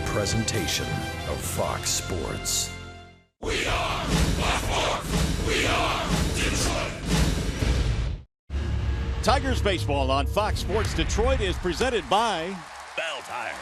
presentation of Fox Sports. We are Black. We are Detroit. Tigers baseball on Fox Sports Detroit is presented by Bell Tire.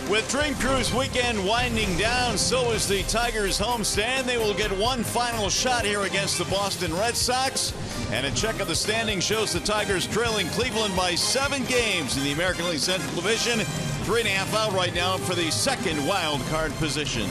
With Dream Cruise weekend winding down, so is the Tigers homestand. They will get one final shot here against the Boston Red Sox. And a check of the standing shows the Tigers trailing Cleveland by 7 games in the American League Central Division. 3.5 out right now for the second wild card position.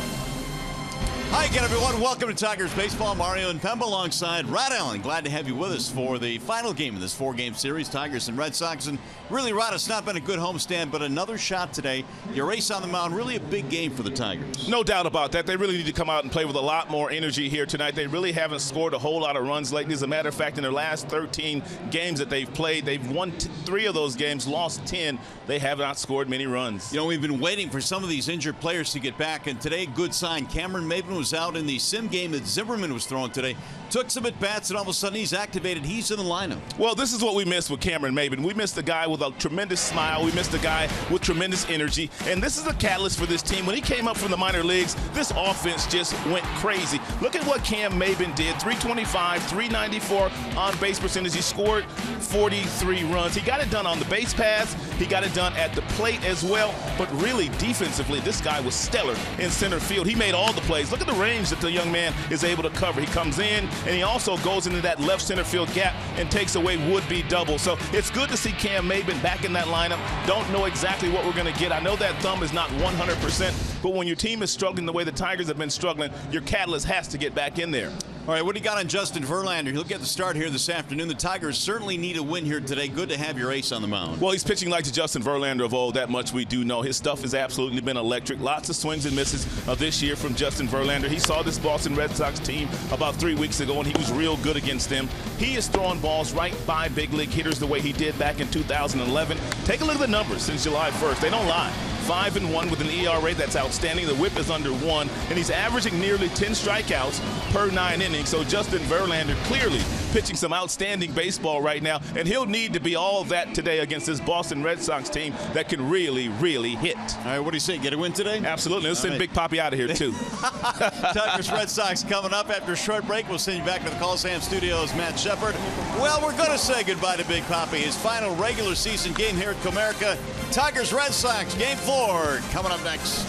Hi again, everyone. Welcome to Tigers Baseball. Mario and Pemba alongside Rod Allen. Glad to have you with us for the final game of this 4-game series, Tigers and Red Sox. And really, Rod, it's not been a good homestand, but another shot today. Your ace on the mound, really a big game for the Tigers. No doubt about that. They really need to come out and play with a lot more energy here tonight. They really haven't scored a whole lot of runs lately. As a matter of fact, in their last 13 games that they've played, they've won 3 of those games, lost 10. They have not scored many runs. You know, we've been waiting for some of these injured players to get back, and today, good sign. Cameron Maybin was out in the sim game that Zimmerman was throwing today. Took some at-bats, and all of a sudden he's activated. He's in the lineup. Well, this is what we missed with Cameron Maybin. We missed a guy with a tremendous smile. We missed a guy with tremendous energy. And this is the catalyst for this team. When he came up from the minor leagues, this offense just went crazy. Look at what Cam Maybin did. 325, 394 on-base percentage. He scored 43 runs. He got it done on the base paths. He got it done at the plate as well. But really, defensively, this guy was stellar in center field. He made all the plays. Look at the range that the young man is able to cover. He comes in, and he also goes into that left center field gap and takes away would-be double. So it's good to see Cam Maybin back in that lineup. Don't know exactly what we're going to get. I know that thumb is not 100%, but when your team is struggling the way the Tigers have been struggling, your catalyst has to get back in there. All right, what do you got on Justin Verlander? He'll get the start here this afternoon. The Tigers certainly need a win here today. Good to have your ace on the mound. Well, he's pitching like the Justin Verlander of old. That much we do know. His stuff has absolutely been electric. Lots of swings and misses this year from Justin Verlander. He saw this Boston Red Sox team about 3 weeks ago, and he was real good against them. He is throwing balls right by big league hitters the way he did back in 2011. Take a look at the numbers since July 1st. They don't lie. 5-1 with an ERA that's outstanding. The whip is under 1, and he's averaging nearly 10 strikeouts per 9 innings. So Justin Verlander clearly pitching some outstanding baseball right now, and he'll need to be all of that today against this Boston Red Sox team that can really, really hit. All right, what do you say? Get a win today? Absolutely. Let's send Big Papi out of here, too. Tigers Red Sox coming up after a short break. We'll send you back to the Coliseum Studios, Matt Shepard. Well, we're going to say goodbye to Big Papi. His final regular season game here at Comerica. Tigers Red Sox, Game 4, coming up next.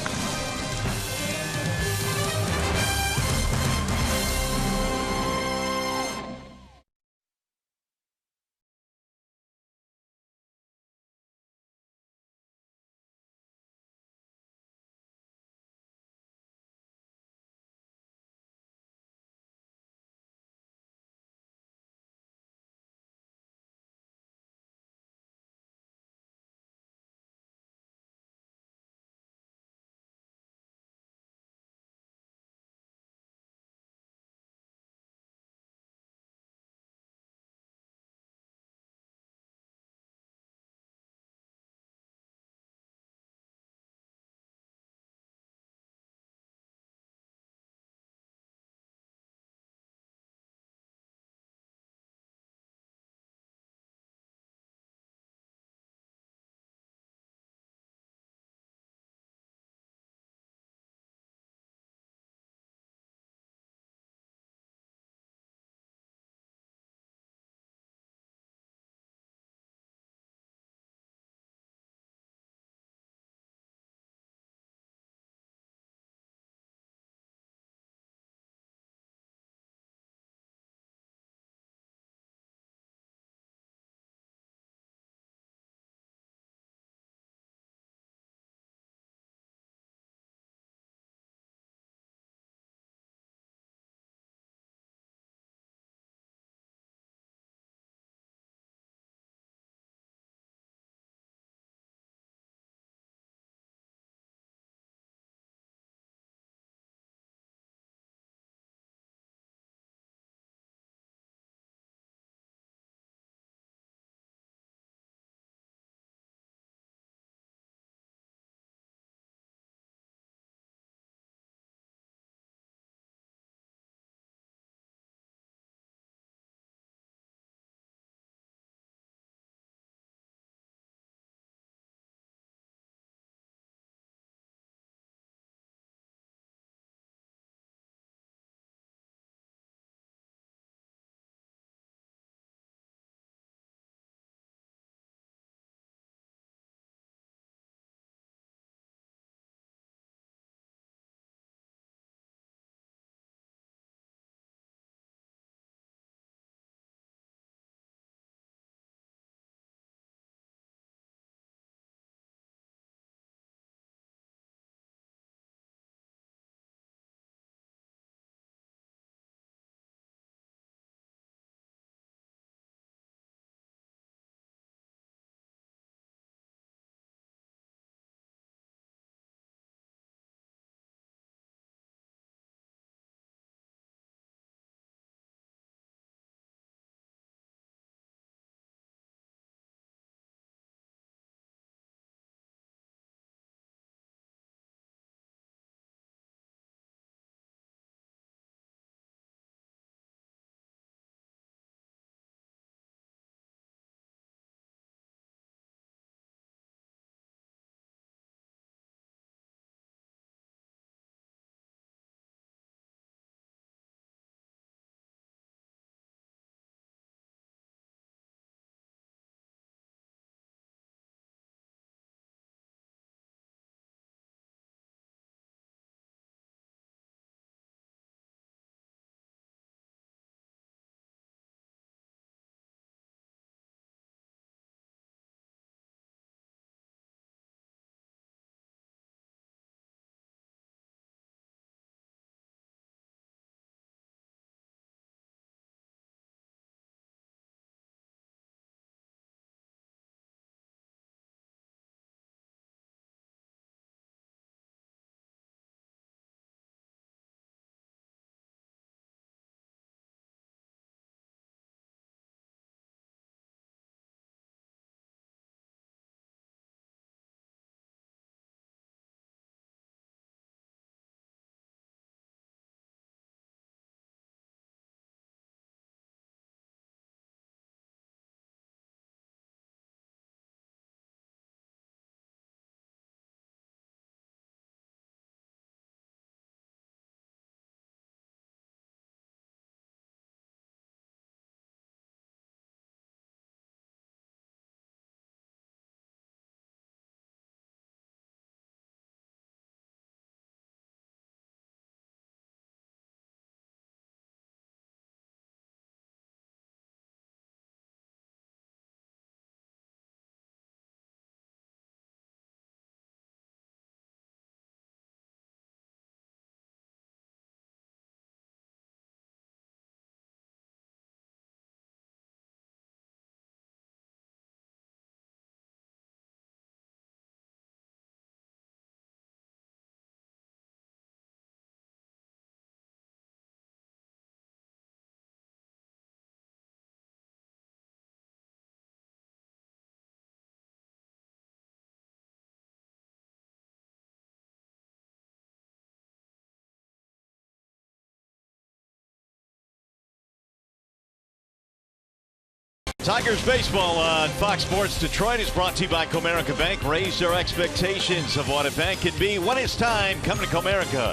Tigers baseball on Fox Sports Detroit is brought to you by Comerica Bank. Raise your expectations of what a bank can be when it's time. Come to Comerica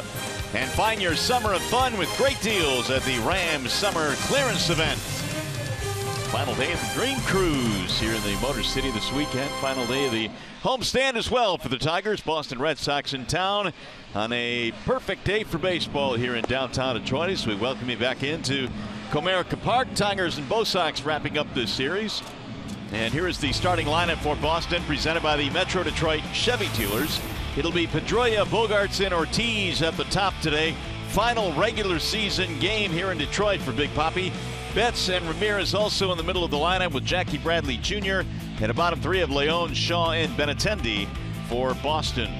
and find your summer of fun with great deals at the Rams Summer Clearance Event. Final day of the Dream Cruise here in the Motor City this weekend. Final day of the homestand as well for the Tigers. Boston Red Sox in town on a perfect day for baseball here in downtown Detroit. As we welcome you back into Comerica Park. Tigers and Bo Sox wrapping up this series. And here is the starting lineup for Boston, presented by the Metro Detroit Chevy dealers. It'll be Pedroia, Bogaerts, and Ortiz at the top today. Final regular season game here in Detroit for Big Papi. Betts and Ramirez also in the middle of the lineup with Jackie Bradley Jr. and a bottom three of Leon, Shaw, and Benintendi for Boston.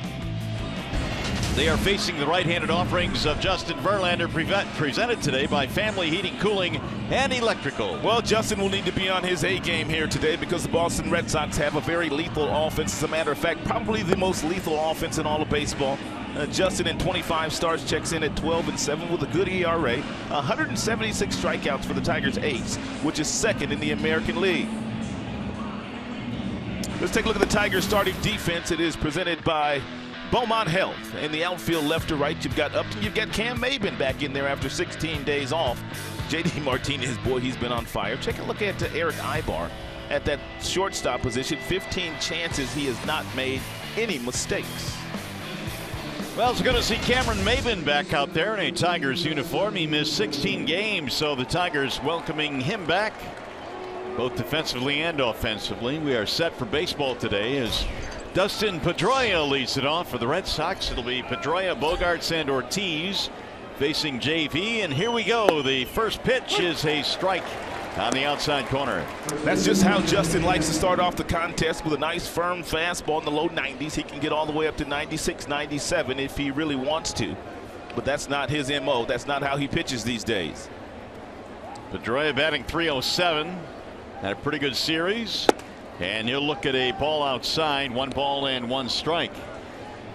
They are facing the right-handed offerings of Justin Verlander, presented today by Family Heating, Cooling, and Electrical. Well, Justin will need to be on his A game here today because the Boston Red Sox have a very lethal offense. As a matter of fact, probably the most lethal offense in all of baseball. Justin in 25 starts checks in at 12-7 with a good ERA. 176 strikeouts for the Tigers ace, which is second in the American League. Let's take a look at the Tigers starting defense. It is presented by Beaumont Health. In the outfield, left to right, you've got Upton, you've got Cam Maben back in there after 16 days off. JD Martinez, boy, he's been on fire. Take a look at Eric Ibar at that shortstop position. 15 chances, he has not made any mistakes. Well, it's going to see Cameron Maben back out there in a Tigers uniform. He missed 16 games, so the Tigers welcoming him back, both defensively and offensively. We are set for baseball today as Dustin Pedroia leads it off for the Red Sox. It'll be Pedroia, Bogaerts, and Ortiz facing JV. And here we go. The first pitch is a strike on the outside corner. That's just how Justin likes to start off the contest, with a nice firm fastball in the low 90s. He can get all the way up to 96, 97 if he really wants to. But that's not his MO. That's not how he pitches these days. Pedroia batting .307. Had a pretty good series. And he'll look at a ball outside. 1 ball and 1 strike.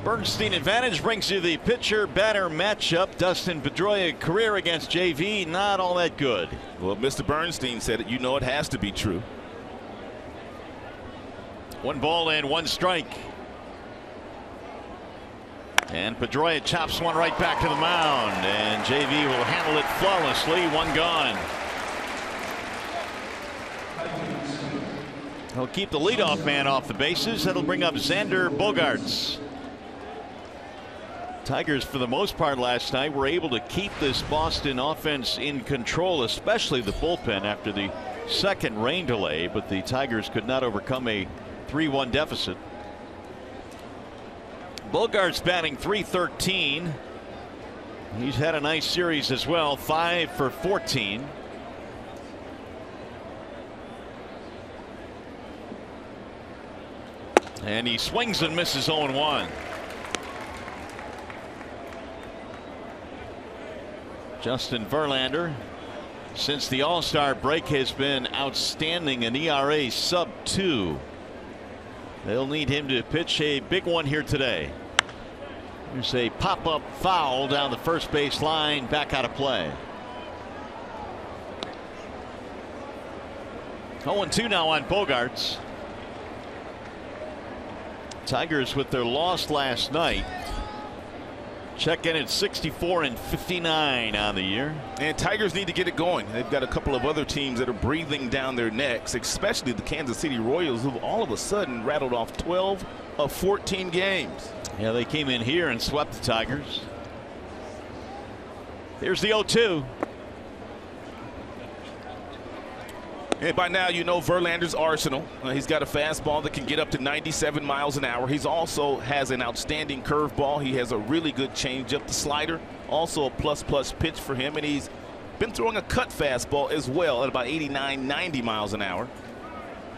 Bernstein advantage brings you the pitcher-batter matchup. Dustin Pedroia career against JV, not all that good. Well, Mr. Bernstein said it. You know it has to be true. 1 ball and 1 strike. And Pedroia chops one right back to the mound. And JV will handle it flawlessly. 1 gone. He'll keep the leadoff man off the bases. That'll bring up Xander Bogaerts. Tigers, for the most part last night, were able to keep this Boston offense in control, especially the bullpen after the second rain delay, but the Tigers could not overcome a 3-1 deficit. Bogaerts batting .313. He's had a nice series as well, 5 for 14. And he swings and misses 0-1. Justin Verlander, since the All-Star break, has been outstanding, an ERA sub-2. They'll need him to pitch a big one here today. There's a pop-up foul down the first base line, back out of play. 0-2 now on Bogaerts. Tigers, with their loss last night, check in at 64 and 59 on the year. And Tigers need to get it going. They've got a couple of other teams that are breathing down their necks, especially the Kansas City Royals, who all of a sudden rattled off 12 of 14 games. Yeah, they came in here and swept the Tigers. Here's the 0-2. And by now, you know Verlander's arsenal. He's got a fastball that can get up to 97 miles an hour. He's also has an outstanding curveball. He has a really good changeup. The slider, also a plus pitch for him. And he's been throwing a cut fastball as well at about 89, 90 miles an hour.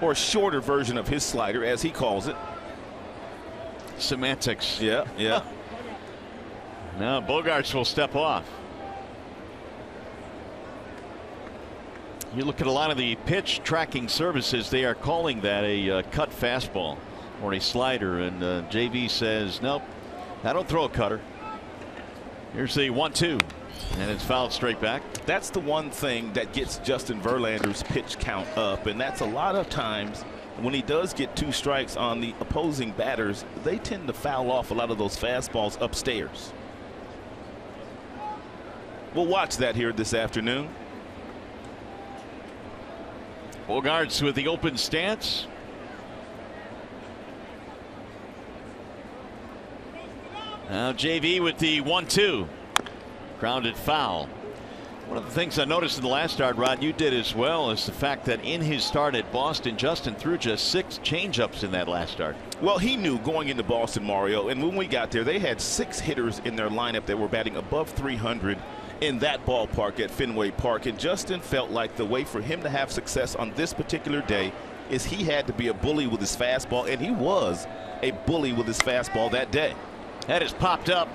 Or a shorter version of his slider, as he calls it. Semantics. Yeah, yeah. Now Bogaerts will step off. You look at a lot of the pitch tracking services, they are calling that a cut fastball or a slider, and JV says nope, I don't throw a cutter. Here's the 1-2. And it's fouled straight back. That's the one thing that gets Justin Verlander's pitch count up, and that's a lot of times when he does get 2 strikes on the opposing batters, they tend to foul off a lot of those fastballs upstairs. We'll watch that here this afternoon. Bogaerts with the open stance. Now JV with the 1-2. Grounded foul. One of the things I noticed in the last start, Rod, you did as well, is the fact that in his start at Boston, Justin threw just 6 changeups in that last start. Well, he knew going into Boston, Mario, and when we got there, they had 6 hitters in their lineup that were batting above 300 in that ballpark at Fenway Park, and Justin felt like the way for him to have success on this particular day is he had to be a bully with his fastball, and he was a bully with his fastball that day. That is popped up.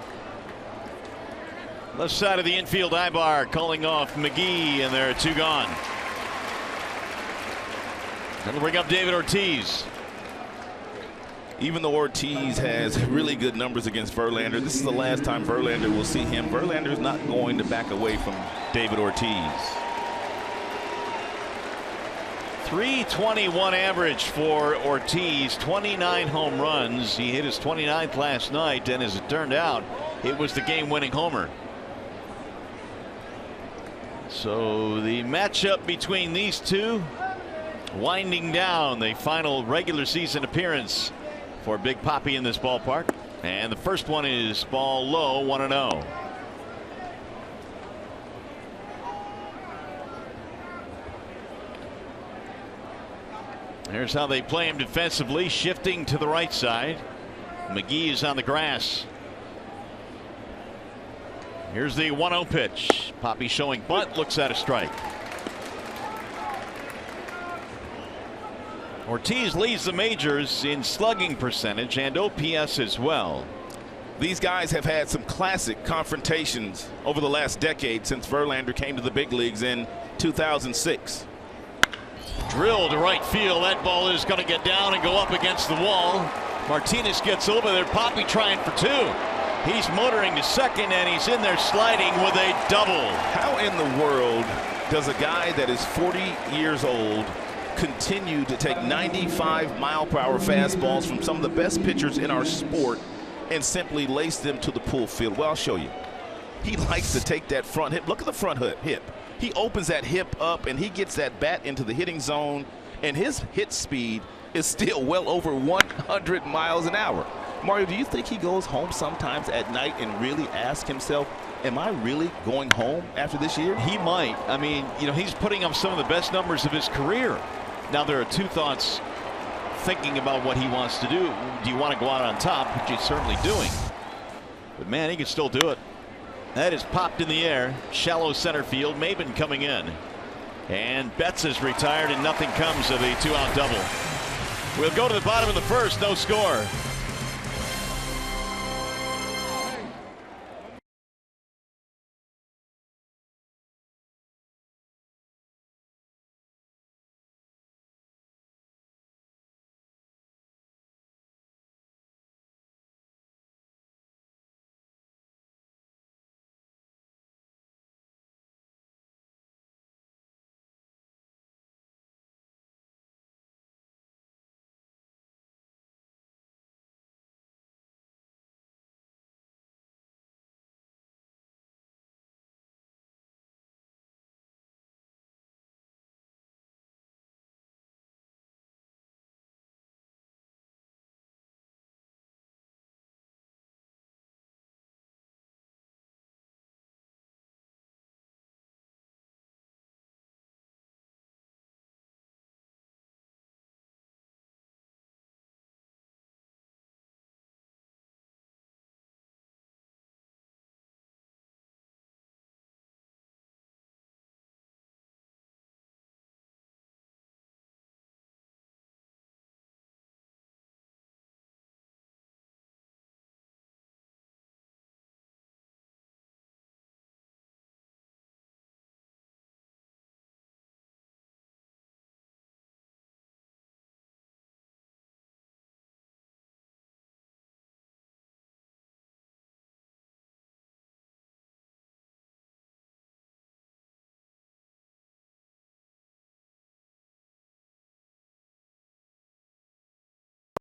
Left side of the infield Ibar calling off McGee, and there are 2 gone. That'll bring up David Ortiz. Even though Ortiz has really good numbers against Verlander, this is the last time Verlander will see him. Verlander's not going to back away from David Ortiz. .321 average for Ortiz, 29 home runs. He hit his 29th last night, and as it turned out, it was the game-winning homer. So the matchup between these two winding down the final regular season appearance for Big Papi in this ballpark. And the first one is ball low, 1-0. Here's how they play him defensively, shifting to the right side. McGee is on the grass. Here's the 1-0 pitch. Papi showing bunt, looks at a strike. Ortiz leads the majors in slugging percentage and OPS as well. These guys have had some classic confrontations over the last decade since Verlander came to the big leagues in 2006. Drill to right field. That ball is going to get down and go up against the wall. Martinez gets over there. Papi trying for 2. He's motoring to second, and he's in there sliding with a double. How in the world does a guy that is 40 years old continue to take 95-mile-per-hour fastballs from some of the best pitchers in our sport and simply lace them to the pull field? Well, I'll show you. He likes to take that front hip. Look at the front hip. He opens that hip up, and he gets that bat into the hitting zone, and his hit speed is still well over 100 miles an hour. Mario, do you think he goes home sometimes at night and really asks himself, am I really going home after this year? He might. I mean, you know, he's putting up some of the best numbers of his career. Now, there are 2 thoughts thinking about what he wants to do. Do you want to go out on top, which he's certainly doing? But, man, he can still do it. That is popped in the air. Shallow center field. Maybin coming in. And Betts is retired, and nothing comes of a 2-out double. We'll go to the bottom of the first. No score.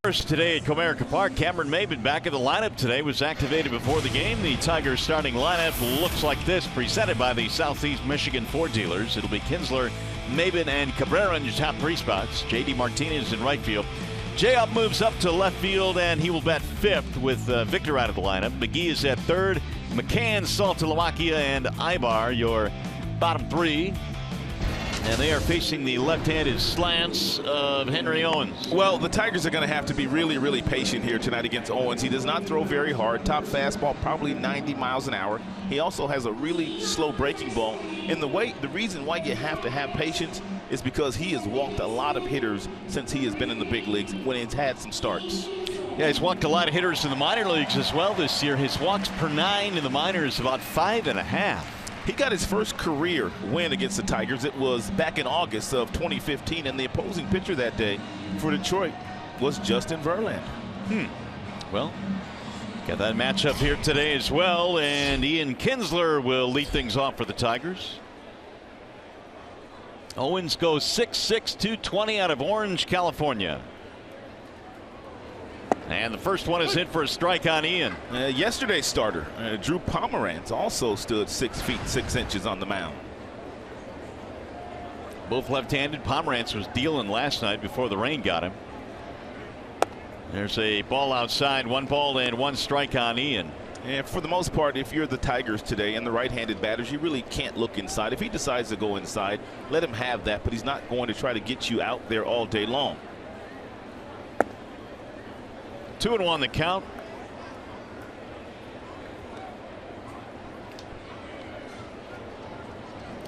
First today at Comerica Park, Cameron Maybin back in the lineup today, was activated before the game. The Tigers starting lineup looks like this, presented by the Southeast Michigan Ford dealers. It'll be Kinsler, Maybin, and Cabrera in your top 3 spots. J.D. Martinez in right field. J-Up moves up to left field, and he will bat 5th with Victor out of the lineup. McGee is at 3rd. McCann, Saltalamacchia, and Ibar, your bottom 3. And they are facing the left-handed slants of Henry Owens. Well, the Tigers are going to have to be really, really patient here tonight against Owens. He does not throw very hard. Top fastball, probably 90 miles an hour. He also has a really slow breaking ball. And the reason why you have to have patience is because he has walked a lot of hitters since he has been in the big leagues when he's had some starts. Yeah, he's walked a lot of hitters in the minor leagues as well this year. His walks per 9 in the minors about 5.5. He got his first career win against the Tigers. It was back in August of 2015, and the opposing pitcher that day for Detroit was Justin Verlander. Well, got that matchup here today as well, and Ian Kinsler will lead things off for the Tigers. Owens goes 6'6", 220 out of Orange, California. And the first one is hit for a strike on Ian. Yesterday's starter, Drew Pomeranz, also stood 6 feet 6 inches on the mound. Both left-handed. Pomeranz was dealing last night before the rain got him. There's a ball outside, 1 ball and 1 strike on Ian. And for the most part, if you're the Tigers today and the right-handed batters, you really can't look inside. If he decides to go inside, let him have that, but he's not going to try to get you out there all day long. 2-1 the count.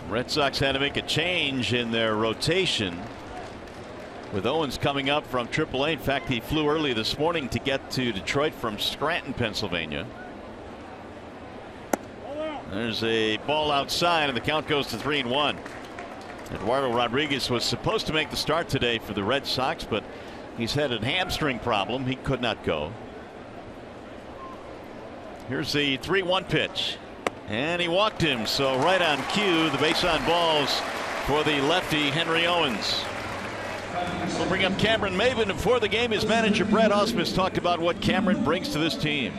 Red Sox had to make a change in their rotation with Owens coming up from AAA. In fact, he flew early this morning to get to Detroit from Scranton, Pennsylvania. There's a ball outside, and the count goes to 3-1. Eduardo Rodriguez was supposed to make the start today for the Red Sox, but he's had a hamstring problem. He could not go. Here's the 3-1 pitch, and he walked him. So right on cue, the base on balls for the lefty Henry Owens. We'll bring up Cameron Maybin. Before the game, his manager Brad Ausmus talked about what Cameron brings to this team.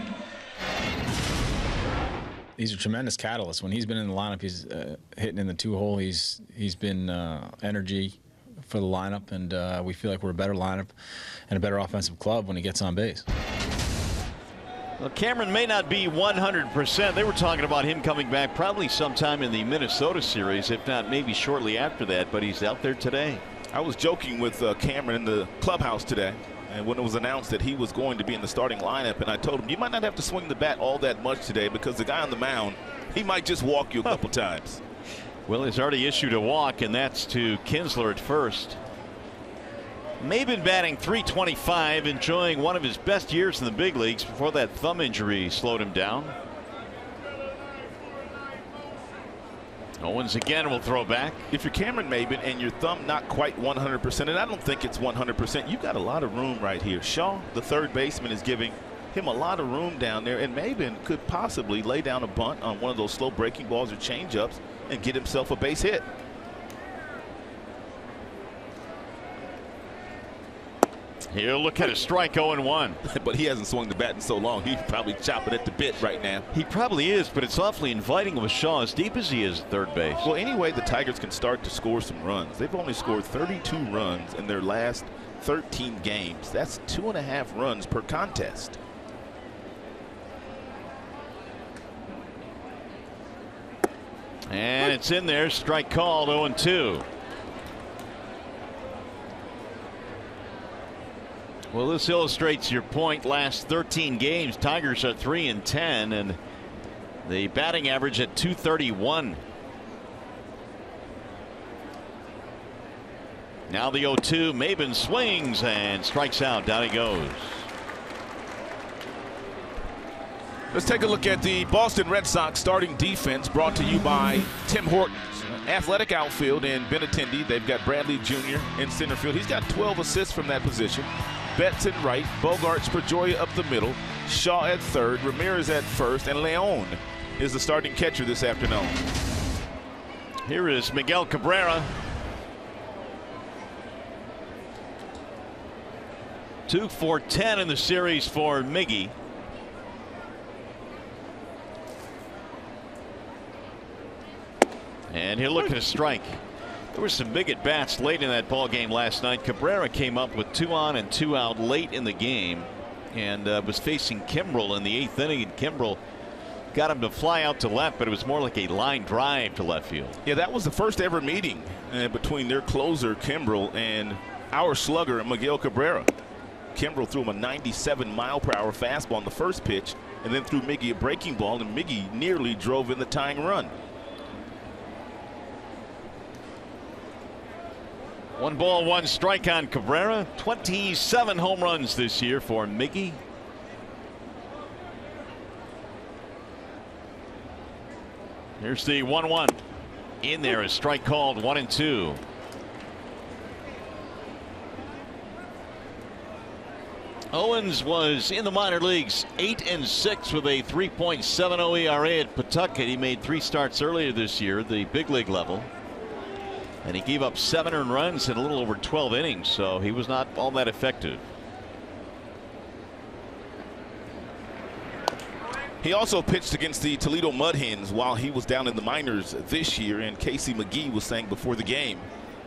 He's a tremendous catalyst. When he's been in the lineup, he's hitting in the 2-hole. He's been energy for the lineup, and we feel like we're a better lineup and a better offensive club when he gets on base. Well, Cameron may not be 100%. They were talking about him coming back probably sometime in the Minnesota series, if not maybe shortly after that, but he's out there today. I was joking with Cameron in the clubhouse today, and when it was announced that he was going to be in the starting lineup, and I told him, you might not have to swing the bat all that much today because the guy on the mound, he might just walk you a couple times. Well, he's already issued a walk, and that's to Kinsler at first. Maybin batting .325, enjoying one of his best years in the big leagues before that thumb injury slowed him down. Owens again will throw back. If you're Cameron Maybin and your thumb not quite 100%, and I don't think it's 100%, you've got a lot of room right here. Shaw, the third baseman, is giving him a lot of room down there, and Maybin could possibly lay down a bunt on one of those slow breaking balls or changeups and get himself a base hit. He'll look at a strike, 0-1. But he hasn't swung the bat in so long. He's probably chopping at the bit right now. He probably is, but it's awfully inviting with Shaw as deep as he is at third base. Well, anyway, the Tigers can start to score some runs. They've only scored 32 runs in their last 13 games. That's 2.5 runs per contest. And it's in there. Strike called, 0-2. Well, this illustrates your point. Last 13 games, Tigers are 3-10, and the batting average at .231. Now the 0-2. Maybin swings and strikes out. Down he goes. Let's take a look at the Boston Red Sox starting defense, brought to you by Tim Hortons. Athletic outfield in Benintendi. They've got Bradley Jr. in center field. He's got 12 assists from that position. Betts at right, Bogarts, Pedroia up the middle, Shaw at third, Ramirez at first, and Leon is the starting catcher this afternoon. Here is Miguel Cabrera. 2 for 10 in the series for Miggy. And he'll look at a strike. There were some big at-bats late in that ball game last night. Cabrera came up with 2 on and 2 out late in the game and was facing Kimbrel in the 8th inning, and Kimbrel got him to fly out to left, but it was more like a line drive to left field. Yeah, that was the first ever meeting between their closer Kimbrel and our slugger Miguel Cabrera. Kimbrel threw him a 97-mile-per-hour fastball on the first pitch and then threw Miggy a breaking ball, and Miggy nearly drove in the tying run. 1 ball, 1 strike on Cabrera. 27 home runs this year for Miggy. Here's the 1-1. In there, a strike called, 1-2. Owens was in the minor leagues 8-6 with a 3.70 ERA at Pawtucket. He made 3 starts earlier this year at the big league level, and he gave up 7 earned runs in a little over 12 innings, so he was not all that effective. He also pitched against the Toledo Mud Hens while he was down in the minors this year, and Casey McGee was saying before the game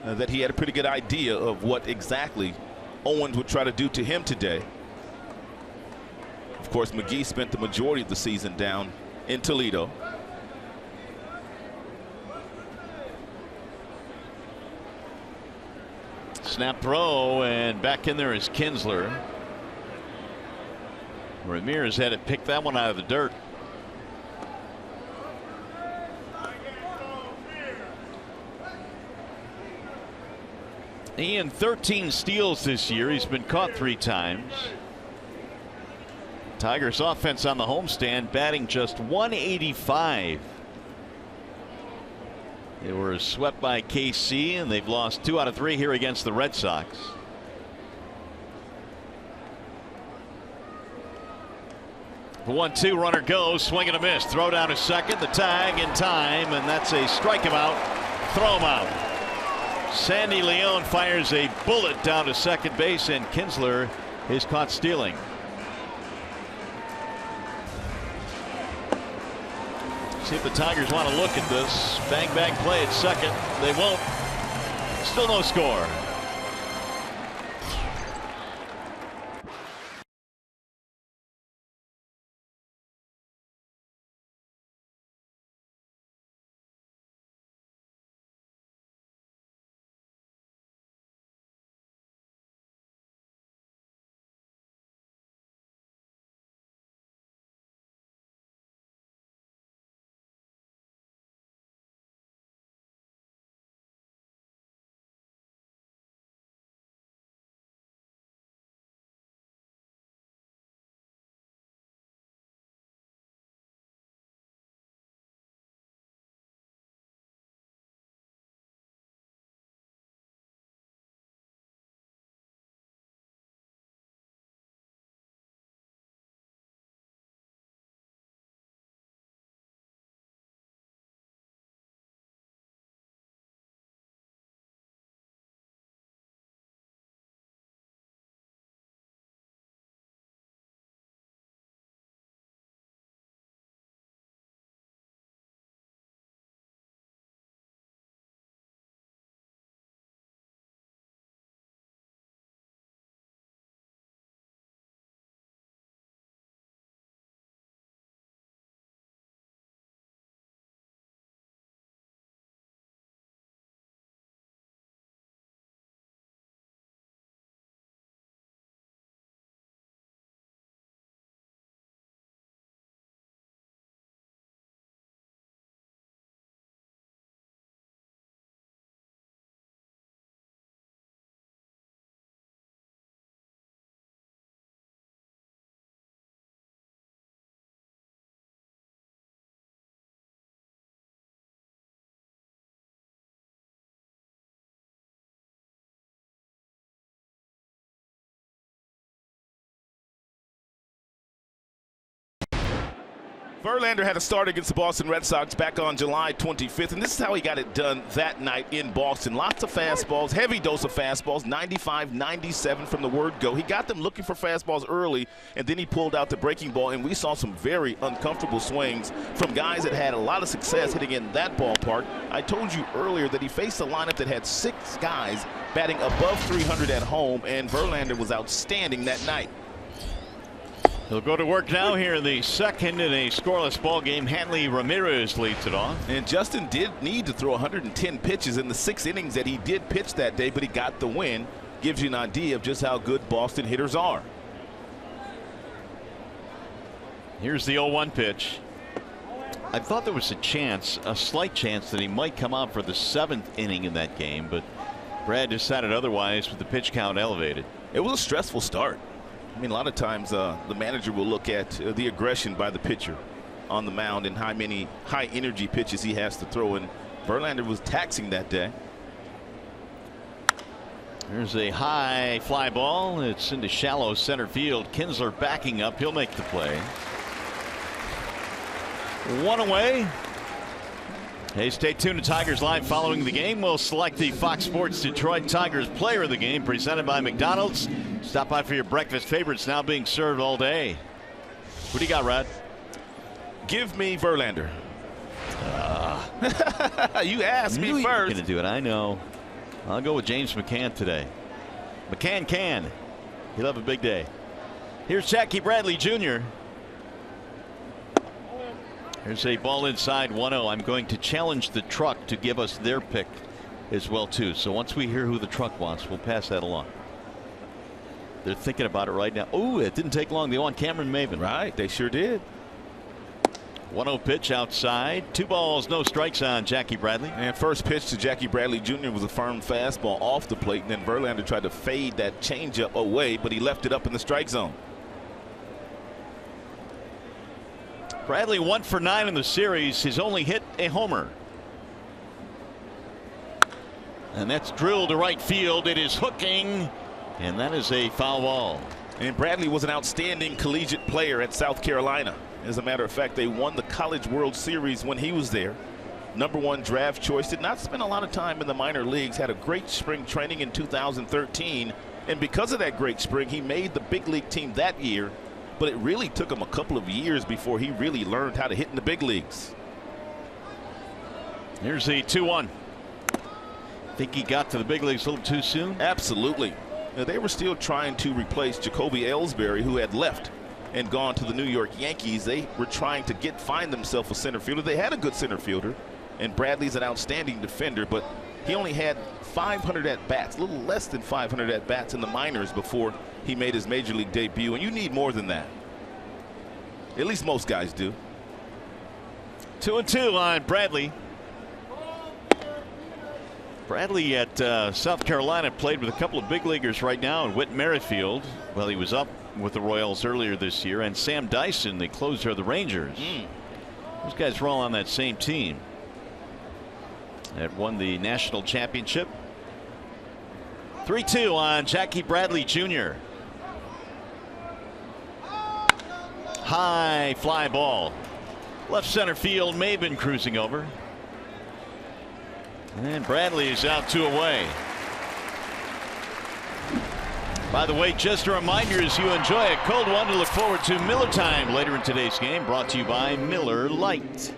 that he had a pretty good idea of what exactly Owens would try to do to him today. Of course, McGee spent the majority of the season down in Toledo. Snap throw, and back in there is Kinsler. Ramirez had to pick that one out of the dirt. Ian, 13 steals this year. He's been caught 3 times. Tigers offense on the homestand batting just .185. They were swept by KC, and they've lost 2 out of 3 here against the Red Sox. The 1-2 runner goes, swing and a miss, throw down to second, the tag in time, and that's a strike him out, throw him out. Sandy Leon fires a bullet down to second base, and Kinsler is caught stealing. See if the Tigers want to look at this. Bang bang play at second. They won't. Still no score. Verlander had a start against the Boston Red Sox back on July 25th, and this is how he got it done that night in Boston. Lots of fastballs, heavy dose of fastballs, 95, 97 from the word go. He got them looking for fastballs early, and then he pulled out the breaking ball, and we saw some very uncomfortable swings from guys that had a lot of success hitting in that ballpark. I told you earlier that he faced a lineup that had 6 guys batting above 300 at home, and Verlander was outstanding that night. He'll go to work now here in the second in a scoreless ball game. Hanley Ramirez leads it off. And Justin did need to throw 110 pitches in the 6 innings that he did pitch that day, but he got the win. Gives you an idea of just how good Boston hitters are. Here's the 0-1 pitch. I thought there was a chance, a slight chance, that he might come out for the 7th inning in that game, but Brad decided otherwise with the pitch count elevated. It was a stressful start. I mean, a lot of times the manager will look at the aggression by the pitcher on the mound and how many high energy pitches he has to throw, and Verlander was taxing that day. There's a high fly ball. It's into shallow center field. Kinsler backing up. He'll make the play. 1 away. Hey, stay tuned to Tigers Live following the game. We'll select the Fox Sports Detroit Tigers player of the game, presented by McDonald's. Stop by for your breakfast favorites now being served all day. What do you got, Rod? Give me Verlander. You asked me first. You're going to do it. I know. I'll go with James McCann today. McCann can. He'll have a big day. Here's Jackie Bradley Jr. Here's a ball inside 1-0. I'm going to challenge the truck to give us their pick as well too. So once we hear who the truck wants, we'll pass that along. They're thinking about it right now. Oh, it didn't take long. They want Cameron Maybin. Right, they sure did. 1-0 pitch outside. 2 balls, no strikes on Jackie Bradley. And first pitch to Jackie Bradley Jr. was a firm fastball off the plate, and then Verlander tried to fade that changeup away, but he left it up in the strike zone. Bradley 1 for 9 in the series. He's only hit a homer. And that's drilled to right field. It is hooking, and that is a foul ball. And Bradley was an outstanding collegiate player at South Carolina. As a matter of fact, they won the College World Series when he was there. #1 draft choice. Did not spend a lot of time in the minor leagues. Had a great spring training in 2013. And because of that great spring, he made the big league team that year. But it really took him a couple of years before he really learned how to hit in the big leagues. Here's the 2-1. Think he got to the big leagues a little too soon? Absolutely. Now, they were still trying to replace Jacoby Ellsbury, who had left and gone to the New York Yankees. They were trying to find themselves a center fielder. They had a good center fielder, and Bradley's an outstanding defender, but he only had 500 at-bats, a little less than 500 at-bats in the minors before he made his major league debut, and you need more than that. At least most guys do. 2-2 on Bradley. Bradley at South Carolina played with a couple of big leaguers right now, and Whit Merrifield. Well, he was up with the Royals earlier this year, and Sam Dyson, the closer of the Rangers. Those guys were all on that same team that won the national championship. 3-2 on Jackie Bradley Jr. High fly ball. Left center field, Maybin cruising over. And Bradley is out 2 away. By the way, just a reminder, as you enjoy a cold one, to look forward to Miller Time later in today's game, brought to you by Miller Lite.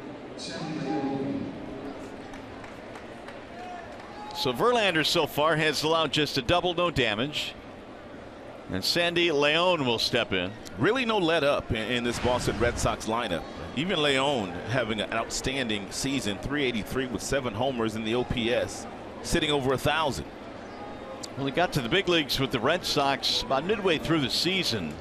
So Verlander so far has allowed just a double, no damage. And Sandy León will step in. Really no let up in this Boston Red Sox lineup. Even León having an outstanding season, 383 with 7 homers in the OPS, sitting over 1,000. Well, he got to the big leagues with the Red Sox about midway through the season,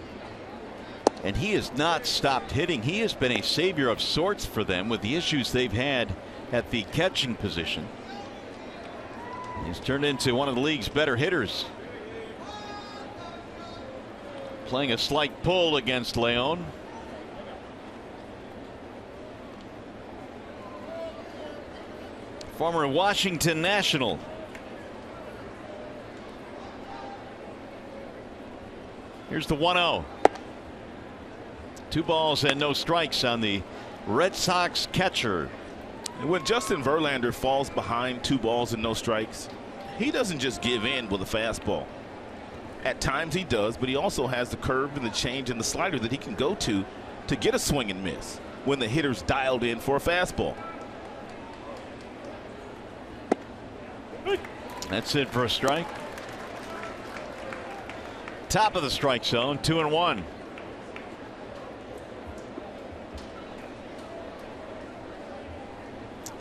and he has not stopped hitting. He has been a savior of sorts for them with the issues they've had at the catching position. He's turned into one of the league's better hitters. Playing a slight pull against León. Former Washington National. Here's the 1-0. 2 balls and no strikes on the Red Sox catcher. And when Justin Verlander falls behind 2 balls and no strikes, he doesn't just give in with a fastball. At times he does, but he also has the curve and the change and the slider that he can go to get a swing and miss when the hitter's dialed in for a fastball. That's it for a strike. Top of the strike zone, 2-1.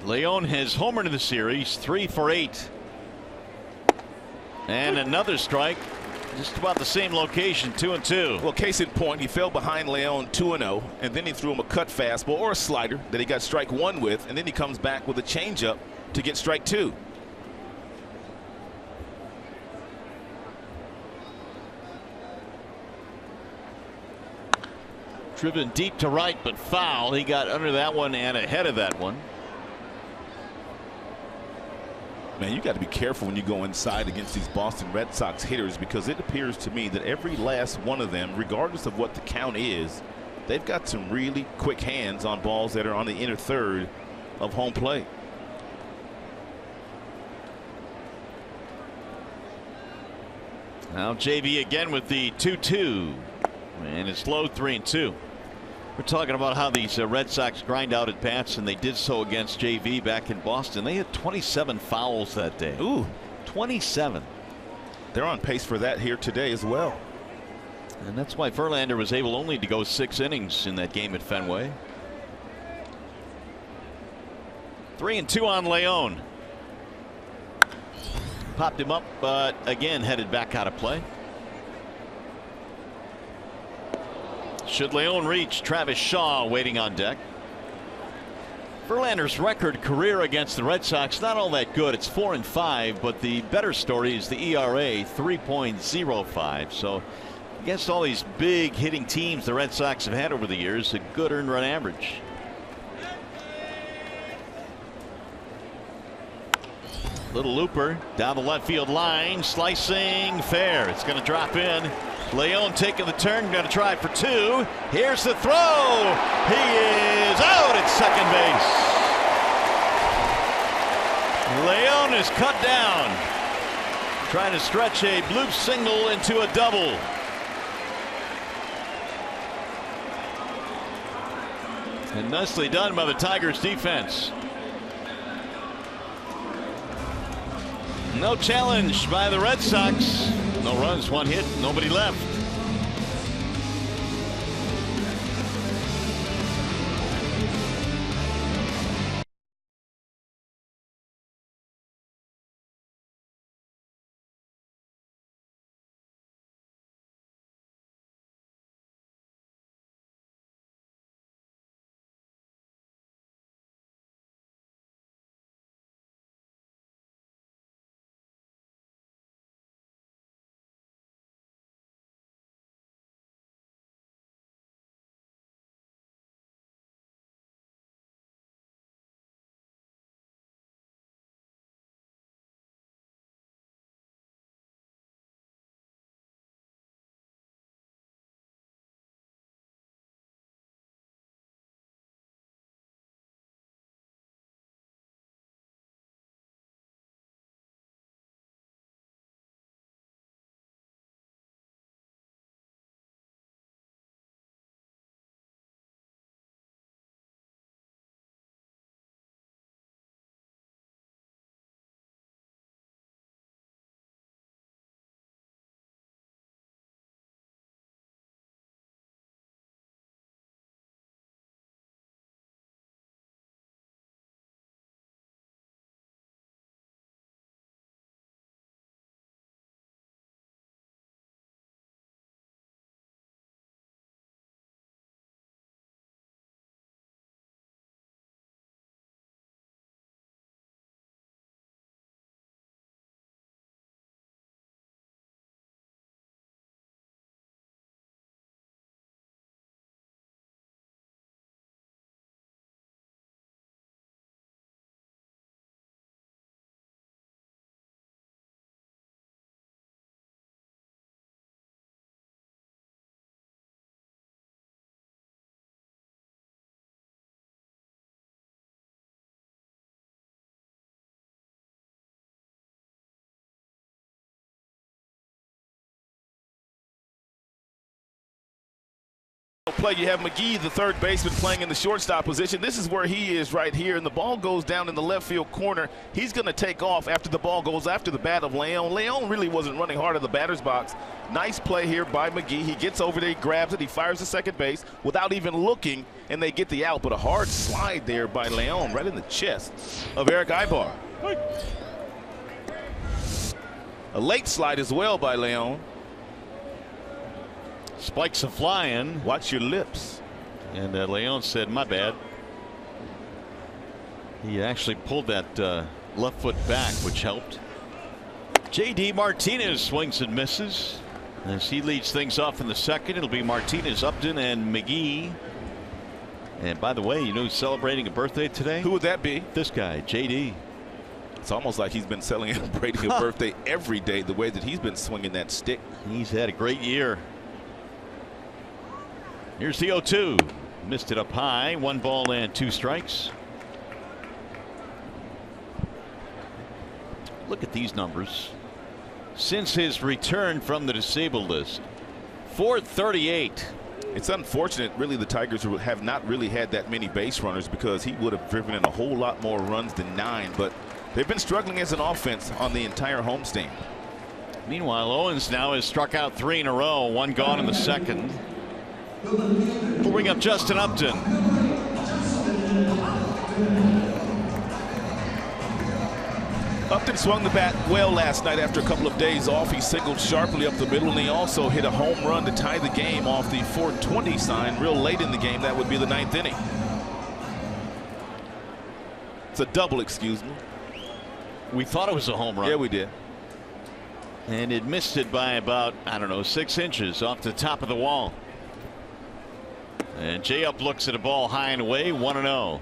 Leon has homered in the series, 3 for 8. And another strike, just about the same location, 2-2. Well, case in point, he fell behind Leon 2-0, and then he threw him a cut fastball or a slider that he got strike 1 with, and then he comes back with a changeup to get strike 2. Driven deep to right, but foul. He got under that one and ahead of that one. Man, you got to be careful when you go inside against these Boston Red Sox hitters, because it appears to me that every last one of them, regardless of what the count is, they've got some really quick hands on balls that are on the inner third of home plate. Now JV again with the 2-2, and it's low, 3-2. We're talking about how these Red Sox grind out at bats, and they did so against JV back in Boston. They had 27 fouls that day. Ooh, 27. They're on pace for that here today as well. And that's why Verlander was able only to go 6 innings in that game at Fenway. 3-2 on Leon. Popped him up, but again headed back out of play. Should Leon reach, Travis Shaw waiting on deck. Verlander's record career against the Red Sox not all that good. It's 4-5, but the better story is the ERA, 3.05. So against all these big hitting teams the Red Sox have had over the years, a good earned run average. Little looper down the left field line, slicing fair. It's going to drop in. Leon taking the turn, going to try for 2. Here's the throw. He is out at second base. Leon is cut down, trying to stretch a bloop single into a double. And nicely done by the Tigers defense. No challenge by the Red Sox. No runs, 1 hit, nobody left. play. You have McGee, the third baseman, playing in the shortstop position. This is where he is right here, and the ball goes down in the left field corner. He's going to take off after the ball goes after the bat of Leon. Leon really wasn't running hard in the batter's box. Nice play here by McGee. He gets over there, he grabs it, he fires to second base without even looking, and they get the out. But a hard slide there by Leon right in the chest of Eric Aybar. A late slide as well by Leon. Spikes a flying. Watch your lips. And Leon said, my bad. He actually pulled that left foot back, which helped. J.D. Martinez swings and misses. As he leads things off in the second, it'll be Martinez, Upton, and McGee. And by the way, you know who's celebrating a birthday today? Who would that be? This guy, J.D. It's almost like he's been celebrating a birthday every day, the way that he's been swinging that stick. He's had a great year. Here's the 0-2. Missed it up high. 1 ball and 2 strikes. Look at these numbers. Since his return from the disabled list, 438. It's unfortunate, really, the Tigers have not really had that many base runners, because he would have driven in a whole lot more runs than 9. But they've been struggling as an offense on the entire homestand. Meanwhile, Owens now has struck out 3 in a row, 1 gone in the second. We'll bring up Justin Upton. Upton swung the bat well last night after a couple of days off. He singled sharply up the middle, and he also hit a home run to tie the game off the 420 sign real late in the game. That would be the 9th inning. It's a double, excuse me. We thought it was a home run. Yeah, we did. And it missed it by about, I don't know, 6 inches off the top of the wall. And J-Up looks at a ball high and away, 1-0.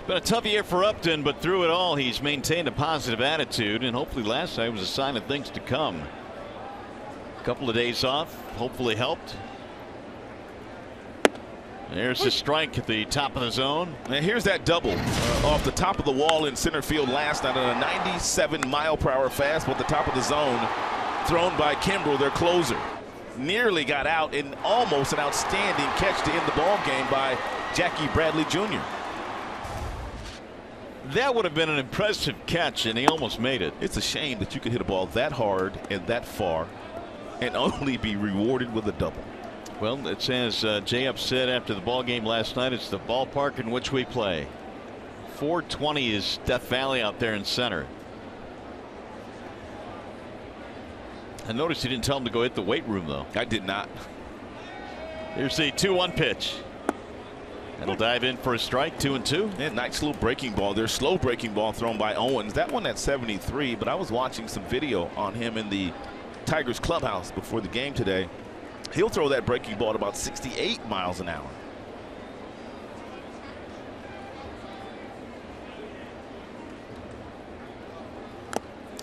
Been a tough year for Upton, but through it all, he's maintained a positive attitude, and hopefully last night was a sign of things to come. A couple of days off hopefully helped. There's the strike at the top of the zone. And here's that double off the top of the wall in center field last night on a 97-mile-per-hour fastball at the top of the zone, thrown by Kimbrel, their closer. Nearly got out, and almost an outstanding catch to end the ball game by Jackie Bradley Jr. That would have been an impressive catch, and he almost made it. It's a shame that you could hit a ball that hard and that far and only be rewarded with a double. Well, it's as J-Up said after the ball game last night, it's the ballpark in which we play. 420 is Death Valley out there in center. I noticed he didn't tell him to go hit the weight room, though. I did not. Here's the 2-1 pitch. That'll dive in for a strike, 2-2. Yeah, nice little breaking ball there. Slow breaking ball thrown by Owens. That one at 73, but I was watching some video on him in the Tigers clubhouse before the game today. He'll throw that breaking ball at about 68 miles an hour.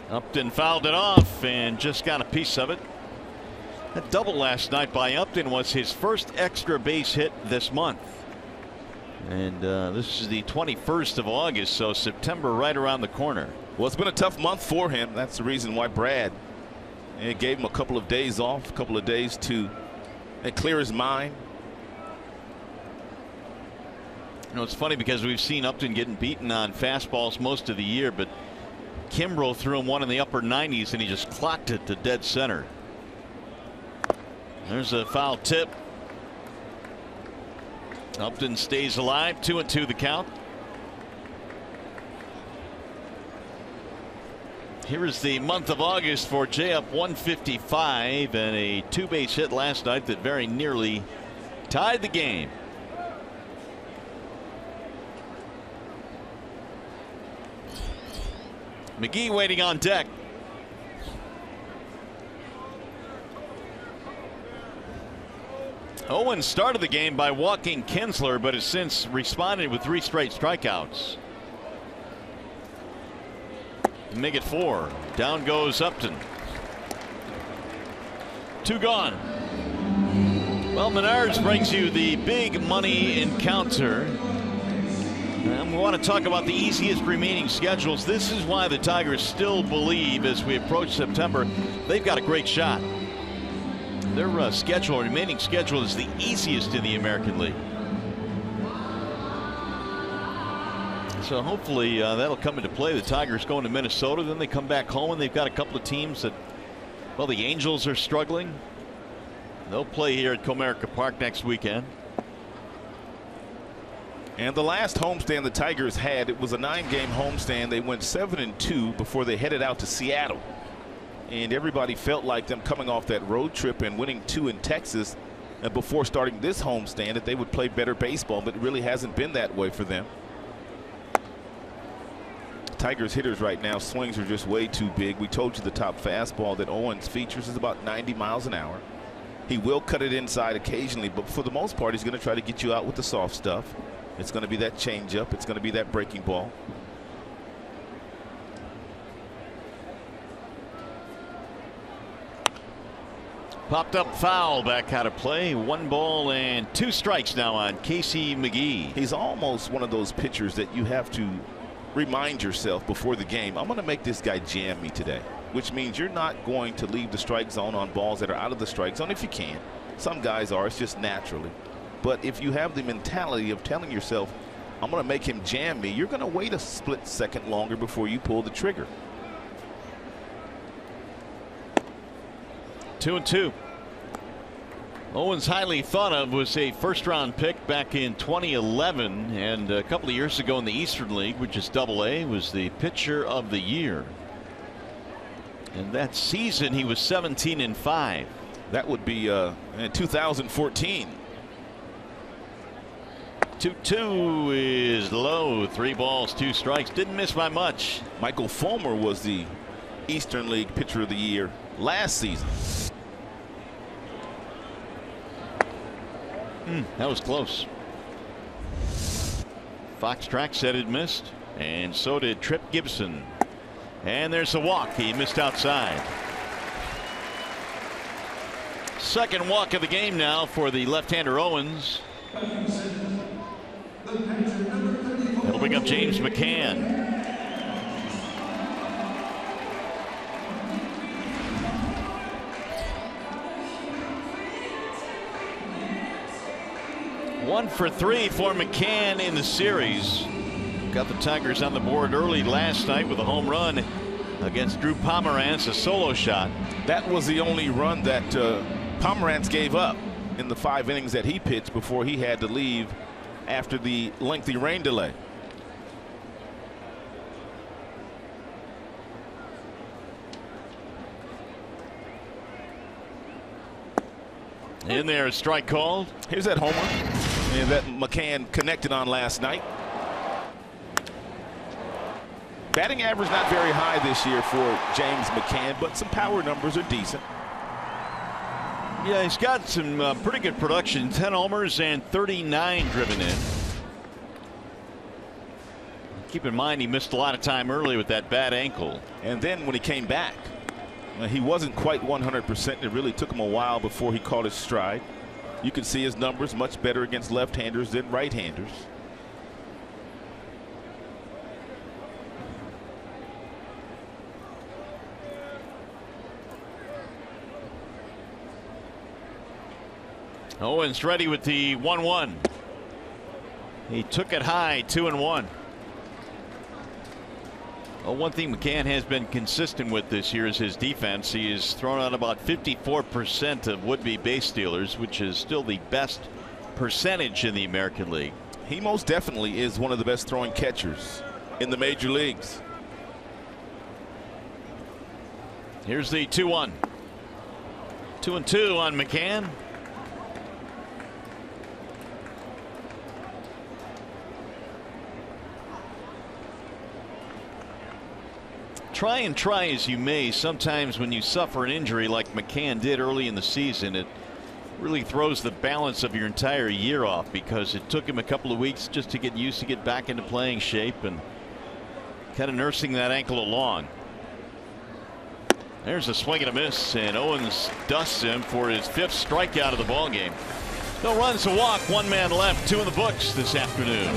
Upton fouled it off and just got a piece of it. That double last night by Upton was his first extra base hit this month. And this is the 21st of August, so September right around the corner. Well, it's been a tough month for him. That's the reason why Brad gave him a couple of days off, a couple of days to clear his mind. You know, it's funny because we've seen Upton getting beaten on fastballs most of the year, but Kimbrel threw him one in the upper 90s and he just clocked it to dead center. There's a foul tip. Upton stays alive. 2-2 the count. Here is the month of August for J-Up, 155, and a 2-base hit last night that very nearly tied the game. McGee waiting on deck. Owens started the game by walking Kinsler, but has since responded with 3 straight strikeouts. Make it 4. Down goes Upton. 2 gone. Well, Menards brings you the big money encounter. And We want to talk about the easiest remaining schedules. This is why the Tigers still believe, as we approach September, they've got a great shot. Their remaining schedule is the easiest in the American League. So hopefully that'll come into play. The Tigers going to Minnesota, then they come back home, and they've got a couple of teams that, well, the Angels are struggling. They'll play here at Comerica Park next weekend. And the last homestand the Tigers had, it was a 9-game homestand. They went 7-2 before they headed out to Seattle. And everybody felt like them coming off that road trip and winning 2 in Texas and before starting this homestand that they would play better baseball, but it really hasn't been that way for them. Tigers hitters right now, swings are just way too big. We told you the top fastball that Owens features is about 90 miles an hour. He will cut it inside occasionally, but for the most part, he's going to try to get you out with the soft stuff. It's going to be that changeup. It's going to be that breaking ball. Popped up foul, back out of play. 1 ball and 2 strikes now on Casey McGee. He's almost one of those pitchers that you have to remind yourself before the game, I'm going to make this guy jam me today, which means you're not going to leave the strike zone on balls that are out of the strike zone if you can. Some guys are, it's just naturally. But if you have the mentality of telling yourself, I'm going to make him jam me, you're going to wait a split second longer before you pull the trigger. 2-2. Owens, highly thought of, was a first-round pick back in 2011, and a couple of years ago in the Eastern League, which is AA, was the pitcher of the year. And that season he was 17-5. That would be in 2014. 2-2 is low. 3 balls, 2 strikes. Didn't miss by much. Michael Fulmer was the Eastern League pitcher of the year last season. That was close. Fox Track said it missed, and so did Trip Gibson. And there's a walk. He missed outside. Second walk of the game now for the left-hander Owens. That'll bring up James McCann. One for 3 for McCann in the series. Got the Tigers on the board early last night with a home run against Drew Pomeranz, a solo shot. That was the only run that Pomeranz gave up in the 5 innings that he pitched before he had to leave after the lengthy rain delay. In there, a strike called. Here's that homer and that McCann connected on last night. Batting average not very high this year for James McCann, but some power numbers are decent. Yeah, he's got some pretty good production. 10 homers and 39 driven in. Keep in mind he missed a lot of time early with that bad ankle. And then when he came back, he wasn't quite 100%. It really took him a while before he caught his stride. You can see his numbers much better against left-handers than right-handers. Owens ready with the 1-1. He took it high, 2-1. Well, one thing McCann has been consistent with this year is his defense. He has thrown out about 54% of would-be base stealers, which is still the best percentage in the American League. He most definitely is one of the best throwing catchers in the major leagues. Here's the 2-1. 2-2 on McCann. Try as you may, sometimes when you suffer an injury like McCann did early in the season, it really throws the balance of your entire year off, because it took him a couple of weeks just to get used to get back into playing shape and kind of nursing that ankle along. There's a swing and a miss, and Owens dusts him for his 5th strikeout of the ball game. No runs, a walk, 1 man left, 2 in the books this afternoon.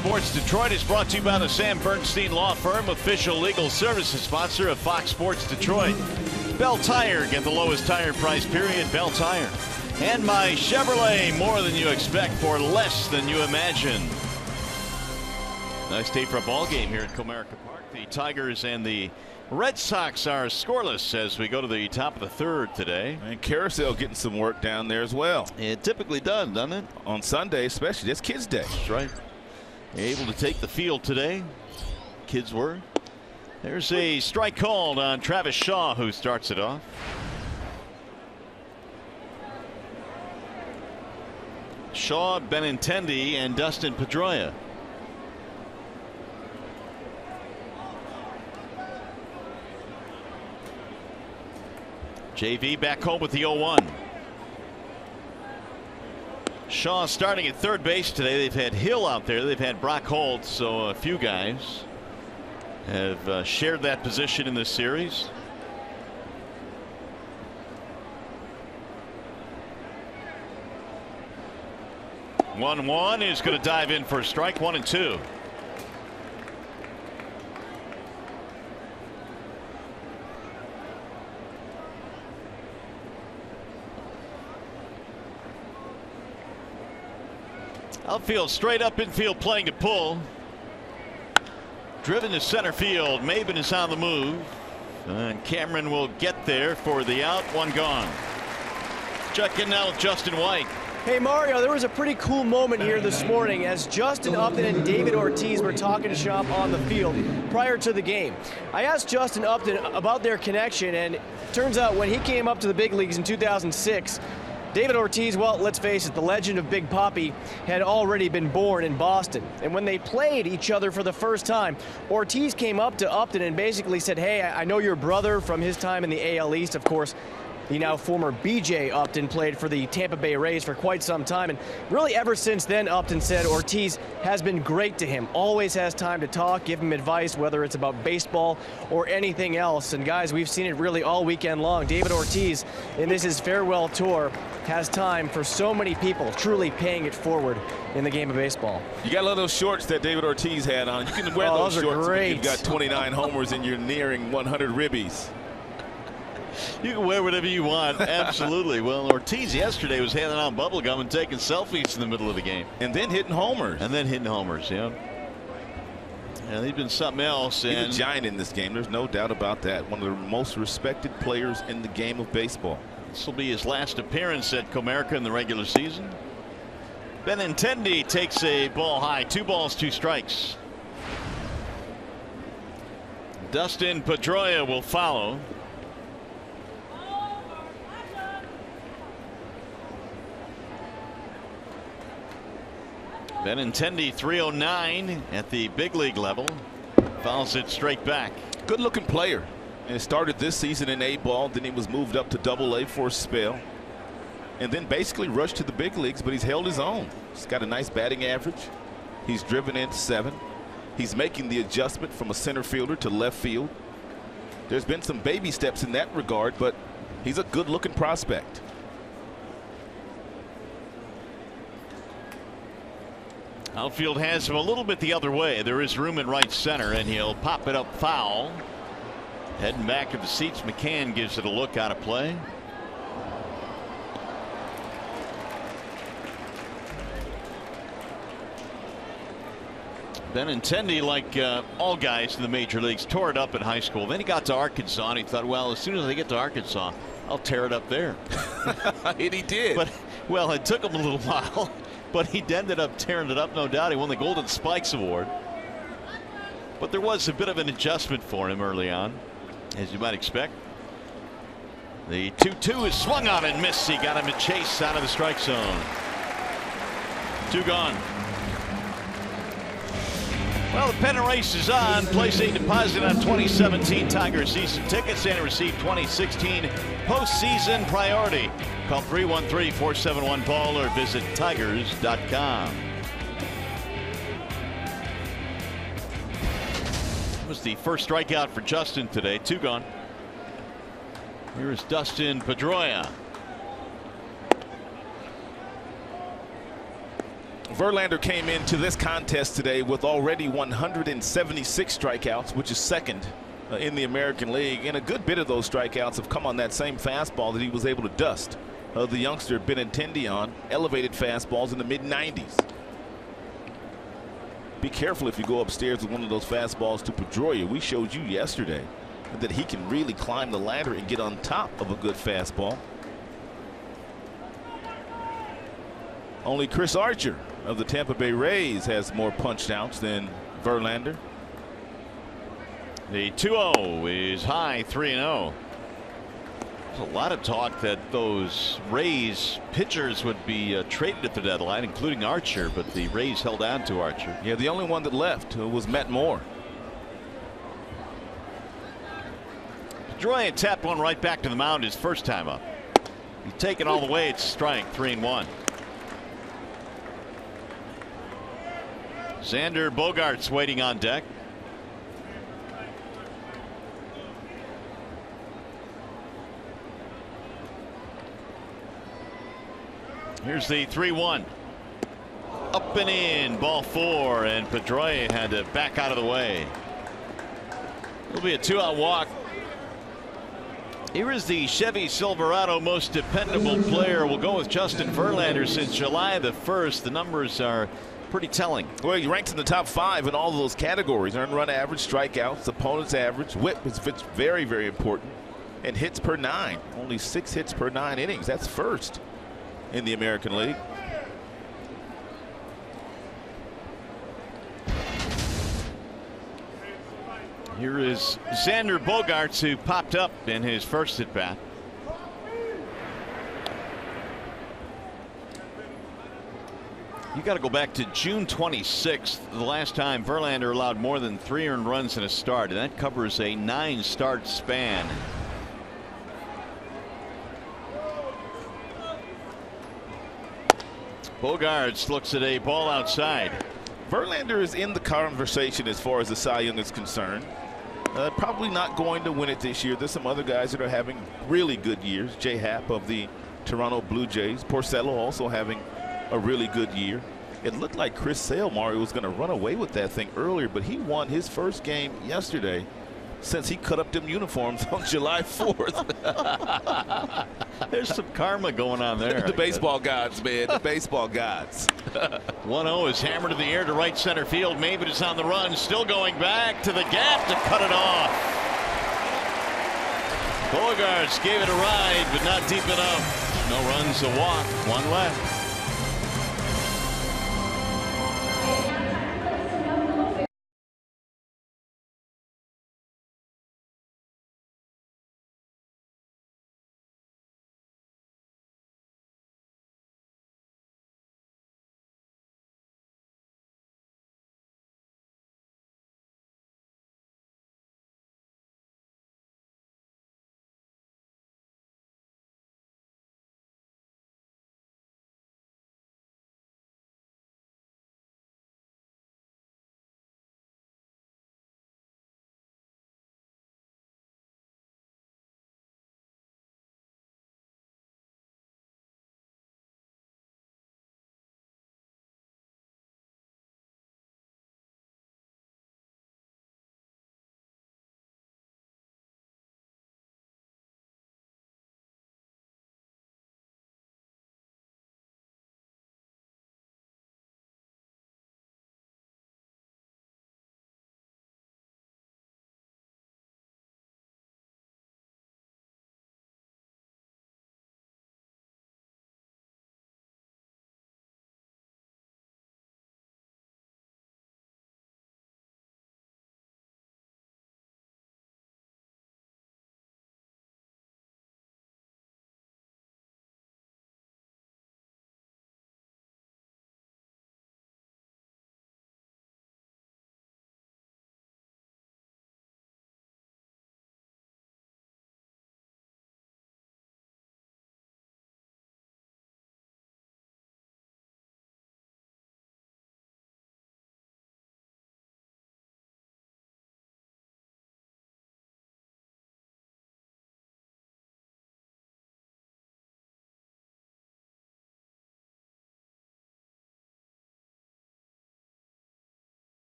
Sports Detroit is brought to you by the Sam Bernstein Law Firm, official legal services sponsor of Fox Sports Detroit. Bell Tire, get the lowest tire price, period. Bell Tire. And my Chevrolet, more than you expect for less than you imagine. Nice day for a ball game here at Comerica Park. The Tigers and the Red Sox are scoreless as we go to the top of the third today. And Carousel getting some work down there as well. It typically does, doesn't it? On Sunday especially. That's Kids Day. That's right. Able to take the field today. Kids were. There's a strike called on Travis Shaw, who starts it off. Shaw, Benintendi, and Dustin Pedroia. JV back home with the 0-1. Shaw starting at third base today. They've had Hill out there. They've had Brock Holt. So a few guys have shared that position in this series. One is going to dive in for a strike. 1-2. Outfield straight up infield playing to pull. Driven to center field. Maben is on the move. And Cameron will get there for the out. One gone. Check in now with Justin White. Hey Mario, there was a pretty cool moment here this morning as Justin Upton and David Ortiz were talking shop on the field prior to the game. I asked Justin Upton about their connection, and it turns out when he came up to the big leagues in 2006, David Ortiz, well, let's face it, the legend of Big Papi had already been born in Boston. And when they played each other for the first time, Ortiz came up to Upton and basically said, hey, I know your brother from his time in the AL East. Of course, the now former BJ Upton played for the Tampa Bay Rays for quite some time. And really ever since then, Upton said Ortiz has been great to him. Always has time to talk, give him advice, whether it's about baseball or anything else. And guys, we've seen it really all weekend long. David Ortiz, in his farewell tour, has time for so many people, truly paying it forward in the game of baseball. You got a lot of those shorts that David Ortiz had on. You can wear those shorts when you've got 29 homers and you're nearing 100 ribbies. You can wear whatever you want. Absolutely. Well, Ortiz yesterday was handing out bubble gum and taking selfies in the middle of the game. And then hitting homers. Yeah. And he's been something else. He's a giant in this game. There's no doubt about that. One of the most respected players in the game of baseball. This will be his last appearance at Comerica in the regular season. Benintendi takes a ball high. 2 balls, 2 strikes. Dustin Pedroia will follow. Benintendi 309 at the big league level. Fouls it straight back. Good looking player. And started this season in A-ball, then he was moved up to Double-A for a spell, and then basically rushed to the big leagues, but he's held his own. He's got a nice batting average. He's driven in 7. He's making the adjustment from a center fielder to left field. There's been some baby steps in that regard, but he's a good looking prospect. Outfield has him a little bit the other way. There is room in right center, and he'll pop it up foul. Heading back to the seats, McCann gives it a look out of play. Benintendi, like all guys in the major leagues, tore it up in high school. Then he got to Arkansas, and he thought, well, as soon as I get to Arkansas, I'll tear it up there. And he did. But, well, it took him a little while, but he ended up tearing it up, no doubt. He won the Golden Spikes Award. But there was a bit of an adjustment for him early on, as you might expect. The 2-2 is swung on and missed. He got him to chase out of the strike zone. 2 gone. Well, the pennant race is on. Place a deposit on 2017 Tigers season tickets and receive 2016 postseason priority. Call 313-471-BALL or visit Tigers.com. Was the first strikeout for Justin today. 2 gone. Here's Dustin Pedroia. Verlander came into this contest today with already 176 strikeouts, which is second in the American League, and a good bit of those strikeouts have come on that same fastball that he was able to dust the youngster Benintendi on. Elevated fastballs in the mid-90s. Be careful if you go upstairs with one of those fastballs to Pedroia. We showed you yesterday that he can really climb the ladder and get on top of a good fastball. Only Chris Archer of the Tampa Bay Rays has more punch outs than Verlander. The 2-0 is high, 3-0. There's a lot of talk that those Rays pitchers would be traded at the deadline, including Archer, but the Rays held on to Archer. Yeah, the only one that left was Matt Moore. Pedroia tapped one right back to the mound his first time up. He's taken all the way. It's strike, 3-1. Xander Bogaerts waiting on deck. Here's the 3-1. Up and in, ball 4, and Pedroia had to back out of the way. It'll be a 2-out walk. Here is the Chevy Silverado most dependable player. We'll go with Justin Verlander since July the 1st. The numbers are pretty telling. Well, he ranks in the top 5 in all of those categories. Earned run average, strikeouts, opponent's average, whip is very, very important, and hits per 9. Only 6 hits per 9 innings. That's first in the American League. Here is Xander Bogaerts, who popped up in his first at bat. You got to go back to June 26th, the last time Verlander allowed more than 3 earned runs in a start, and that covers a 9-start span. Bogaerts looks at a ball outside. Verlander is in the conversation as far as the Cy Young is concerned. Probably not going to win it this year. There's some other guys that are having really good years. Jay Happ of the Toronto Blue Jays. Porcello also having a really good year. It looked like Chris Sale, Mario, was going to run away with that thing earlier, but he won his first game yesterday since he cut up them uniforms on July 4th. There's some karma going on there. The baseball gods, man. The baseball gods. 1-0 is hammered to the air to right center field. Maybin is on the run, still going back to the gap to cut it off. Bogaerts gave it a ride, but not deep enough. No runs, a walk, 1 left.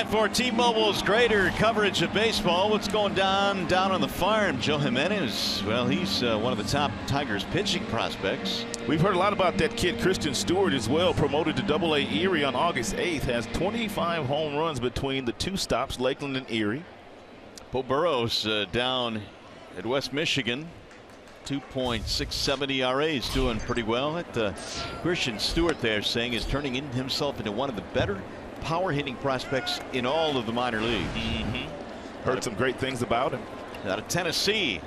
For T-Mobile's greater coverage of baseball, what's going down on the farm? Joe Jimenez, well, he's one of the top Tigers pitching prospects. We've heard a lot about that kid Christian Stewart as well, promoted to Double-A Erie on August 8th, has 25 home runs between the two stops, Lakeland and Erie. Bo Burrows down at West Michigan, 2.67 ERA, is doing pretty well. Christian Stewart there saying is turning himself into one of the better power hitting prospects in all of the minor leagues. Heard some great things about him. Out of Tennessee,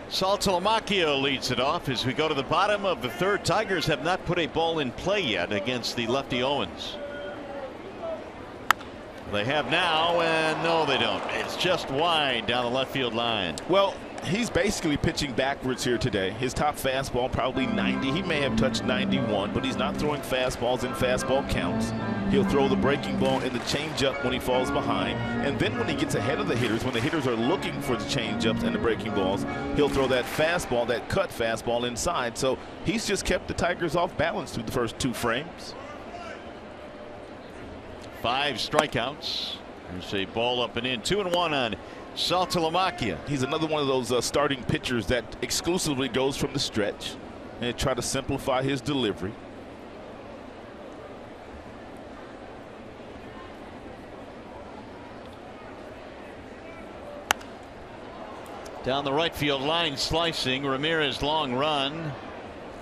Saul Tulamacchio leads it off as we go to the bottom of the third. Tigers have not put a ball in play yet against the lefty Owens. They have now, and no, they don't. It's just wide down the left field line. Well, he's basically pitching backwards here today. His top fastball probably 90. He may have touched 91, but he's not throwing fastballs in fastball counts. He'll throw the breaking ball and the changeup when he falls behind, and then when he gets ahead of the hitters, when the hitters are looking for the changeups and the breaking balls, he'll throw that fastball, that cut fastball inside. So he's just kept the Tigers off balance through the first two frames. 5 strikeouts. There's a ball up and in. 2-1 on Saul Tulamacchio. He's another one of those starting pitchers that exclusively goes from the stretch and try to simplify his delivery. Down the right field line, slicing. Ramirez, long run.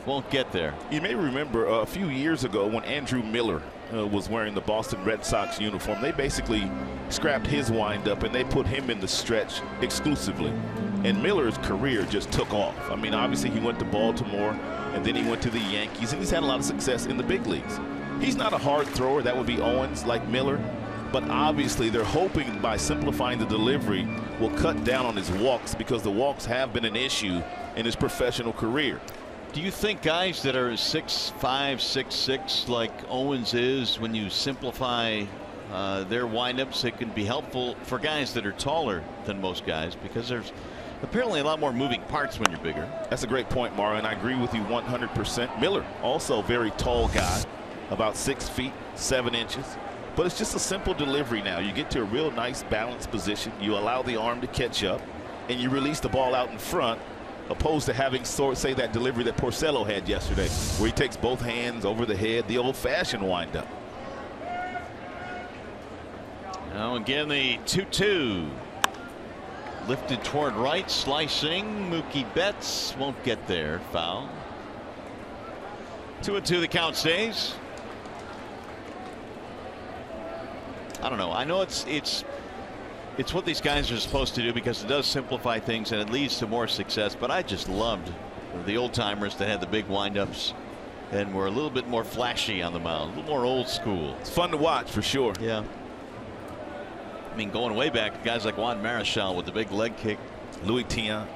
Won't get there. You may remember a few years ago when Andrew Miller was wearing the Boston Red Sox uniform. They basically scrapped his windup and they put him in the stretch exclusively. And Miller's career just took off. I mean, obviously he went to Baltimore and then he went to the Yankees, and he's had a lot of success in the big leagues. He's not a hard thrower. That would be Owens, like Miller. But obviously they're hoping by simplifying the delivery will cut down on his walks, because the walks have been an issue in his professional career. Do you think guys that are 6'5", 6'6", like Owens is, when you simplify their windups, it can be helpful for guys that are taller than most guys, because there's apparently a lot more moving parts when you're bigger? That's a great point, Mario, and I agree with you 100%. Miller, also a very tall guy, about 6 feet 7 inches. But it's just a simple delivery now. You get to a real nice balanced position. You allow the arm to catch up, and you release the ball out in front, opposed to having, say, that delivery that Porcello had yesterday, where he takes both hands over the head, the old-fashioned windup. Now again, the 2-2. Lifted toward right, slicing. Mookie Betts won't get there. Foul. 2-2, the count stays. I don't know. I know it's what these guys are supposed to do, because it does simplify things and it leads to more success. But I just loved the old timers that had the big windups and were a little bit more flashy on the mound, a little more old school. It's fun to watch for sure. Yeah. I mean, going way back, guys like Juan Marichal with the big leg kick, Louis Tiant.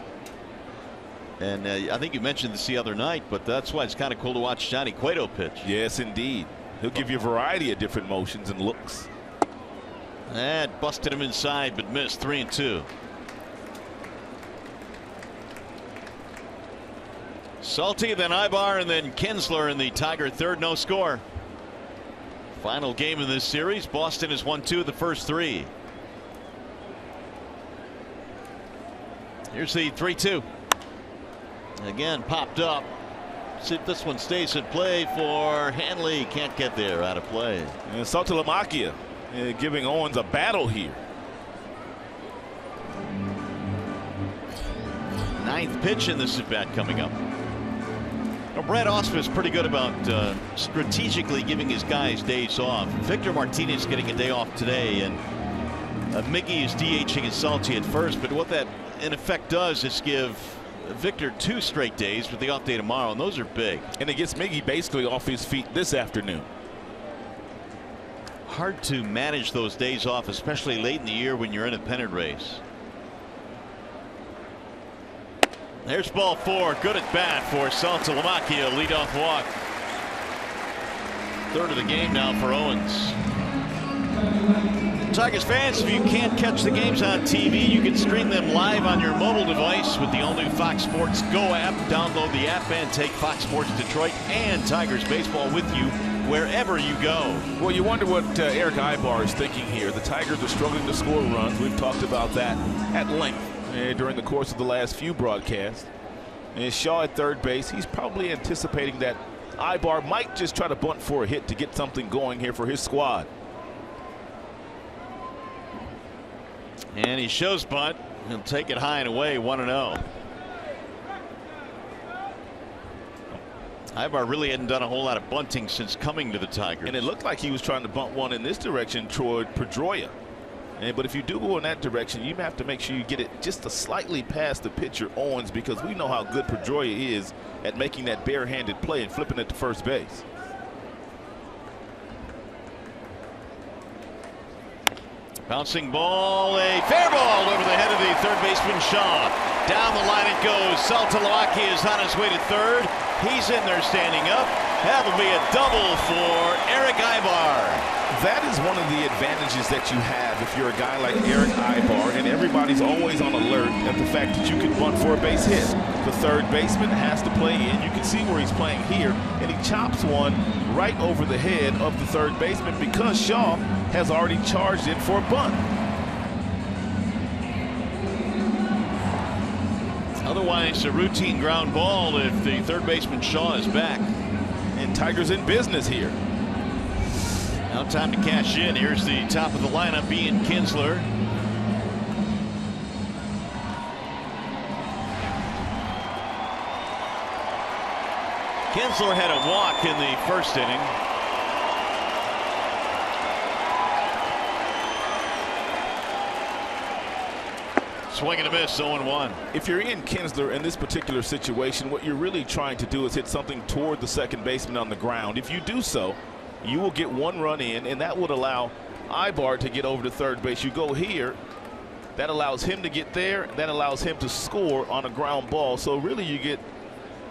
and I think you mentioned this the other night, but that's why it's kind of cool to watch Johnny Cueto pitch. Yes, indeed. He'll give you a variety of different motions and looks. That busted him inside, but missed. 3-2. Salty, then Ibar, and then Kinsler in the Tiger third. No score. Final game in this series. Boston has won 2 of the first 3. Here's the 3-2. Again, popped up. See if this one stays in play for Hanley. Can't get there. Out of play. And Saul Tulamacchio giving Owens a battle here. 9th pitch in this at bat coming up. Now, Brad Austin is pretty good about strategically giving his guys days off. Victor Martinez getting a day off today, and Miggy is DHing and Salty at first. But what that in effect does is give Victor 2 straight days with the off day tomorrow, and those are big. And it gets Miggy basically off his feet this afternoon. Hard to manage those days off, especially late in the year when you're in a pennant race. There's ball 4. Good at bat for Saul Tulamacchio. Leadoff walk. 3rd of the game now for Owens. Tigers fans, if you can't catch the games on TV, you can stream them live on your mobile device with the all-new Fox Sports Go app. Download the app and take Fox Sports Detroit and Tigers baseball with you wherever you go. Well, you wonder what Eric Ibar is thinking here. The Tigers are struggling to score runs. We've talked about that at length during the course of the last few broadcasts. And Shaw at third base, he's probably anticipating that Ibar might just try to bunt for a hit to get something going here for his squad. And he shows bunt. He'll take it high and away, 1-0. Ibar really hadn't done a whole lot of bunting since coming to the Tigers. And it looked like he was trying to bunt one in this direction toward Pedroia. But if you do go in that direction, you have to make sure you get it just slightly past the pitcher, Owens, because we know how good Pedroia is at making that barehanded play and flipping it to first base. Bouncing ball, a fair ball over the head of the third baseman Shaw. Down the line it goes. Saltalamacchia is on his way to third. He's in there standing up. That'll be a double for Eric Ibar. That is one of the advantages that you have if you're a guy like Eric Ibar, and everybody's always on alert at the fact that you can bunt for a base hit. The third baseman has to play in. You can see where he's playing here, and he chops one right over the head of the third baseman because Shaw has already charged it for a bunt. Otherwise, a routine ground ball if the third baseman Shaw is back. And Tigers in business here. Now time to cash in. Here's the top of the lineup, Ian Kinsler. Kinsler had a walk in the first inning. Swing and a miss, 0-1. If you're Ian Kinsler in this particular situation, what you're really trying to do is hit something toward the second baseman on the ground. If you do so, you will get one run in, and that would allow Ibar to get over to third base. You go here, that allows him to get there, that allows him to score on a ground ball. So really you get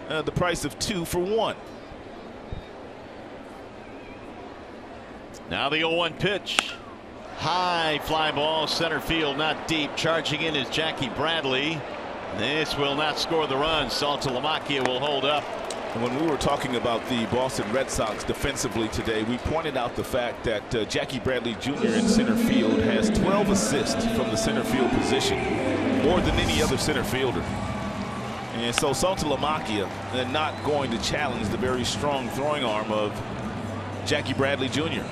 the price of 2 for 1. Now the 0-1 pitch. High fly ball, center field, not deep. Charging in is Jackie Bradley. This will not score the run. Saltalamacchia will hold up. And when we were talking about the Boston Red Sox defensively today, we pointed out the fact that Jackie Bradley Jr. in center field has 12 assists from the center field position, more than any other center fielder. And so Saltalamacchia not going to challenge the very strong throwing arm of Jackie Bradley Jr.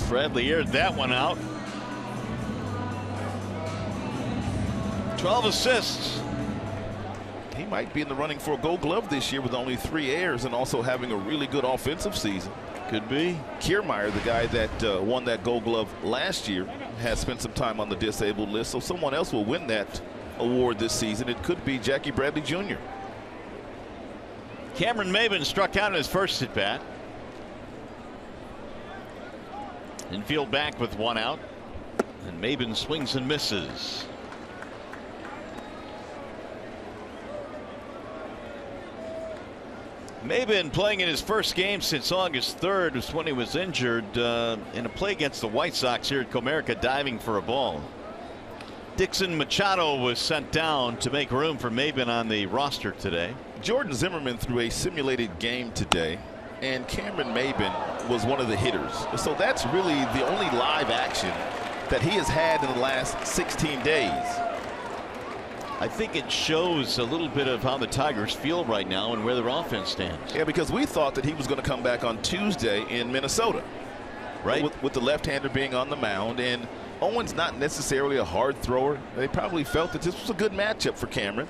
Bradley aired that one out. 12 assists. He might be in the running for a Gold Glove this year with only 3 errors and also having a really good offensive season. Could be. Kiermaier, the guy that won that Gold Glove last year, has spent some time on the disabled list, so someone else will win that award this season. It could be Jackie Bradley Jr. Cameron Maybin struck out in his first at bat. Infield back with 1 out, and Maybin swings and misses. Maybin playing in his first game since August 3rd was when he was injured in a play against the White Sox here at Comerica, diving for a ball. Dixon Machado was sent down to make room for Maybin on the roster today. Jordan Zimmerman threw a simulated game today, and Cameron Maybin was one of the hitters. So that's really the only live action that he has had in the last 16 days. I think it shows a little bit of how the Tigers feel right now and where their offense stands. Yeah, because we thought that he was going to come back on Tuesday in Minnesota, right? With the left-hander being on the mound, and Owens not necessarily a hard thrower. They probably felt that this was a good matchup for Cameron.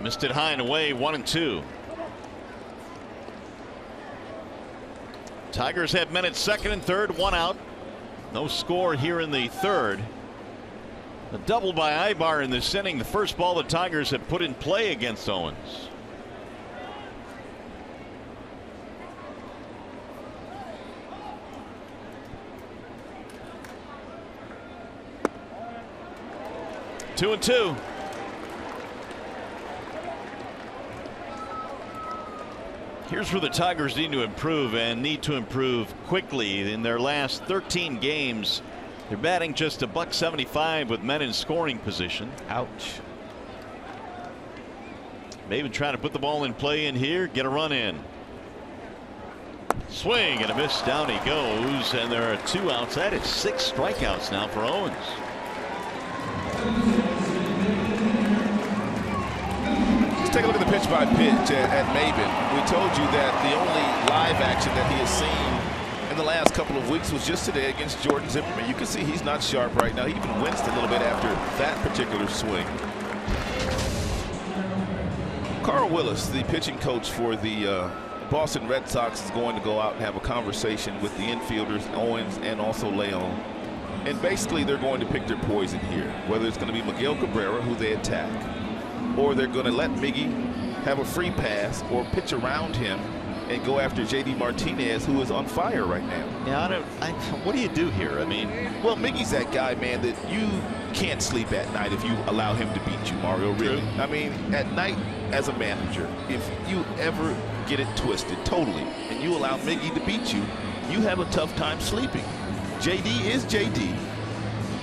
Missed it high and away, 1-2. Tigers have men at second and third, 1 out. No score here in the third. A double by Ibar in this inning, the first ball the Tigers have put in play against Owens. Two and two. Here's where the Tigers need to improve, and need to improve quickly. In their last 13 games, they're batting just $175 with men in scoring position. Ouch. Maybin trying to put the ball in play in here, get a run in. Swing and a miss. Down he goes, and there are 2 outs. That is 6 strikeouts now for Owens. Let's take a look at the pitch by pitch at Maybin. We told you that the only live action that he has seen in the last couple of weeks was just today against Jordan Zimmerman. You can see he's not sharp right now. He even winced a little bit after that particular swing. Carl Willis, the pitching coach for the Boston Red Sox, is going to go out and have a conversation with the infielders, Owens and also Leon. And basically they're going to pick their poison here, whether it's going to be Miguel Cabrera, who they attack, or they're going to let Miggy have a free pass or pitch around him and go after J.D. Martinez, who is on fire right now. Yeah, what do you do here? I mean, well, Miggy's that guy, man, that you can't sleep at night if you allow him to beat you, Mario, really. True. I mean, at night as a manager, if you ever get it twisted totally and you allow Miggy to beat you, you have a tough time sleeping. JD is JD,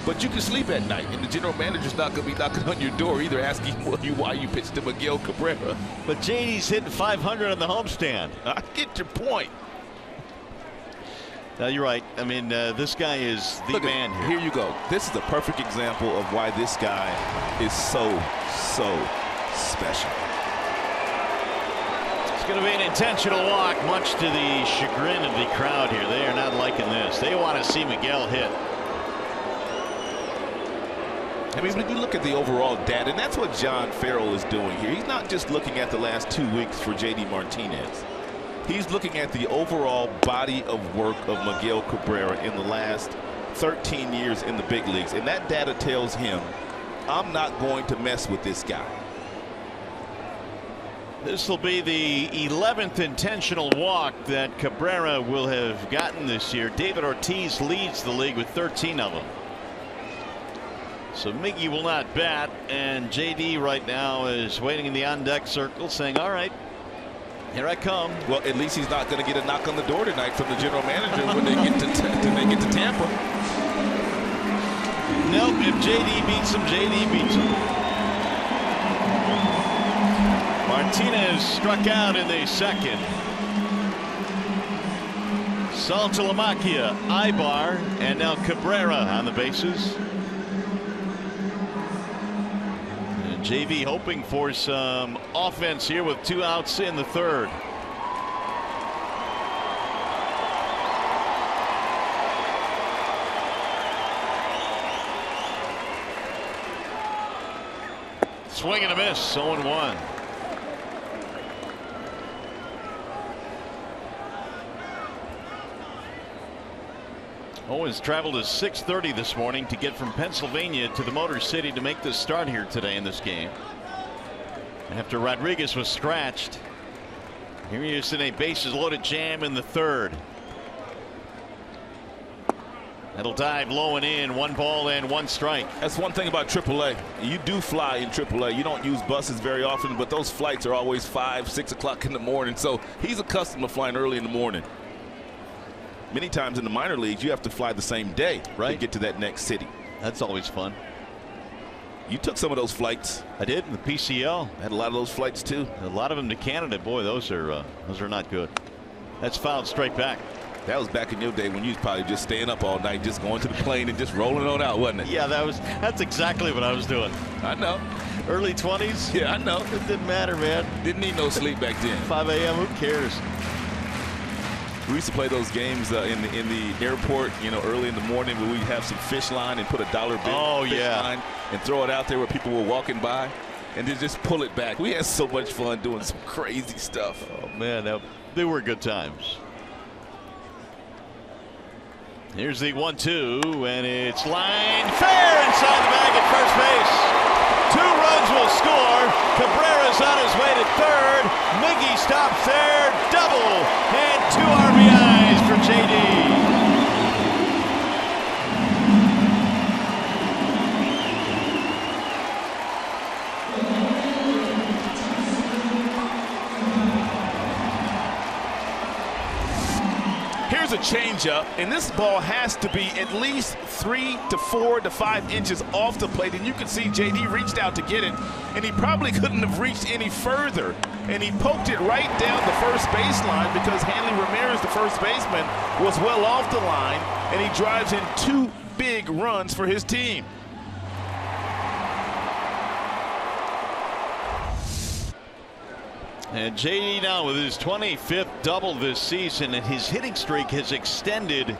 but you can sleep at night, and the general manager's not going to be knocking on your door either, asking you why you pitched to Miguel Cabrera. But JD's hitting 500 on the homestand. I get your point. Now, you're right. I mean, this guy is the man here. Here you go. This is a perfect example of why this guy is so special. It's going to be an intentional walk, much to the chagrin of the crowd here. They are not liking this. They want to see Miguel hit. I mean, when you look at the overall data, and that's what John Farrell is doing here. He's not just looking at the last 2 weeks for J.D. Martinez. He's looking at the overall body of work of Miguel Cabrera in the last 13 years in the big leagues. And that data tells him, I'm not going to mess with this guy. This will be the 11th intentional walk that Cabrera will have gotten this year. David Ortiz leads the league with 13 of them. So Miggy will not bat, and JD right now is waiting in the on-deck circle saying, all right, here I come. Well, at least he's not going to get a knock on the door tonight from the general manager when they get to Tampa. Nope, if JD beats him, JD beats him. Martinez struck out in the second. Saltalamacchia, Ibar, and now Cabrera on the bases. JV hoping for some offense here with 2 outs in the third. Swing and a miss, 0-1. Owens traveled at 6:30 this morning to get from Pennsylvania to the Motor City to make this start here today in this game. After Rodriguez was scratched, here he is in a bases loaded jam in the third. That'll dive low and in. 1 ball and 1 strike. That's one thing about AAA. You do fly in AAA. You don't use buses very often, but those flights are always 5, 6 o'clock in the morning. So he's accustomed to flying early in the morning. Many times in the minor leagues, you have to fly the same day to get to that next city. That's always fun. You took some of those flights. I did in the PCL. I had a lot of those flights too. A lot of them to Canada. Boy, those are not good. That's fouled straight back. That was back in your day when you was probably just staying up all night, just going to the plane and just rolling on out, wasn't it? Yeah, that's exactly what I was doing. I know. Early 20s. Yeah, I know. It didn't matter, man. Didn't need no sleep back then. 5 a.m. Who cares? We used to play those games in the airport, you know, early in the morning where we'd have some fish line and put a dollar bill fish line and throw it out there where people were walking by and then just pull it back. We had so much fun doing some crazy stuff. Oh, man, they were good times. Here's the 1-2, and it's line fair inside the bag at first base. 2 runs will score. Cabrera's on his way to third. Miggy stops there. Double and 2 RBIs for JD. Here's a changeup, and this ball has to be at least 3 to 4 to 5 inches off the plate. And you can see JD reached out to get it, and he probably couldn't have reached any further. And he poked it right down the first baseline because Hanley Ramirez, the first baseman, was well off the line, and he drives in 2 big runs for his team. And JD now with his 25th double this season, and his hitting streak has extended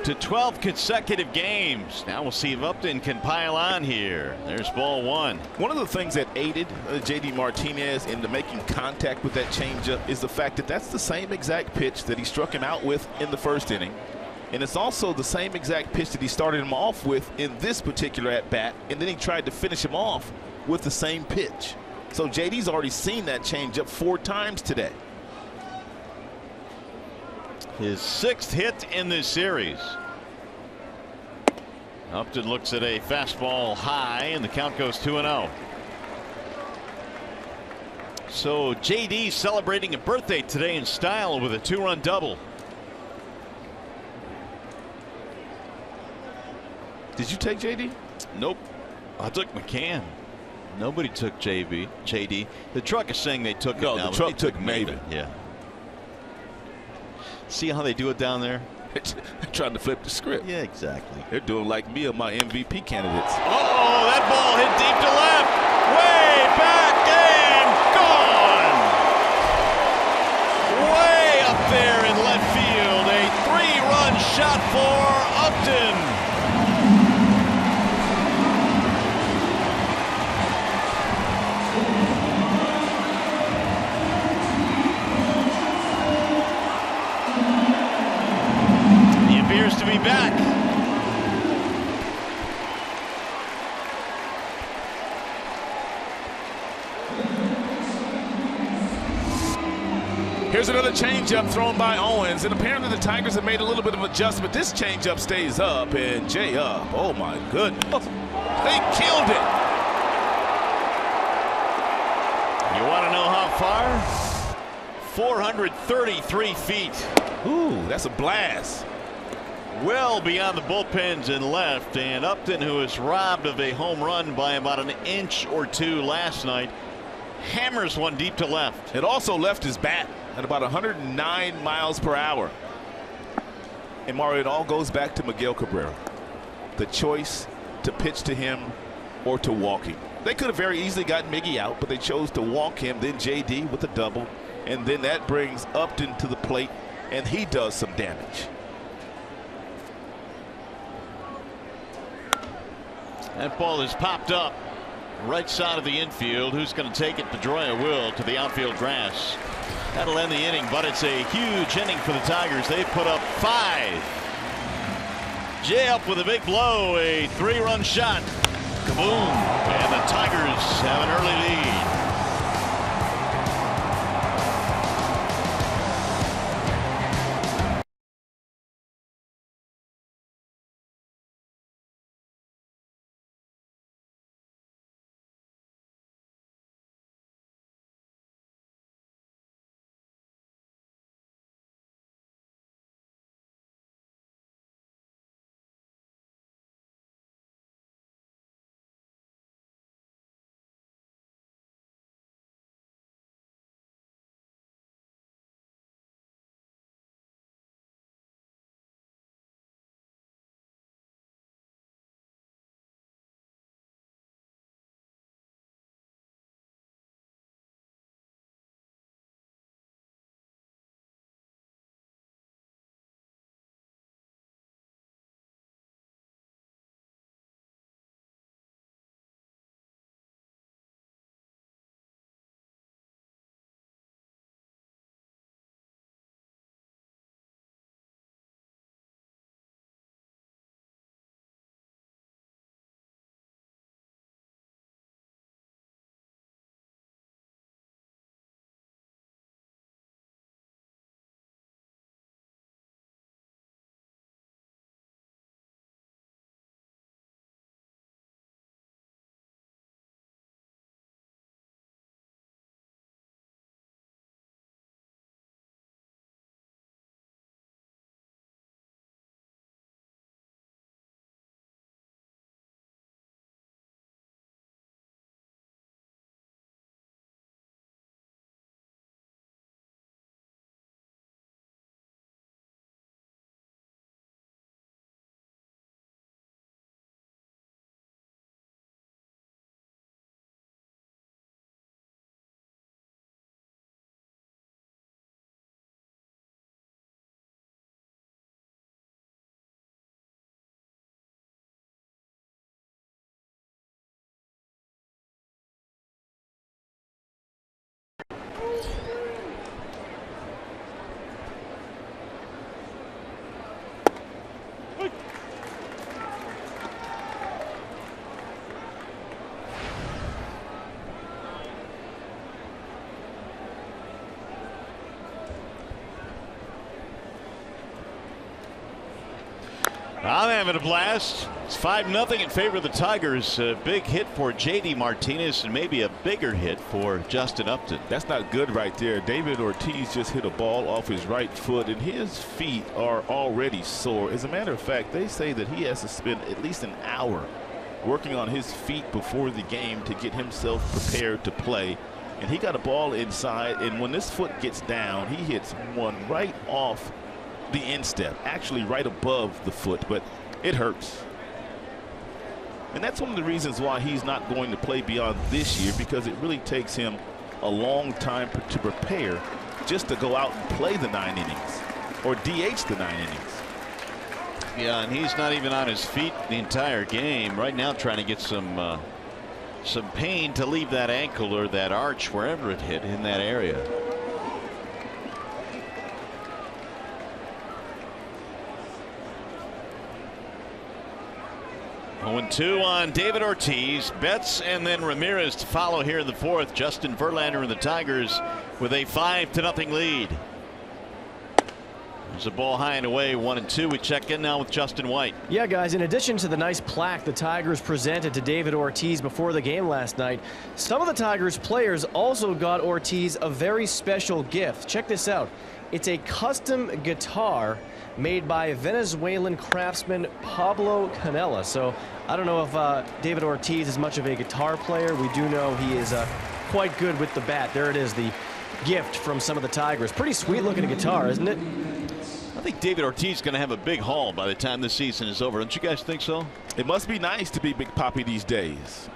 to 12 consecutive games. Now we'll see if Upton can pile on here. There's ball 1. One of the things that aided JD Martinez into making contact with that changeup is the fact that that's the same exact pitch that he struck him out with in the first inning. And it's also the same exact pitch that he started him off with in this particular at-bat, and then he tried to finish him off with the same pitch. So JD's already seen that changeup 4 times today. His 6th hit in this series. Upton looks at a fastball high, and the count goes 2-0. So JD celebrating a birthday today in style with a 2-run double. Did you take JD? Nope. I took McCann. Nobody took JD. The truck is saying they took it. No, the truck took Maybin. Yeah. See how they do it down there? They're trying to flip the script. Yeah, exactly. They're doing like me and my MVP candidates. Uh-oh, that ball hit deep to left. Way back and gone. Way up there in left field. A 3-run shot for Upton. Appears to be back. Here's another changeup thrown by Owens, and apparently the Tigers have made a little bit of adjustment. This changeup stays up, and Jay up. Oh my goodness. They killed it. You want to know how far? 433 feet. Ooh, that's a blast. Well beyond the bullpens and left, and Upton, who was robbed of a home run by about an inch or 2 last night, hammers one deep to left. It also left his bat at about 109 miles per hour. And Mario, it all goes back to Miguel Cabrera. The choice to pitch to him or to walk him. They could have very easily gotten Miggy out, but they chose to walk him, then JD with a double, and then that brings Upton to the plate, and he does some damage. That ball is popped up right side of the infield. Who's going to take it? Pedroia will to the outfield grass. That'll end the inning, but it's a huge inning for the Tigers. They put up 5. Jay up with a big blow, a 3-run shot. Kaboom! And the Tigers have an early lead. I'm having a blast. It's 5-0 in favor of the Tigers. A big hit for J.D. Martinez and maybe a bigger hit for Justin Upton. That's not good right there. David Ortiz just hit a ball off his right foot, and his feet are already sore. As a matter of fact, they say that he has to spend at least an hour working on his feet before the game to get himself prepared to play. And he got a ball inside, and when this foot gets down, he hits one right off the instep, actually right above the foot, but it hurts. And that's one of the reasons why he's not going to play beyond this year, because it really takes him a long time to prepare just to go out and play the 9 innings or DH the 9 innings. Yeah, and he's not even on his feet the entire game right now, trying to get some pain to leave that ankle or that arch, wherever it hit in that area. 0-2 on David Ortiz. Betts and then Ramirez to follow here in the fourth. Justin Verlander and the Tigers with a 5-0 lead. There's a ball high and away, 1-2. We check in now with Justin White. Yeah, guys, in addition to the nice plaque the Tigers presented to David Ortiz before the game last night, some of the Tigers players also got Ortiz a very special gift. Check this out. It's a custom guitar made by Venezuelan craftsman Pablo Canela. So I don't know if David Ortiz is much of a guitar player. We do know he is quite good with the bat. There it is, the gift from some of the Tigers. Pretty sweet looking guitar, isn't it? I think David Ortiz is going to have a big haul by the time this season is over. Don't you guys think so? It must be nice to be Big Papi these days.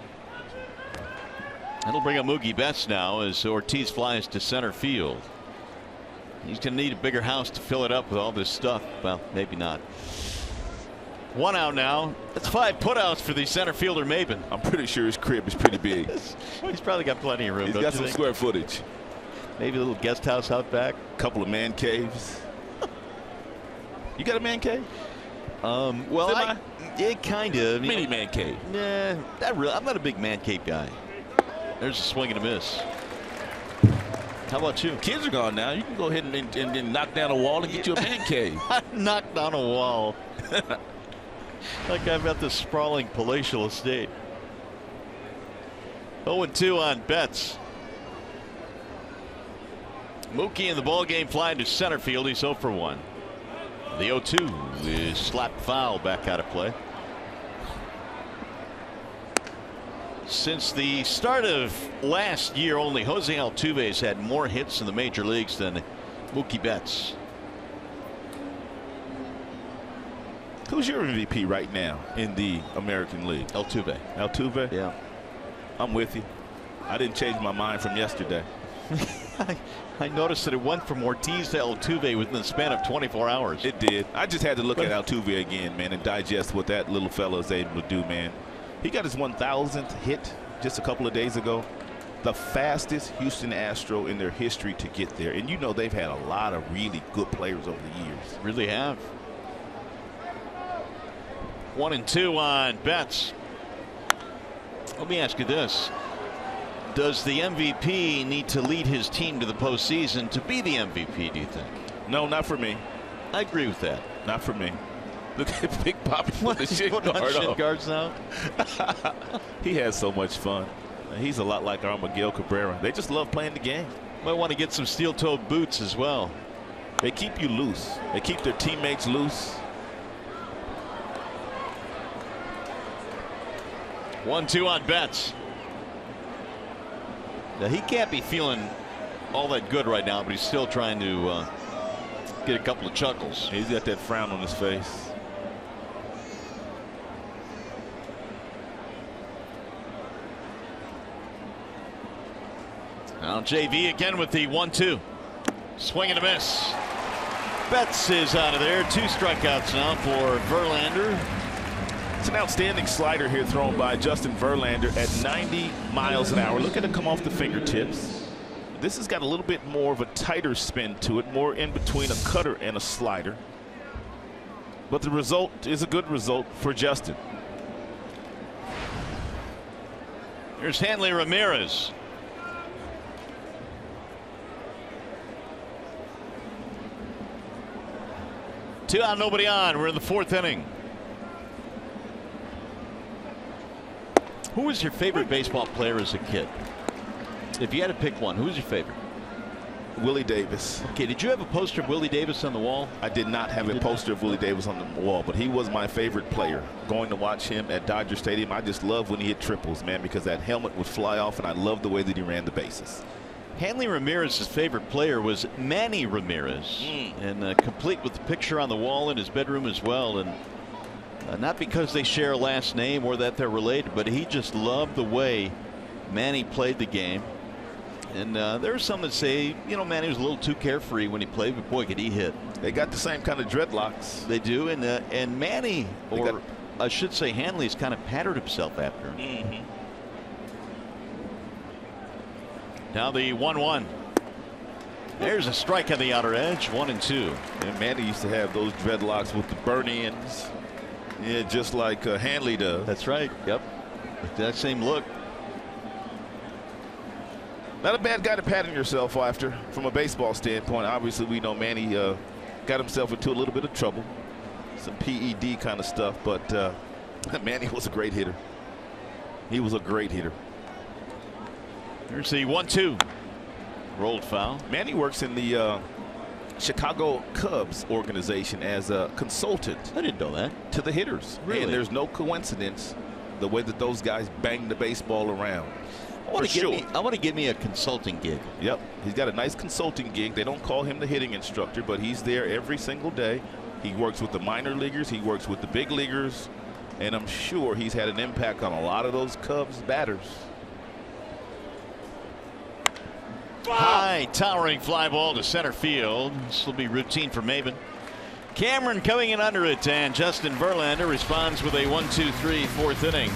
That'll bring up Mookie Betts now as Ortiz flies to center field. He's going to need a bigger house to fill it up with all this stuff. Well, maybe not. 1 out now. That's 5 putouts for the center fielder Maybin. I'm pretty sure his crib is pretty big. He's probably got plenty of room. He's got some square footage. Maybe a little guest house out back. Couple of man caves. You got a man cave? Well, it kind of. Mini man cave. Nah, not really. I'm not a big man cave guy. There's a swing and a miss. How about you? Kids are gone now. You can go ahead and knock down a wall and get you a man cave. Knock down a wall. Like I've got this sprawling palatial estate. 0-2 on Betts. Mookie in the ball game flying to center field. He's 0 for 1. The 0-2 is slapped foul, back out of play. Since the start of last year, only Jose Altuve has had more hits in the major leagues than Mookie Betts. Who's your MVP right now in the American League? Altuve. Altuve? Yeah. I'm with you. I didn't change my mind from yesterday. I noticed that it went from Ortiz to Altuve within the span of 24 hours. It did. I just had to look at Altuve again, man, and digest what that little fella is able to do, man. He got his 1,000th hit just a couple of days ago. The fastest Houston Astro in their history to get there. And you know they've had a lot of really good players over the years. Really have. 1-2 on Betts. Let me ask you this. Does the MVP need to lead his team to the postseason to be the MVP, do you think? No, not for me. I agree with that. Not for me. Look at Big Papi put the shin guard on. Shin guards now? He has so much fun. He's a lot like our Miguel Cabrera. They just love playing the game. Might want to get some steel-toed boots as well. They keep you loose. They keep their teammates loose. 1-2 on Betts. Now, he can't be feeling all that good right now, but he's still trying to get a couple of chuckles. He's got that frown on his face. Now JV again with the 1-2. Swing and a miss. Betts is out of there. 2 strikeouts now for Verlander. It's an outstanding slider here thrown by Justin Verlander at 90 miles an hour. Look at it come off the fingertips. This has got a little bit more of a tighter spin to it, more in between a cutter and a slider. But the result is a good result for Justin. Here's Hanley Ramirez. Two out, nobody on. We're in the 4th inning. Who was your favorite baseball player as a kid? If you had to pick one, who was your favorite? Willie Davis. Okay, did you have a poster of Willie Davis on the wall? I did not have a poster of Willie Davis on the wall, but he was my favorite player. Going to watch him at Dodger Stadium, I just loved when he hit triples, man, because that helmet would fly off, and I loved the way that he ran the bases. Hanley Ramirez's favorite player was Manny Ramirez, and complete with the picture on the wall in his bedroom as well. And not because they share a last name or that they're related, but he just loved the way Manny played the game. And there are some that say, you know, Manny was a little too carefree when he played, but boy, could he hit. They got the same kind of dreadlocks. They do, and Manny, or I should say Hanley's kind of patterned himself after him. Now the 1-1. There's a strike on the outer edge, 1-2. And Manny used to have those dreadlocks with the burn ends. Yeah, just like Hanley does. That's right. Yep. With that same look. Not a bad guy to pattern yourself after from a baseball standpoint. Obviously, we know Manny got himself into a little bit of trouble. Some PED kind of stuff, but Manny was a great hitter. He was a great hitter. There's the 1-2. Rolled foul. Manny works in the Chicago Cubs organization as a consultant. I didn't know that. To the hitters. Really? And there's no coincidence the way that those guys bang the baseball around. I want to get me a consulting gig. Yep. He's got a nice consulting gig. They don't call him the hitting instructor, but he's there every single day. He works with the minor leaguers. He works with the big leaguers. And I'm sure he's had an impact on a lot of those Cubs batters. High towering fly ball to center field. This will be routine for Maybin. Cameron coming in under it, and Justin Verlander responds with a 1-2-3 fourth inning.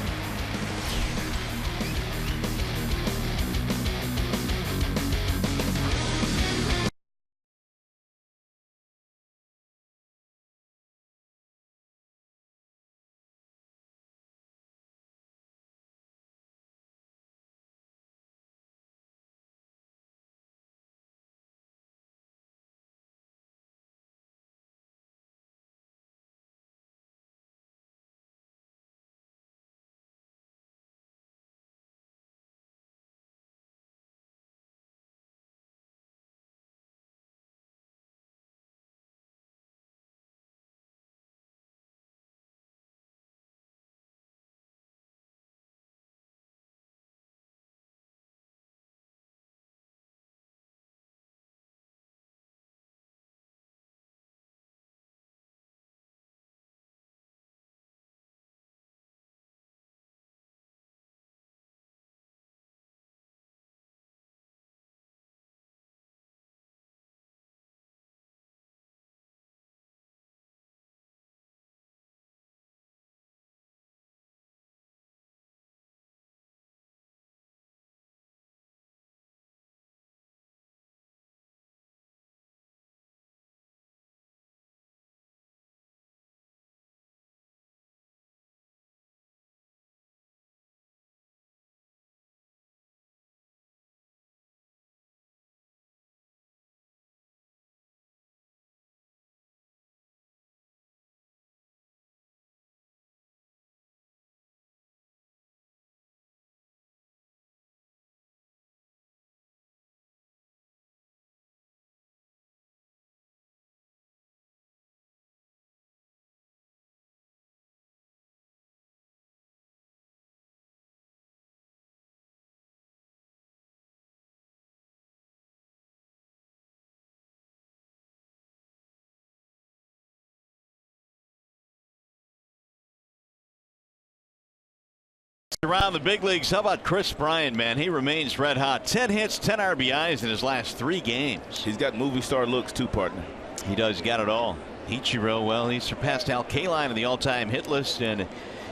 Around the big leagues, how about Chris Bryant, man? He remains red hot. 10 hits, 10 RBIs in his last 3 games. He's got movie star looks too, partner. He does. Got it all. Ichiro, well, he surpassed Al Kaline in the all-time hit list, and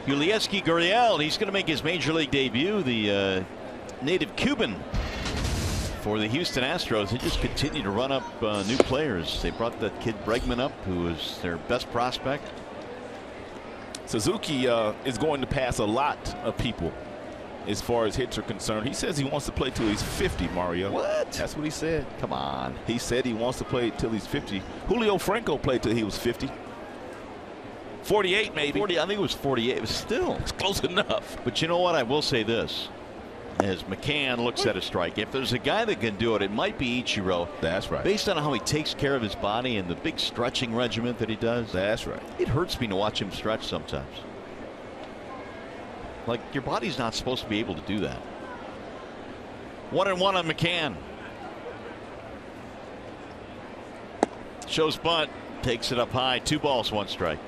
Yulieski Gurriel, he's going to make his major league debut. The native Cuban for the Houston Astros. They just continue to run up new players. They brought that kid Bregman up, who is their best prospect. Suzuki is going to pass a lot of people as far as hits are concerned. He says he wants to play till he's 50, Mario. What? That's what he said. Come on. He said he wants to play till he's 50. Julio Franco played till he was 50. 48 maybe. 40, I think it was 48. It was still. It's close enough. But you know what? I will say this. As McCann looks at a strike, if there's a guy that can do it, it might be Ichiro. That's right. Based on how he takes care of his body and the big stretching regimen that he does. That's right. It hurts me to watch him stretch sometimes. Like, your body's not supposed to be able to do that. 1-1 on McCann. Shows bunt, takes it up high. 2 balls, 1 strike.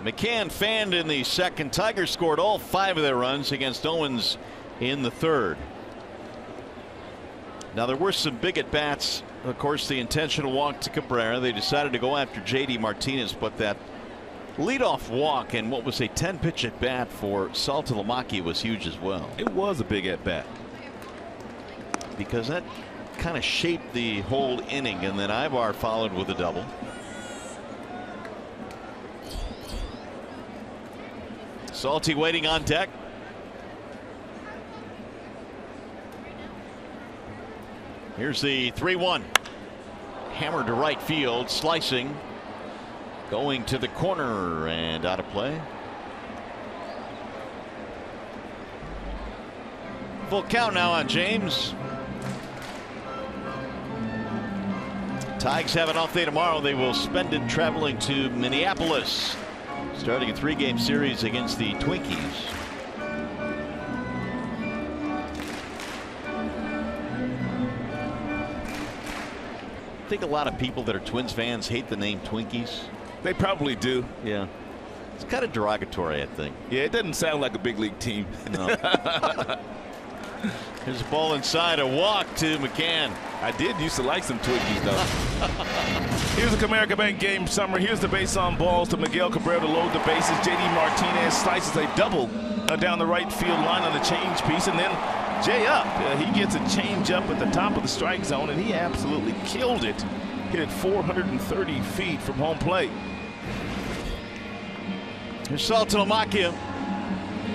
McCann fanned in the second. Tigers scored all 5 of their runs against Owens in the third. Now, there were some big at bats. Of course, the intentional walk to Cabrera. They decided to go after J.D. Martinez, but that leadoff walk and what was a 10-pitch at bat for Saltalamacchia was huge as well. It was a big at bat. Because that kind of shaped the whole inning, and then Ivar followed with a double. Salty waiting on deck. Here's the 3-1. Hammered to right field, slicing, going to the corner and out of play. Full count now on James. Tigers have an off day tomorrow. They will spend it traveling to Minneapolis, starting a 3-game series against the Twinkies. I think a lot of people that are Twins fans hate the name Twinkies. They probably do. Yeah. It's kind of derogatory, I think. Yeah, it doesn't sound like a big league team. No. Here's a ball inside, a walk to McCann. I did used to like some Twinkies, though. Here's the Comerica Bank game summary. Here's the base on balls to Miguel Cabrera to load the bases. J.D. Martinez slices a double down the right field line on the change piece, and then Jay up. He gets a change up at the top of the strike zone, and he absolutely killed it. Hit it 430 feet from home plate. Here's Saltalamacchia.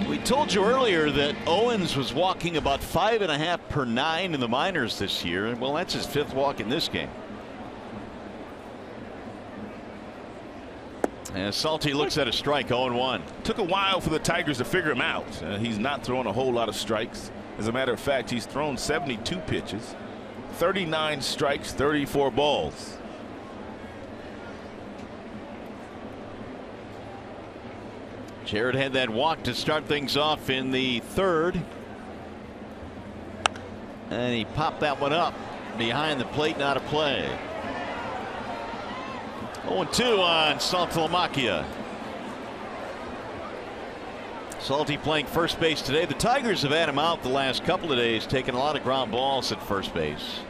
We told you earlier that Owens was walking about 5.5 per 9 in the minors this year. Well, that's his 5th walk in this game. And Salty looks at a strike, 0-1. Took a while for the Tigers to figure him out. He's not throwing a whole lot of strikes. As a matter of fact, he's thrown 72 pitches, 39 strikes, 34 balls. Jared had that walk to start things off in the third. And he popped that one up behind the plate, not a play. 0-2 on Saltalamacchia. Salty playing first base today. The Tigers have had him out the last couple of days, taking a lot of ground balls at first base.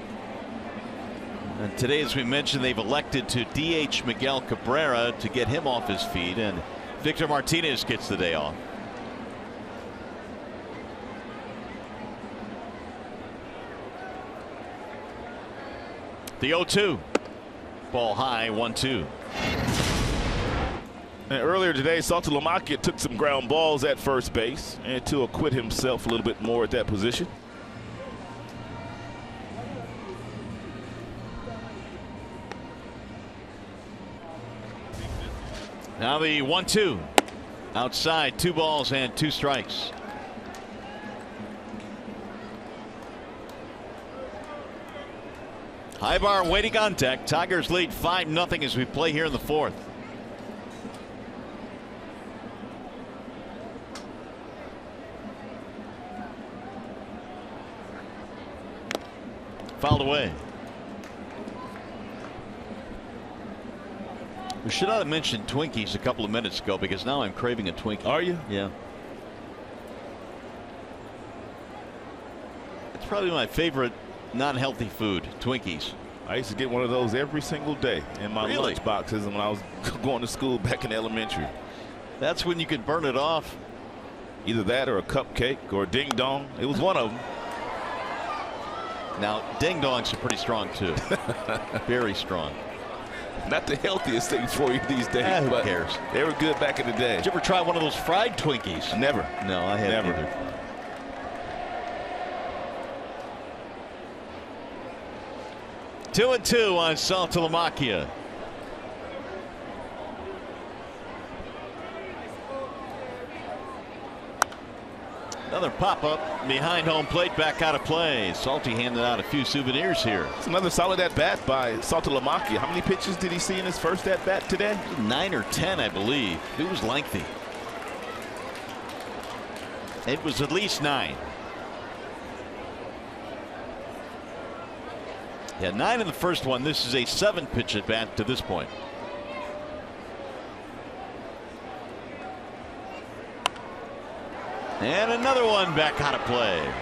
And today, as we mentioned, they've elected to DH Miguel Cabrera to get him off his feet, and Victor Martinez gets the day off. The 0-2. Ball high, 1-2. And earlier today, Saltalamacchia took some ground balls at first base and to acquit himself a little bit more at that position. Now the 1-2. Outside, 2 balls and 2 strikes. Ivar waiting on deck. Tigers lead 5-0 as we play here in the 4th. Fouled away. We should not have mentioned Twinkies a couple of minutes ago, because now I'm craving a Twinkie. Are you? Yeah. It's probably my favorite non-healthy food, Twinkies. I used to get one of those every single day in my Really? lunch boxes when I was going to school back in elementary. That's when you could burn it off. Either that or a cupcake or a ding dong. It was one of them. Now, ding dongs are pretty strong too. Very strong. Not the healthiest things for you these days, Who but cares? they were good back in the day. Did you ever try one of those fried Twinkies? Never. No, I haven't Never. either. Two and 2 on Saltalamacchia. Another pop-up behind home plate, back out of play. Salty handed out a few souvenirs here. It's another solid at-bat by Salty Lamaki. How many pitches did he see in his first at-bat today? 9 or 10, I believe. It was lengthy. It was at least 9. Yeah, 9 in the first one. This is a 7-pitch at bat to this point. And another one back out of play.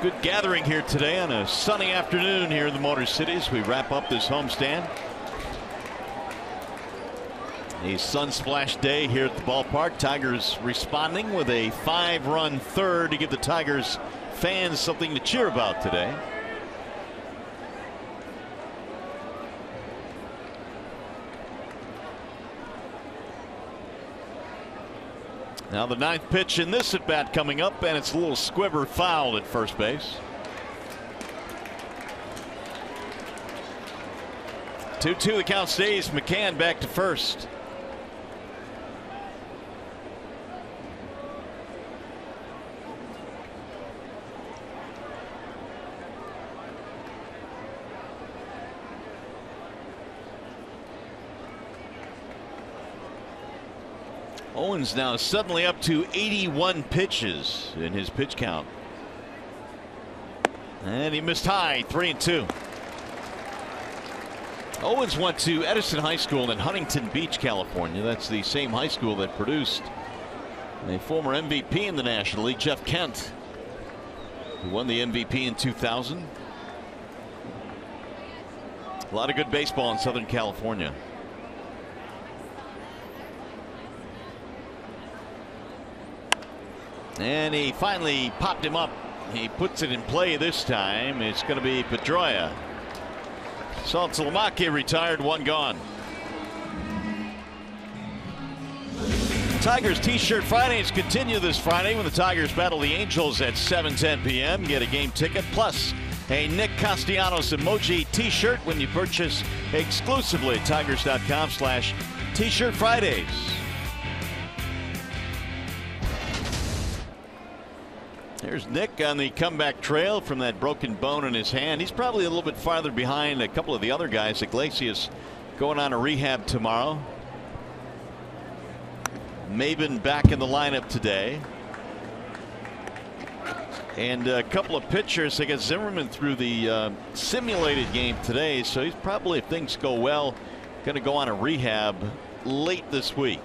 Good gathering here today on a sunny afternoon here in the Motor City as we wrap up this homestand. A sun-splashed day here at the ballpark. Tigers responding with a 5-run third to give the Tigers fans something to cheer about today. Now the 9th pitch in this at bat coming up, and it's a little squibber fouled at first base. 2-2 the count stays. McCann back to first. Owens now suddenly up to 81 pitches in his pitch count. And he missed high, 3-2. Owens went to Edison High School in Huntington Beach, California. That's the same high school that produced a former MVP in the National League, Jeff Kent, who won the MVP in 2000. A lot of good baseball in Southern California. And he finally popped him up. He puts it in play this time. It's going to be Pedroia. Salty Lamaki retired, 1 gone. Tigers T-shirt Fridays continue this Friday when the Tigers battle the Angels at 7:10 p.m. Get a game ticket plus a Nick Castellanos emoji T-shirt when you purchase exclusively at Tigers.com/T-shirt Fridays. There's Nick on the comeback trail from that broken bone in his hand. He's probably a little bit farther behind a couple of the other guys. Iglesias going on a rehab tomorrow. Maben back in the lineup today. And a couple of pitchers. They got Zimmerman through the simulated game today. So he's probably, if things go well, going to go on a rehab late this week.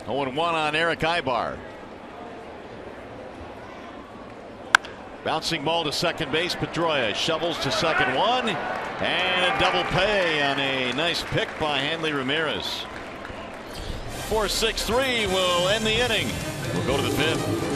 0-1 on Eric Ibar. Bouncing ball to second base. Pedroia shovels to second one. And a double play on a nice pick by Hanley Ramirez. 4-6-3 will end the inning. We'll go to the 5th.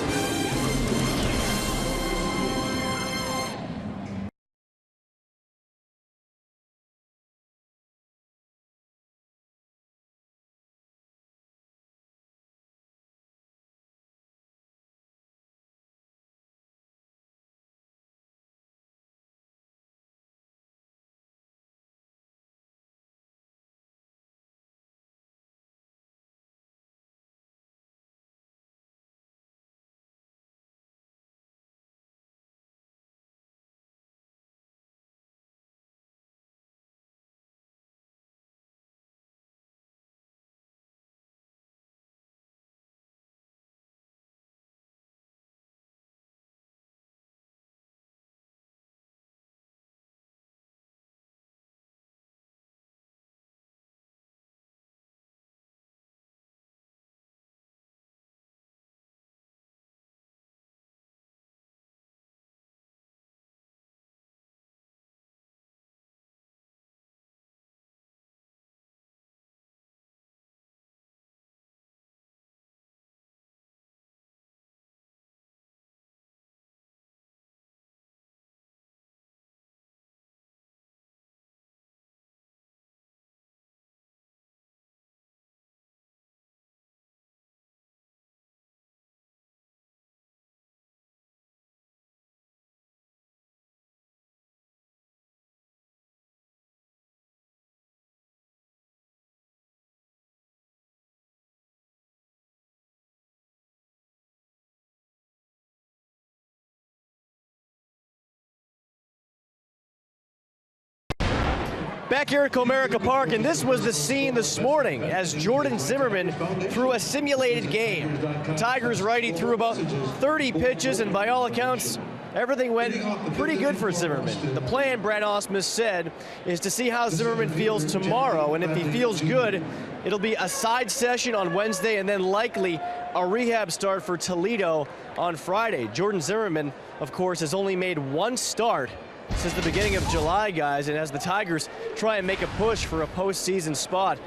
Back here at Comerica Park, and this was the scene this morning as Jordan Zimmermann threw a simulated game. Tigers righty threw about 30 pitches, and by all accounts, everything went pretty good for Zimmermann. The plan, Brad Ausmus said, is to see how Zimmermann feels tomorrow, and if he feels good, it'll be a side session on Wednesday and then likely a rehab start for Toledo on Friday. Jordan Zimmermann, of course, has only made one start since the beginning of July, guys, and as the Tigers try and make a push for a postseason spot,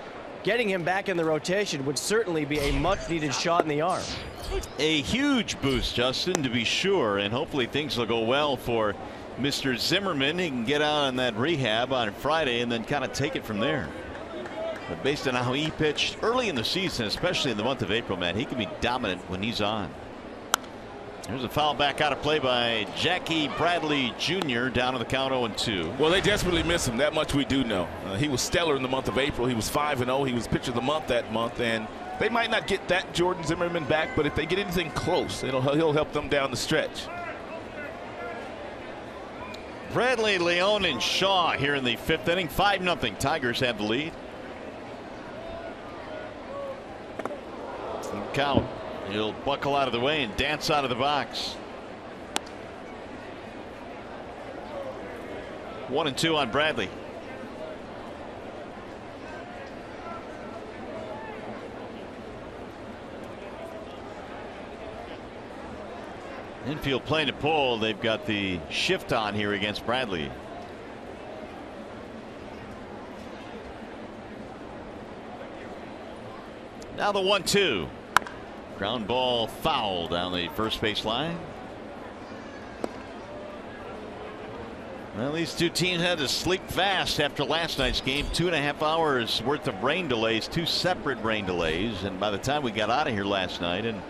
getting him back in the rotation would certainly be a much-needed shot in the arm. A huge boost, Justin, to be sure, and hopefully things will go well for Mr. Zimmermann. He can get out on that rehab on Friday and then kind of take it from there. But based on how he pitched early in the season, especially in the month of April, man, he can be dominant when he's on. There's a foul back out of play by Jackie Bradley Jr. down to the count 0-2. Well, they desperately miss him. That much we do know. He was stellar in the month of April. He was 5-0. He was pitcher of the month that month. And they might not get that Jordan Zimmermann back, but if they get anything close, he'll help them down the stretch. Bradley, Leone, and Shaw here in the 5th inning. 5-0. Tigers have the lead. Count. He'll buckle out of the way and dance out of the box. 1-2 on Bradley. Infield playing to pull. They've got the shift on here against Bradley. Now the 1-2. Ground ball foul down the first base line. Well, these two teams had to sleep fast after last night's game. 2.5 hours worth of rain delays, 2 separate rain delays. And by the time we got out of here last night, and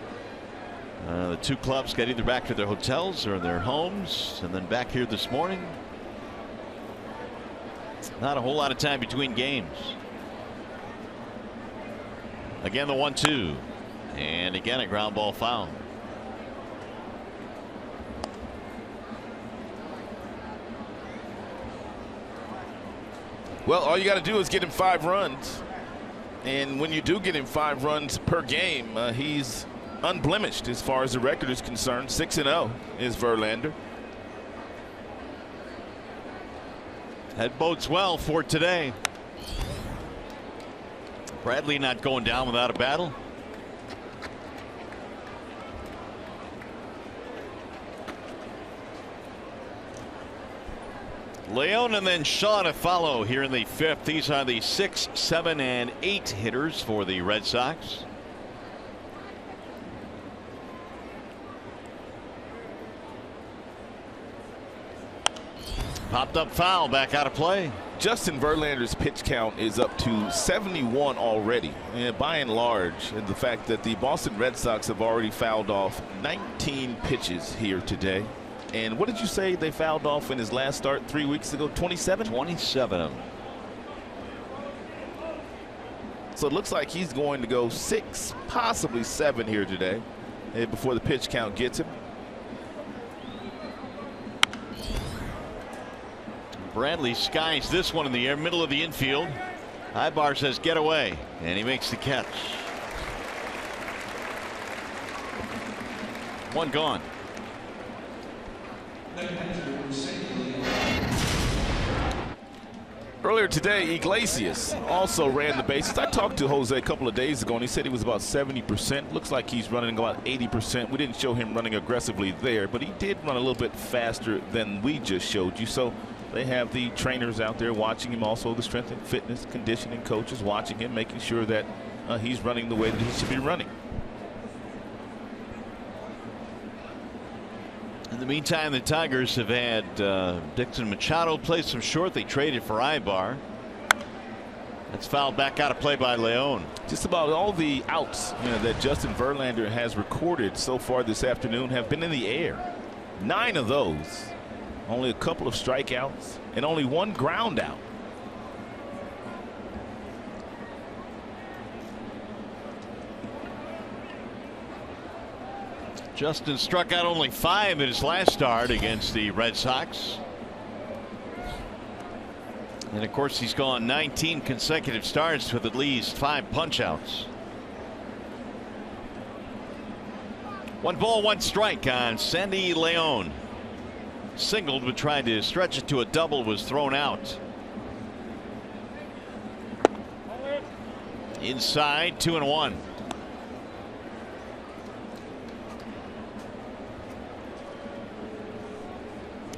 the two clubs got either back to their hotels or their homes and then back here this morning. Not a whole lot of time between games. Again, the 1-2. And again, a ground ball foul. Well, all you got to do is get him 5 runs. And when you do get him 5 runs per game, he's unblemished as far as the record is concerned. 6-0 is Verlander. That bodes well for today. Bradley not going down without a battle. Leone and then Shaw to follow here in the 5th. These are the 6, 7, and 8 hitters for the Red Sox. Popped up foul back out of play. Justin Verlander's pitch count is up to 71 already, and by and large, and the fact that the Boston Red Sox have already fouled off 19 pitches here today. And what did you say they fouled off in his last start 3 weeks ago? 27? 27 of them. So it looks like he's going to go 6, possibly 7 here today before the pitch count gets him. Bradley skies this one in the air, middle of the infield. Ibar says get away, and he makes the catch. 1 gone. Earlier today, Iglesias also ran the bases. I talked to Jose a couple of days ago, and he said he was about 70%. Looks like he's running about 80%. We didn't show him running aggressively there, but he did run a little bit faster than we just showed you. So they have the trainers out there watching him, also the strength and fitness conditioning coaches watching him, making sure that he's running the way that he should be running. In the meantime, the Tigers have had Dixon Machado play some short. They traded for Ibar. That's fouled back out of play by Leone. Just about all the outs that Justin Verlander has recorded so far this afternoon have been in the air. 9 of those. Only a couple of strikeouts and only 1 ground out. Justin struck out only 5 in his last start against the Red Sox. And of course, he's gone 19 consecutive starts with at least 5 punch-outs. 1 ball, 1 strike on Sandy Leon. Singled, but tried to stretch it to a double, was thrown out. Inside, 2-1.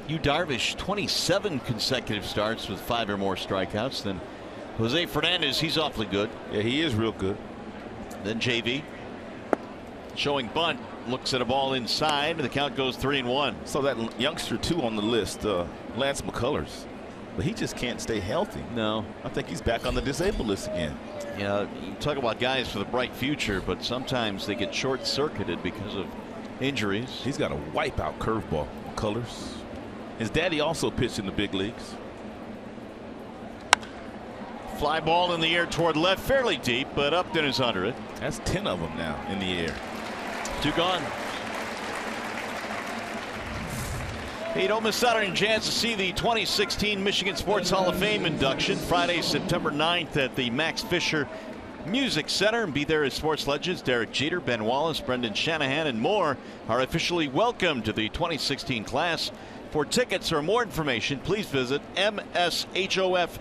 Yu Darvish, 27 consecutive starts with 5 or more strikeouts. Then Jose Fernandez, he's awfully good. Yeah, he is real good. Then JV showing bunt, looks at a ball inside, and the count goes 3-1. So that youngster too on the list, Lance McCullers, but he just can't stay healthy. No, I think he's back on the disabled list again. Yeah, you talk about guys with a bright future, but sometimes they get short-circuited because of injuries. He's got a wipeout curveball, McCullers. His daddy also pitched in the big leagues. Fly ball in the air toward left, fairly deep, but Upton is under it. That's 10 of them now in the air. 2 gone. Hey, don't miss out on your chance to see the 2016 Michigan Sports Hall of Fame induction Friday, September 9th at the Max Fisher Music Center, and be there as sports legends Derek Jeter, Ben Wallace, Brendan Shanahan, and more are officially welcome to the 2016 class. For tickets or more information, please visit mshof.org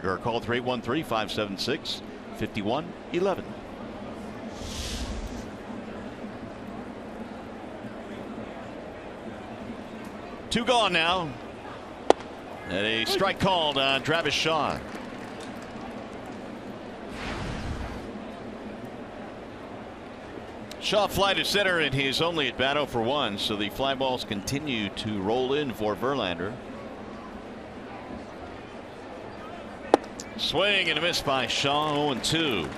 or call 313-576-5111. Two gone now. And a strike called on Travis Shaw. Shaw fly to center, and he's only at bat 0 for 1, so the fly balls continue to roll in for Verlander. Swing and a miss by Shaw, 0-2.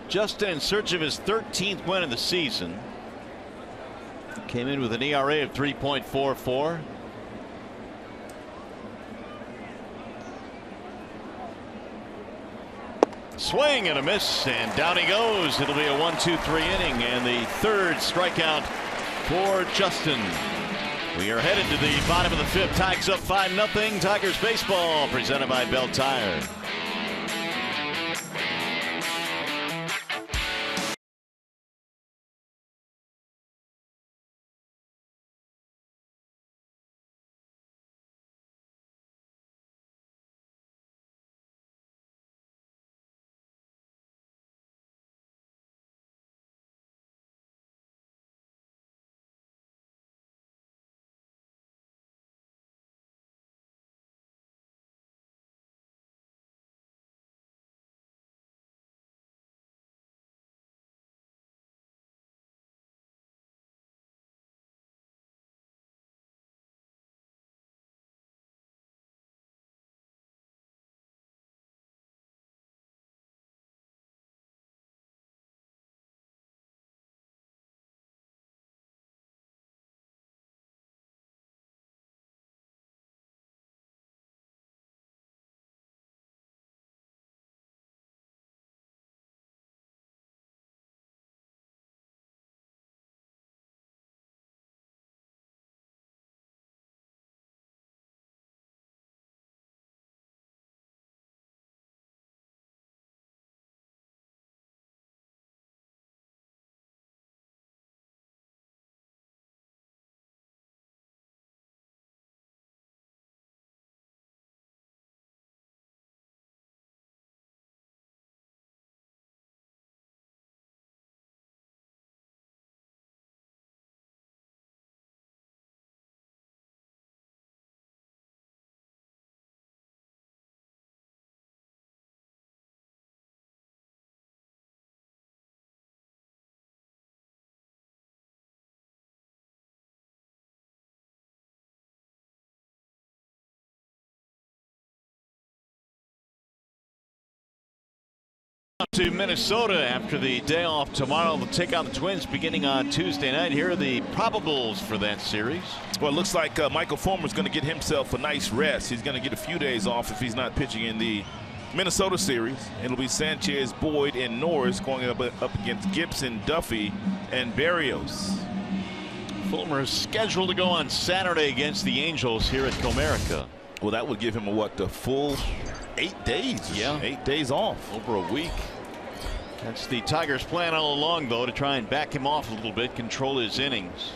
Justin in search of his 13th win of the season. Came in with an ERA of 3.44. Swing and a miss, and down he goes. It'll be a 1-2-3 inning, and the 3rd strikeout for Justin. We are headed to the bottom of the 5th. Tigers up 5-0. Tigers baseball presented by Bell Tire. To Minnesota after the day off tomorrow. They'll take on the Twins beginning on Tuesday night. Here are the probables for that series. Well, it looks like Michael Fulmer's going to get himself a nice rest. He's going to get a few days off if he's not pitching in the Minnesota series. It'll be Sanchez, Boyd, and Norris going up against Gibson, Duffy, and Berrios. Fulmer is scheduled to go on Saturday against the Angels here at Comerica. Well, that would give him the full 8 days. Yeah, 8 days off. Over a week. That's the Tigers' plan all along, though, to try and back him off a little bit, control his innings.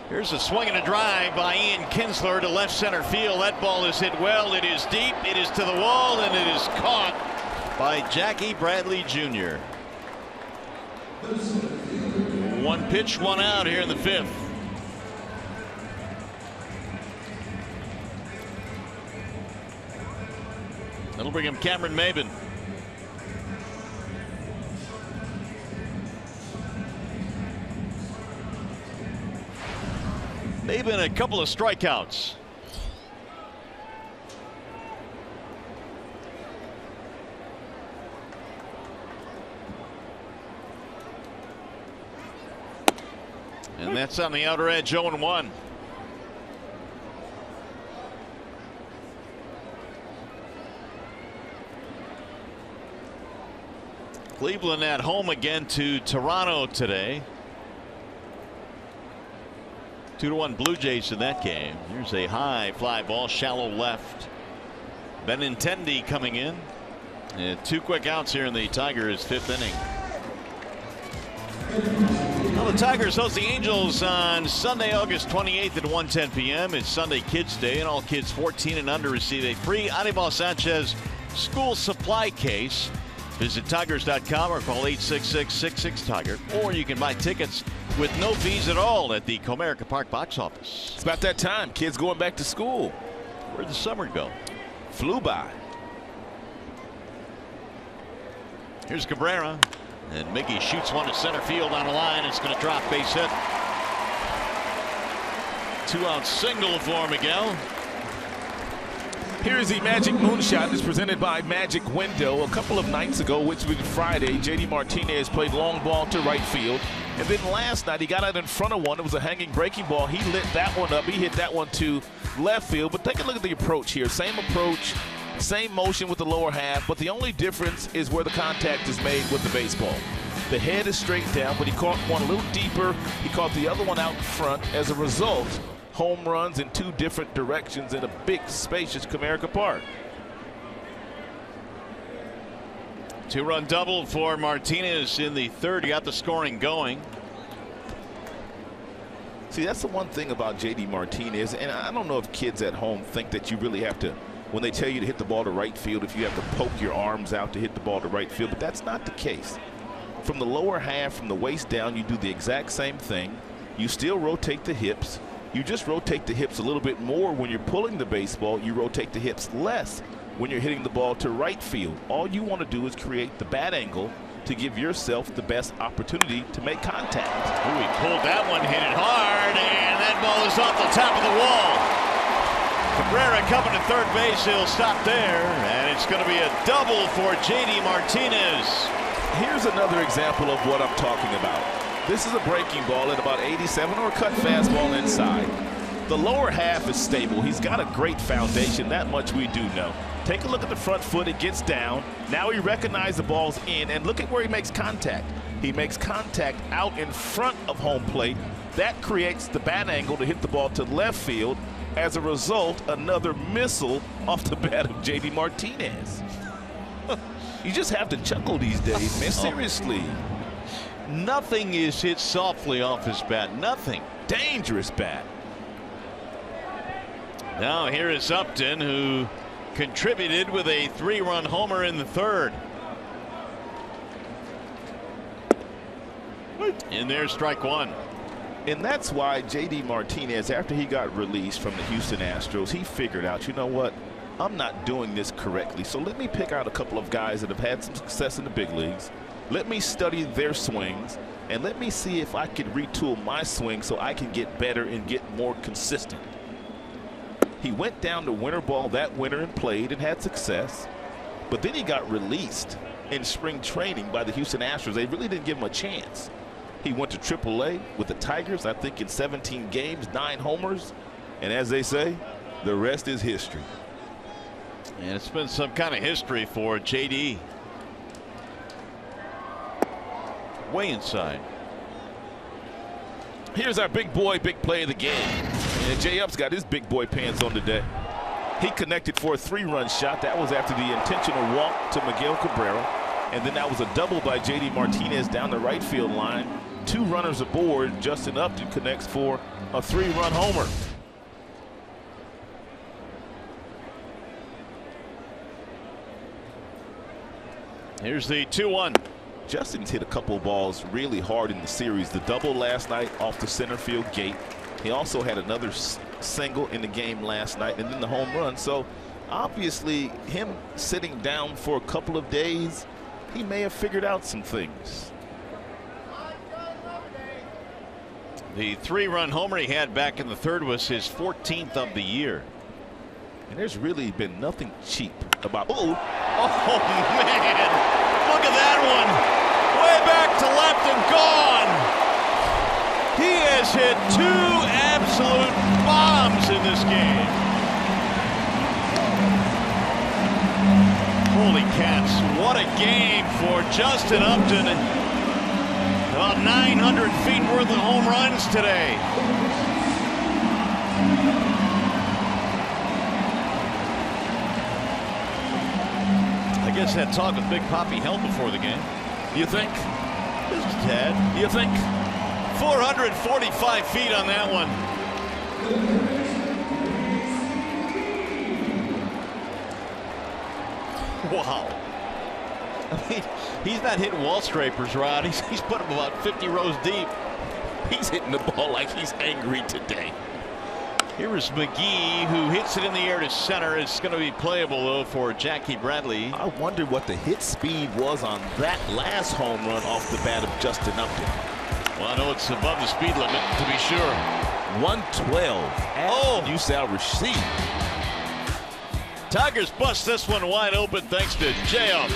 Here's a swing and a drive by Ian Kinsler to left center field. That ball is hit well. It is deep. It is to the wall, and it is caught by Jackie Bradley Jr. One pitch, one out here in the 5th. That'll bring him Cameron Maybin. Maybin, a couple of strikeouts. And that's on the outer edge, 0-1. Cleveland at home again to Toronto today. 2-1 Blue Jays in that game. Here's a high fly ball, shallow left. Benintendi coming in. And 2 quick outs here in the Tigers' 5th inning. Well, the Tigers host the Angels on Sunday, August 28th at 1:10 p.m. It's Sunday Kids Day, and all kids 14 and under receive a free Anibal Sanchez school supply case. Visit Tigers.com or call 866-66-TIGER, or you can buy tickets with no fees at all at the Comerica Park box office. It's about that time. Kids going back to school. Where'd the summer go? Flew by. Here's Cabrera. And Mickey shoots one to center field on the line. It's going to drop, base hit. 2-out single for Miguel. Here is the Magic Moonshot. It's presented by Magic Window. A couple of nights ago, which was Friday, J.D. Martinez played long ball to right field. And then last night, he got out in front of one. It was a hanging breaking ball. He lit that one up. He hit that one to left field. But take a look at the approach here. Same approach, same motion with the lower half. But the only difference is where the contact is made with the baseball. The head is straight down, but he caught one a little deeper. He caught the other one out in front. As a result, home runs in 2 different directions in a big, spacious Comerica Park. 2-run double for Martinez in the 3rd. He got the scoring going. See, that's the one thing about J.D. Martinez, and I don't know if kids at home think that you really have to, when they tell you to hit the ball to right field, if you have to poke your arms out to hit the ball to right field, but that's not the case. From the lower half, from the waist down, you do the exact same thing. You still rotate the hips. You just rotate the hips a little bit more when you're pulling the baseball. You rotate the hips less when you're hitting the ball to right field. All you want to do is create the bat angle to give yourself the best opportunity to make contact. Ooh, he pulled that one, hit it hard, and that ball is off the top of the wall. Cabrera coming to third base. He'll stop there, and it's going to be a double for J.D. Martinez. Here's another example of what I'm talking about. This is a breaking ball at about 87 or a cut fastball inside. The lower half is stable. He's got a great foundation. That much we do know. Take a look at the front foot. It gets down. Now he recognizes the ball's in, and look at where he makes contact. He makes contact out in front of home plate. That creates the bat angle to hit the ball to left field. As a result, another missile off the bat of J.D. Martinez. You just have to chuckle these days, man. Seriously. Nothing is hit softly off his bat. Nothing. Dangerous bat. Now here is Upton, who contributed with a 3-run homer in the 3rd. And there's strike 1. And that's why J.D. Martinez, after he got released from the Houston Astros, he figured out, you know what? I'm not doing this correctly. So let me pick out a couple of guys that have had some success in the big leagues. Let me study their swings, and let me see if I can retool my swing so I can get better and get more consistent. He went down to winter ball that winter and played and had success. But then he got released in spring training by the Houston Astros. They really didn't give him a chance. He went to AAA with the Tigers, I think in 17 games, 9 homers. And as they say, the rest is history. And it's been some kind of history for J.D. Way inside. Here's our big boy, big play of the game. And J-Up's got his big boy pants on today. He connected for a 3-run shot. That was after the intentional walk to Miguel Cabrera. And then that was a double by J.D. Martinez down the right field line. 2 runners aboard. Justin Upton connects for a 3-run homer. Here's the 2-1. Justin's hit a couple of balls really hard in the series. The double last night off the center field gate. He also had another single in the game last night, and then the home run. So obviously him sitting down for a couple of days, he may have figured out some things. The 3-run homer he had back in the 3rd was his 14th of the year. And there's really been nothing cheap about. Oh man, look at that one. Way back to left and gone. He has hit 2 absolute bombs in this game. Holy cats, what a game for Justin Upton. About 900 feet worth of home runs today. I guess had talk with Big Papi Held before the game. You think? Just a tad. You think? 445 feet on that one. Wow. I mean, he's not hitting wall scrapers, Rod. He's putting them about 50 rows deep. He's hitting the ball like he's angry today. Here is McGee, who hits it in the air to center. It's going to be playable, though, for Jackie Bradley. I wonder what the hit speed was on that last home run off the bat of Justin Upton. Well, I know it's above the speed limit, to be sure. 112. Oh! You shall receive. Tigers bust this one wide open thanks to J.Up.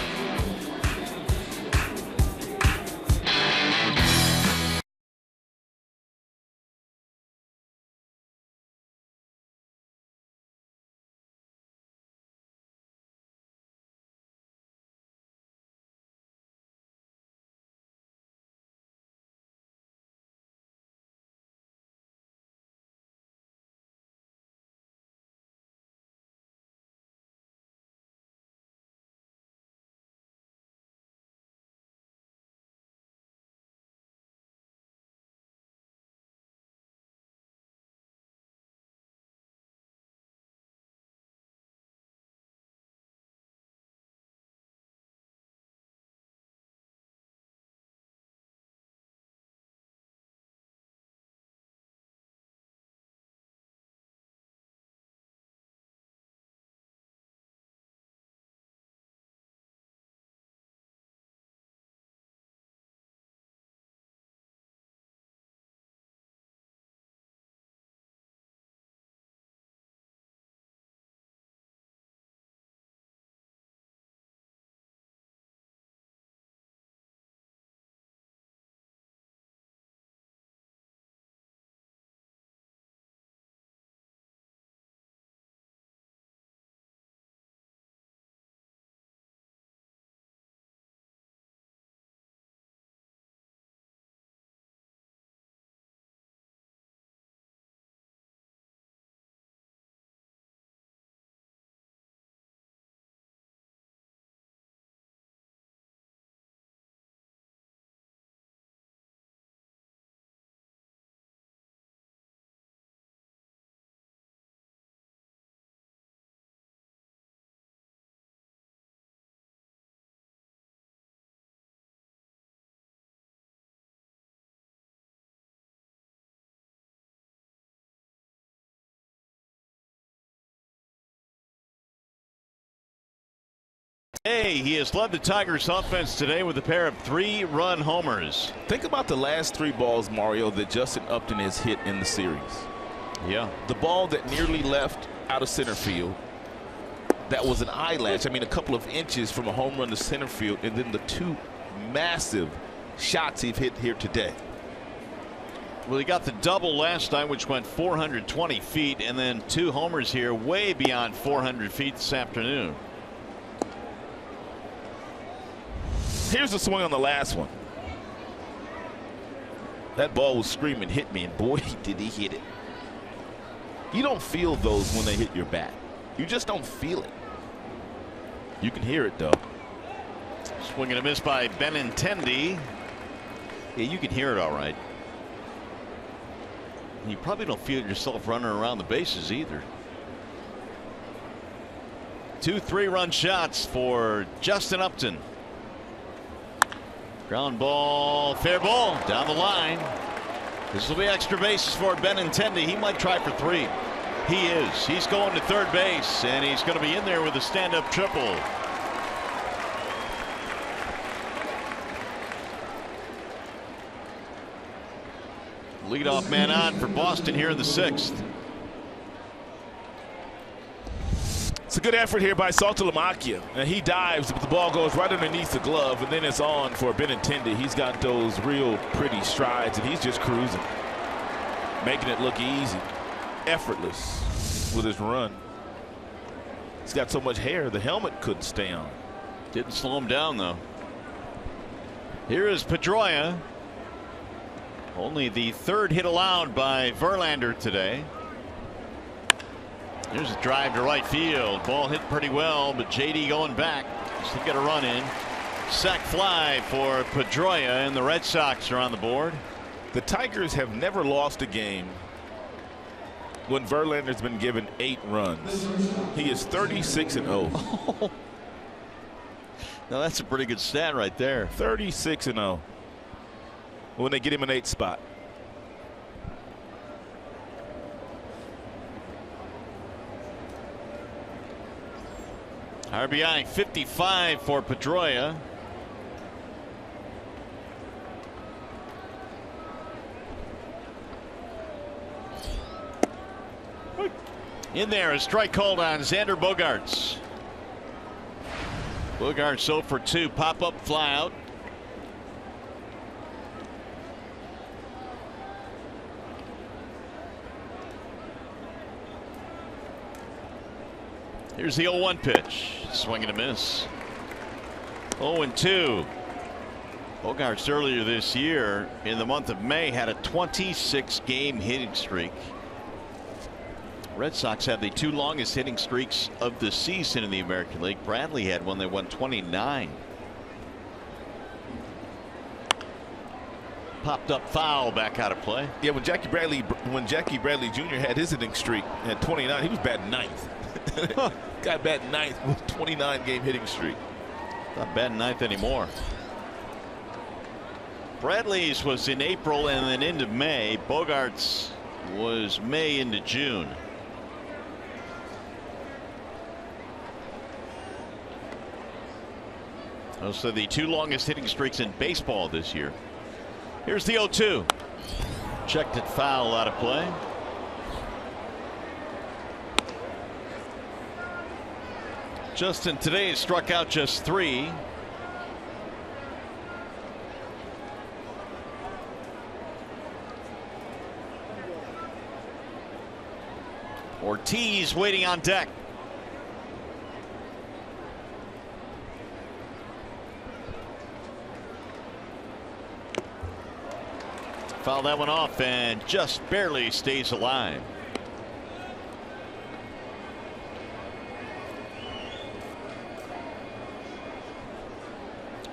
Hey, he has led the Tigers offense today with a pair of 3-run homers. Think about the last 3 balls, Mario, that Justin Upton has hit in the series. Yeah. The ball that nearly left out of center field, that was an eyelash, I mean a couple of inches from a home run to center field, and then the 2 massive shots he's hit here today. Well, he got the double last night, which went 420 feet, and then 2 homers here way beyond 400 feet this afternoon. Here's the swing on the last one. That ball was screaming, hit me, and boy, did he hit it. You don't feel those when they hit your bat. You just don't feel it. You can hear it, though. Swing and a miss by Benintendi. Yeah, you can hear it all right. You probably don't feel yourself running around the bases either. 2 3-run shots for Justin Upton. Ground ball, fair ball down the line. This will be extra bases for Benintendi. He might try for 3. He is. He's going to third base, and he's going to be in there with a stand-up triple. Leadoff man on for Boston here in the 6th. It's a good effort here by Saltalamacchia, and he dives, but the ball goes right underneath the glove, and then it's on for Benintendi. He's got those real pretty strides, and he's just cruising, making it look easy, effortless with his run. He's got so much hair, the helmet couldn't stay on. Didn't slow him down, though. Here is Pedroia. Only the 3rd hit allowed by Verlander today. Here's a drive to right field. Ball hit pretty well, but JD going back. Still get a run in. Sac fly for Pedroia, and the Red Sox are on the board. The Tigers have never lost a game when Verlander's been given 8 runs. He is 36-0. Now that's a pretty good stat right there. 36-0 when they get him an 8th spot. RBI 55 for Pedroia. In there, a strike called on Xander Bogaerts. Bogaerts 0 for 2, pop-up fly out. Here's the 0-1 pitch. Swing and a miss. 0-2. Bogaerts earlier this year in the month of May had a 26-game hitting streak. Red Sox have the 2 longest hitting streaks of the season in the American League. Bradley had one that won 29. Popped up foul, back out of play. Yeah, when Jackie Bradley Jr. had his hitting streak at 29, he was batting 9th. Got batting 9th with 29-game hitting streak. Not batting 9th anymore. Bradley's was in April and then into May. Bogaerts was May into June. Those are the 2 longest hitting streaks in baseball this year. Here's the 0-2. Checked it foul, out of play. Justin today has struck out just 3. Ortiz waiting on deck. Foul that one off and just barely stays alive.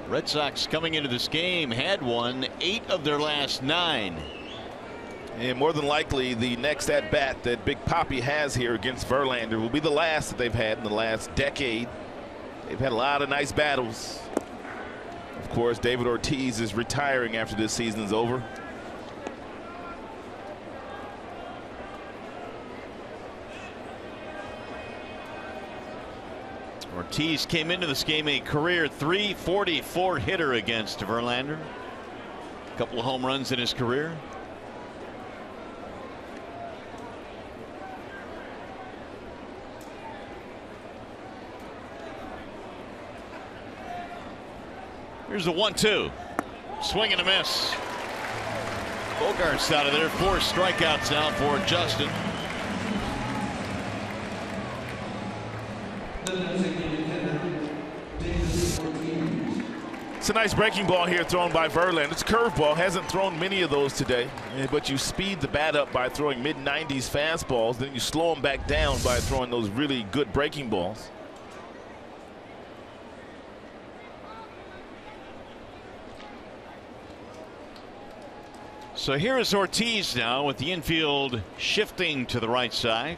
Red Sox coming into this game had won 8 of their last 9. And more than likely the next at bat that Big Papi has here against Verlander will be the last that they've had in the last decade. They've had a lot of nice battles. Of course, David Ortiz is retiring after this season is over. Ortiz came into this game a career .344 hitter against Verlander. A couple of home runs in his career. Here's the 1-2. Swing and a miss. Bogaerts out of there. 4 strikeouts now for Justin. It's a nice breaking ball here thrown by Verlander. It's a curveball. Hasn't thrown many of those today. But you speed the bat up by throwing mid-90s fastballs. Then you slow them back down by throwing those really good breaking balls. So here is Ortiz now with the infield shifting to the right side.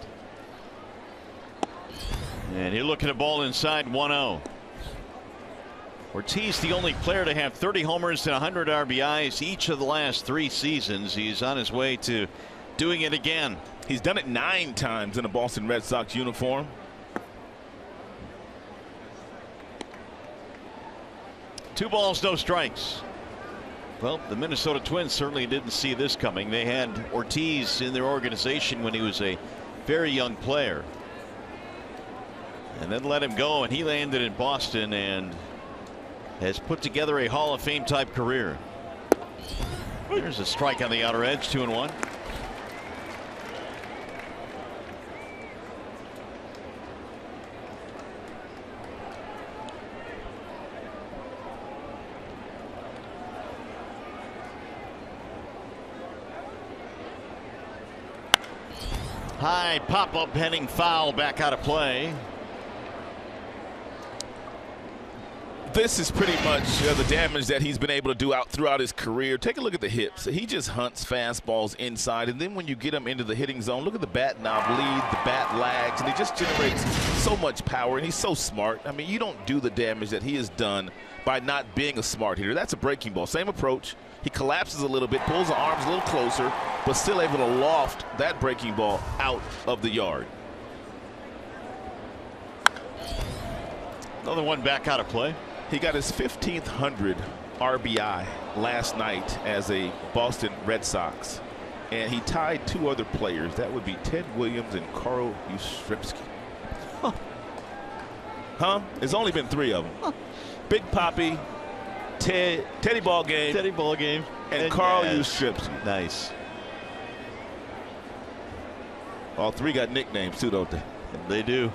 And he'll look at a ball inside 1-0. Ortiz, the only player to have 30 homers and 100 RBIs each of the last 3 seasons. He's on his way to doing it again. He's done it 9 times in a Boston Red Sox uniform. Two balls, no strikes. Well, the Minnesota Twins certainly didn't see this coming. They had Ortiz in their organization when he was a very young player, and then let him go, and he landed in Boston and has put together a Hall of Fame type career. There's a strike on the outer edge, 2-1. High pop-up heading foul, back out of play. This is pretty much the damage that he's been able to do throughout his career. Take a look at the hips. He just hunts fastballs inside, and then when you get him into the hitting zone, look at the bat knob lead, the bat lags, and he just generates so much power, and he's so smart. I mean, you don't do the damage that he has done by not being a smart hitter. That's a breaking ball. Same approach. He collapses a little bit, pulls the arms a little closer, but still able to loft that breaking ball out of the yard. Another one back out of play. He got his 1,500 RBI last night as a Boston Red Sox, and he tied 2 other players. That would be Ted Williams and Carl Yastrzemski. There's only been 3 of them. Big Papi, Teddy Ballgame, and Carl Yastrzemski. Nice. All 3 got nicknames too, don't they? They do.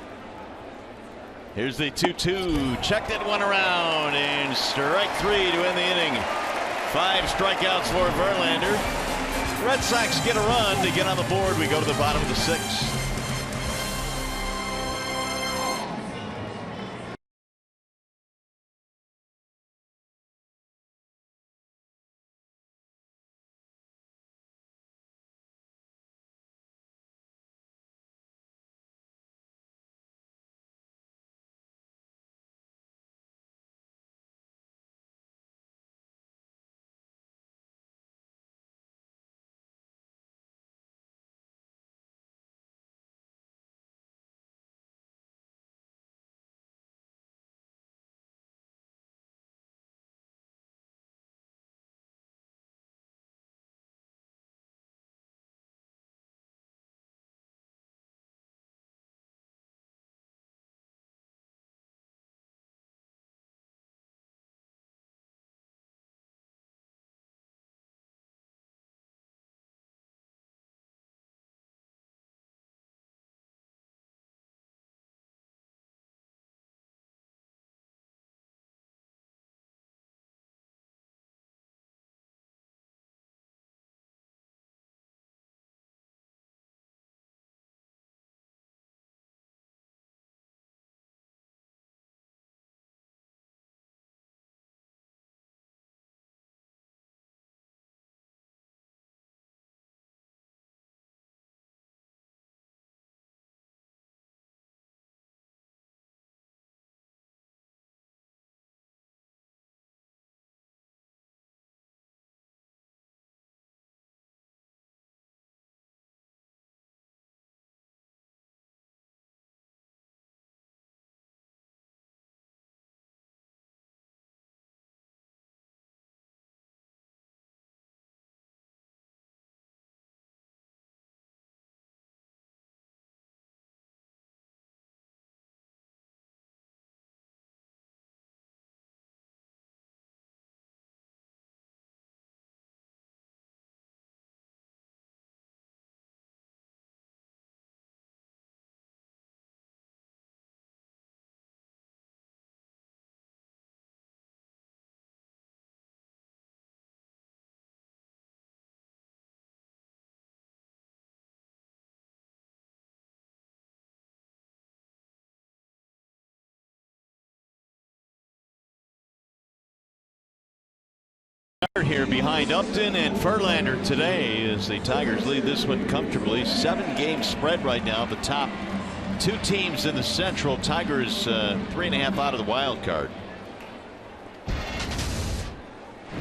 Here's the 2-2. Check that one around, and strike 3 to end the inning. 5 strikeouts for Verlander. Red Sox get a run to get on the board. We go to the bottom of the 6th. here behind Upton and Verlander today as the Tigers lead this one comfortably. 7-game spread right now. The top 2 teams in the Central. Tigers 3.5 out of the wild card.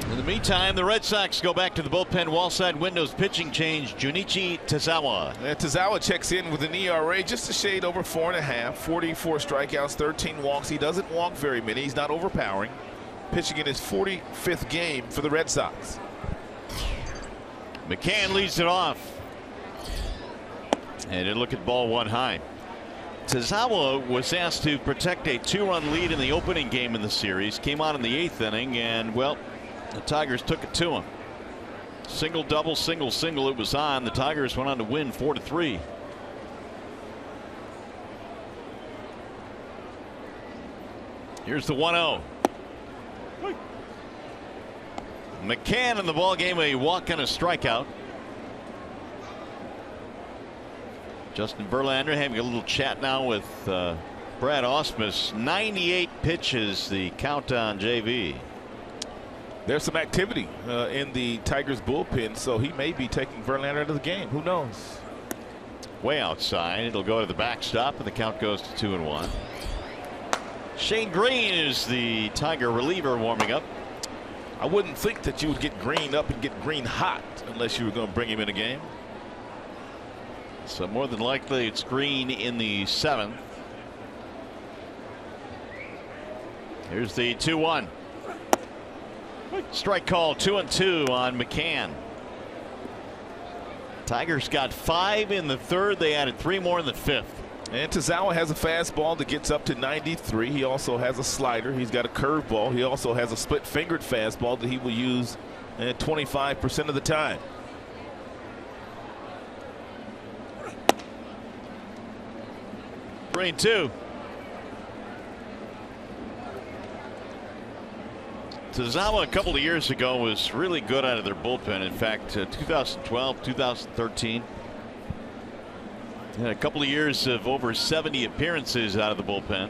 In the meantime, the Red Sox go back to the bullpen. Wallside windows pitching change. Junichi Tazawa. Tazawa checks in with an ERA just a shade over 4.5. 44 strikeouts, 13 walks. He doesn't walk very many. He's not overpowering. Pitching in his 45th game for the Red Sox. McCann leads it off. And a look at ball 1 high. Tazawa was asked to protect a 2-run lead in the opening game in the series. Came on in the 8th inning, and well, the Tigers took it to him. Single, double, single, single. It was on. The Tigers went on to win 4-3. Here's the 1-0. McCann in the ball game, a walk and a strikeout. Justin Verlander having a little chat now with Brad Ausmus. 98 pitches, the count on JV. There's some activity in the Tigers bullpen, so he may be taking Verlander out of the game. Who knows? Way outside. It'll go to the backstop, and the count goes to 2-1. Shane Green is the Tiger reliever warming up. I wouldn't think that you would get Green up and get Green hot unless you were going to bring him in a game. So more than likely it's Green in the 7th. Here's the 2-1. Strike call, 2-2 on McCann. Tigers got 5 in the 3rd. They added 3 more in the 5th. And Tazawa has a fastball that gets up to 93. He also has a slider. He's got a curveball. He also has a split-fingered fastball that he will use 25% of the time. Green 2. Tazawa a couple of years ago was really good out of their bullpen. In fact, 2012, 2013. Had a couple of years of over 70 appearances out of the bullpen.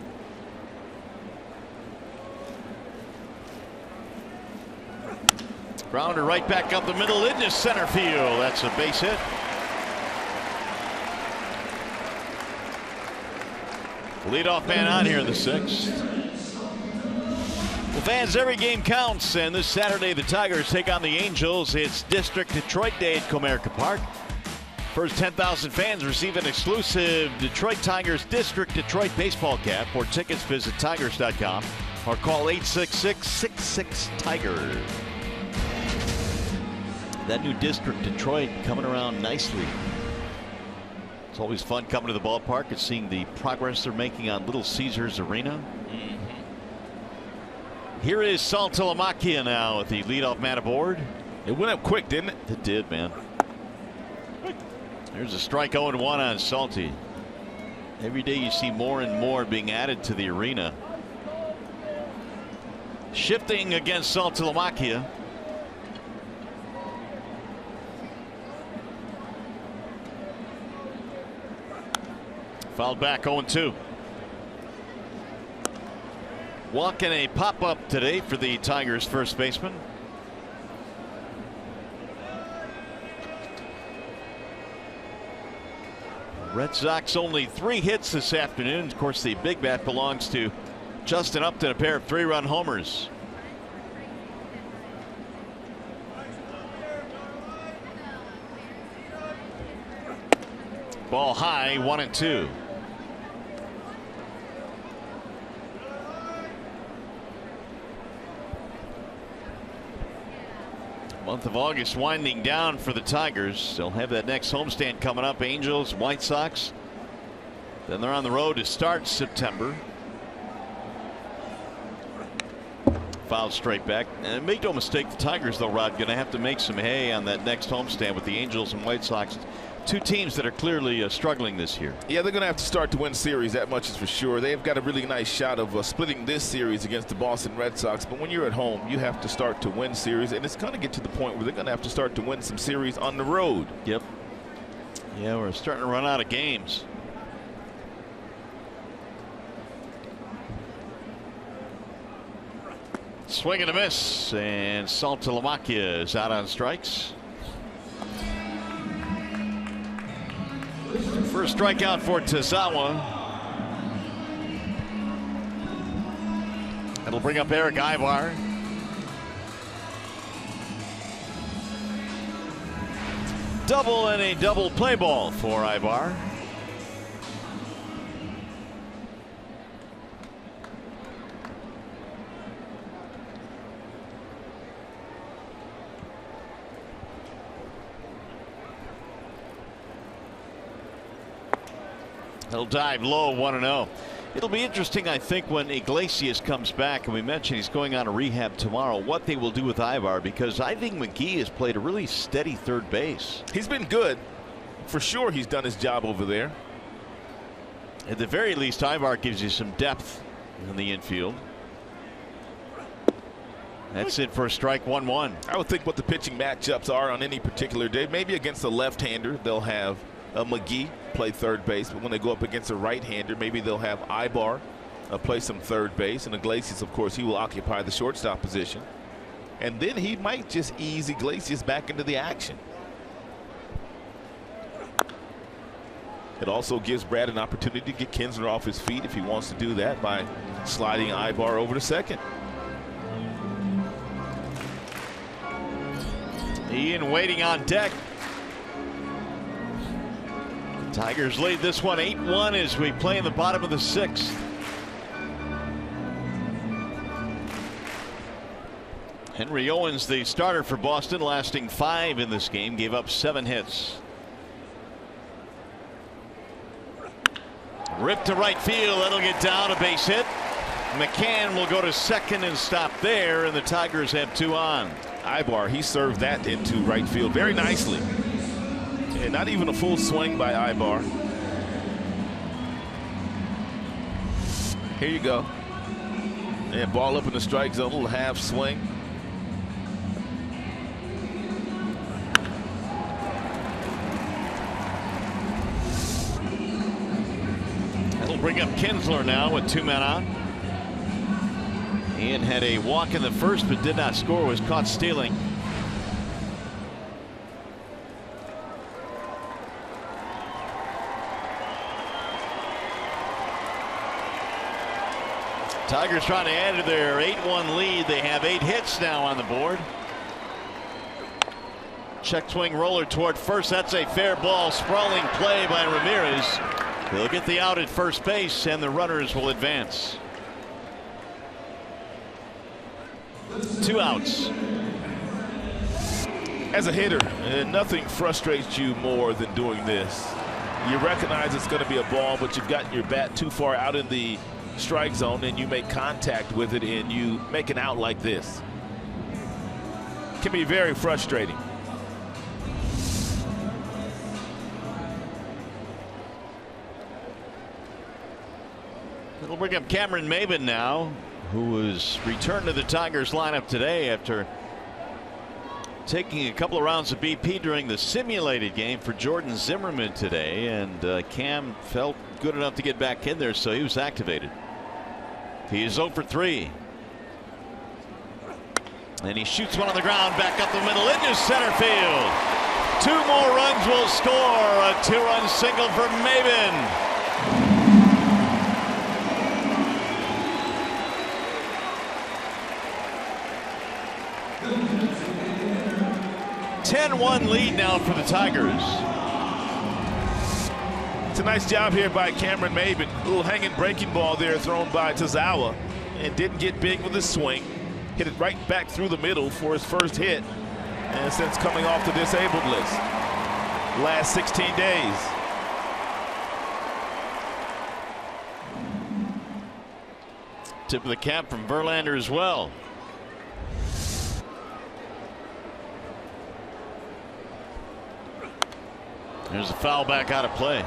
Grounder right back up the middle into center field. That's a base hit. Leadoff man on here in the 6th. Well, fans, every game counts, and this Saturday the Tigers take on the Angels. It's District Detroit Day at Comerica Park. First 10,000 fans receive an exclusive Detroit Tigers District Detroit baseball cap. For tickets, visit tigers.com or call 866-66-TIGER. That new District Detroit coming around nicely. It's always fun coming to the ballpark and seeing the progress they're making on Little Caesars Arena. Here is Saltalamacchia now with the leadoff man aboard. It went up quick, didn't it? It did, man. There's a strike 0-1 on Salty. Every day you see more and more being added to the arena. Shifting against Saltalamacchia. Fouled back 0-2. Walking a pop-up today for the Tigers first baseman. Red Sox only 3 hits this afternoon. Of course, the big bat belongs to Justin Upton, a pair of 3-run homers. Ball high, 1-2. Month of August winding down for the Tigers. They'll have that next homestand coming up. Angels, White Sox. Then they're on the road to start September. Fouled straight back. And make no mistake, the Tigers, though, Rod, going to have to make some hay on that next homestand with the Angels and White Sox. 2 teams that are clearly struggling this year. Yeah, they're going to have to start to win series. That much is for sure. They've got a really nice shot of splitting this series against the Boston Red Sox. But when you're at home, you have to start to win series. And it's going to get to the point where they're going to have to start to win some series on the road. Yep. Yeah, we're starting to run out of games. Swing and a miss, and Saltalamacchia is out on strikes. First strikeout for Tazawa. That'll bring up Erick Aybar. Double and a double play ball for Aybar. He'll dive low, 1-0. It'll be interesting, I think, when Iglesias comes back, and we mentioned he's going on a rehab tomorrow, what they will do with Aybar, because I think McGee has played a really steady third base. He's been good. For sure, he's done his job over there. At the very least, Aybar gives you some depth in the infield. That's it for a strike, 1-1. I would think what the pitching matchups are on any particular day. Maybe against a left-hander, they'll have McGee play third base, but when they go up against a right-hander, maybe they'll have Aybar play some third base, and Iglesias, of course, he will occupy the shortstop position, and then he might just ease Iglesias back into the action. It also gives Brad an opportunity to get Kinsler off his feet if he wants to do that by sliding Aybar over to second. Ian waiting on deck. Tigers lead this one 8-1 as we play in the bottom of the 6th. Henry Owens, the starter for Boston, lasting 5 in this game, gave up 7 hits. Ripped to right field, that'll get down, a base hit. McCann will go to second and stop there, and the Tigers have 2 on. Aybar, he served that into right field very nicely. And not even a full swing by Aybar. Here you go. And ball up in the strike zone, a little half swing. That'll bring up Kinsler now with 2 men on. Ian had a walk in the first but did not score, was caught stealing. Tigers trying to add to their 8-1 lead. They have 8 hits now on the board. Check swing roller toward first. That's a fair ball. Sprawling play by Ramirez. He'll get the out at first base, and the runners will advance. 2 outs. As a hitter, nothing frustrates you more than doing this. You recognize it's going to be a ball, but you've gotten your bat too far out in the strike zone, and you make contact with it and you make an out like this. Can be very frustrating. It'll bring up Cameron Maybin now, who was returned to the Tigers lineup today after taking a couple of rounds of BP during the simulated game for Jordan Zimmerman today, and Cam felt good enough to get back in there, so he was activated. He is 0 for 3. And he shoots one on the ground back up the middle into center field. 2 more runs will score. A 2-run single for Maybin. (10-1) lead now for the Tigers. It's a nice job here by Cameron Maybin. A little hanging breaking ball there thrown by Tazawa, and didn't get big with his swing. Hit it right back through the middle for his first hit, and since coming off the disabled list last 16 days. Tip of the cap from Verlander as well. There's a foul back out of play.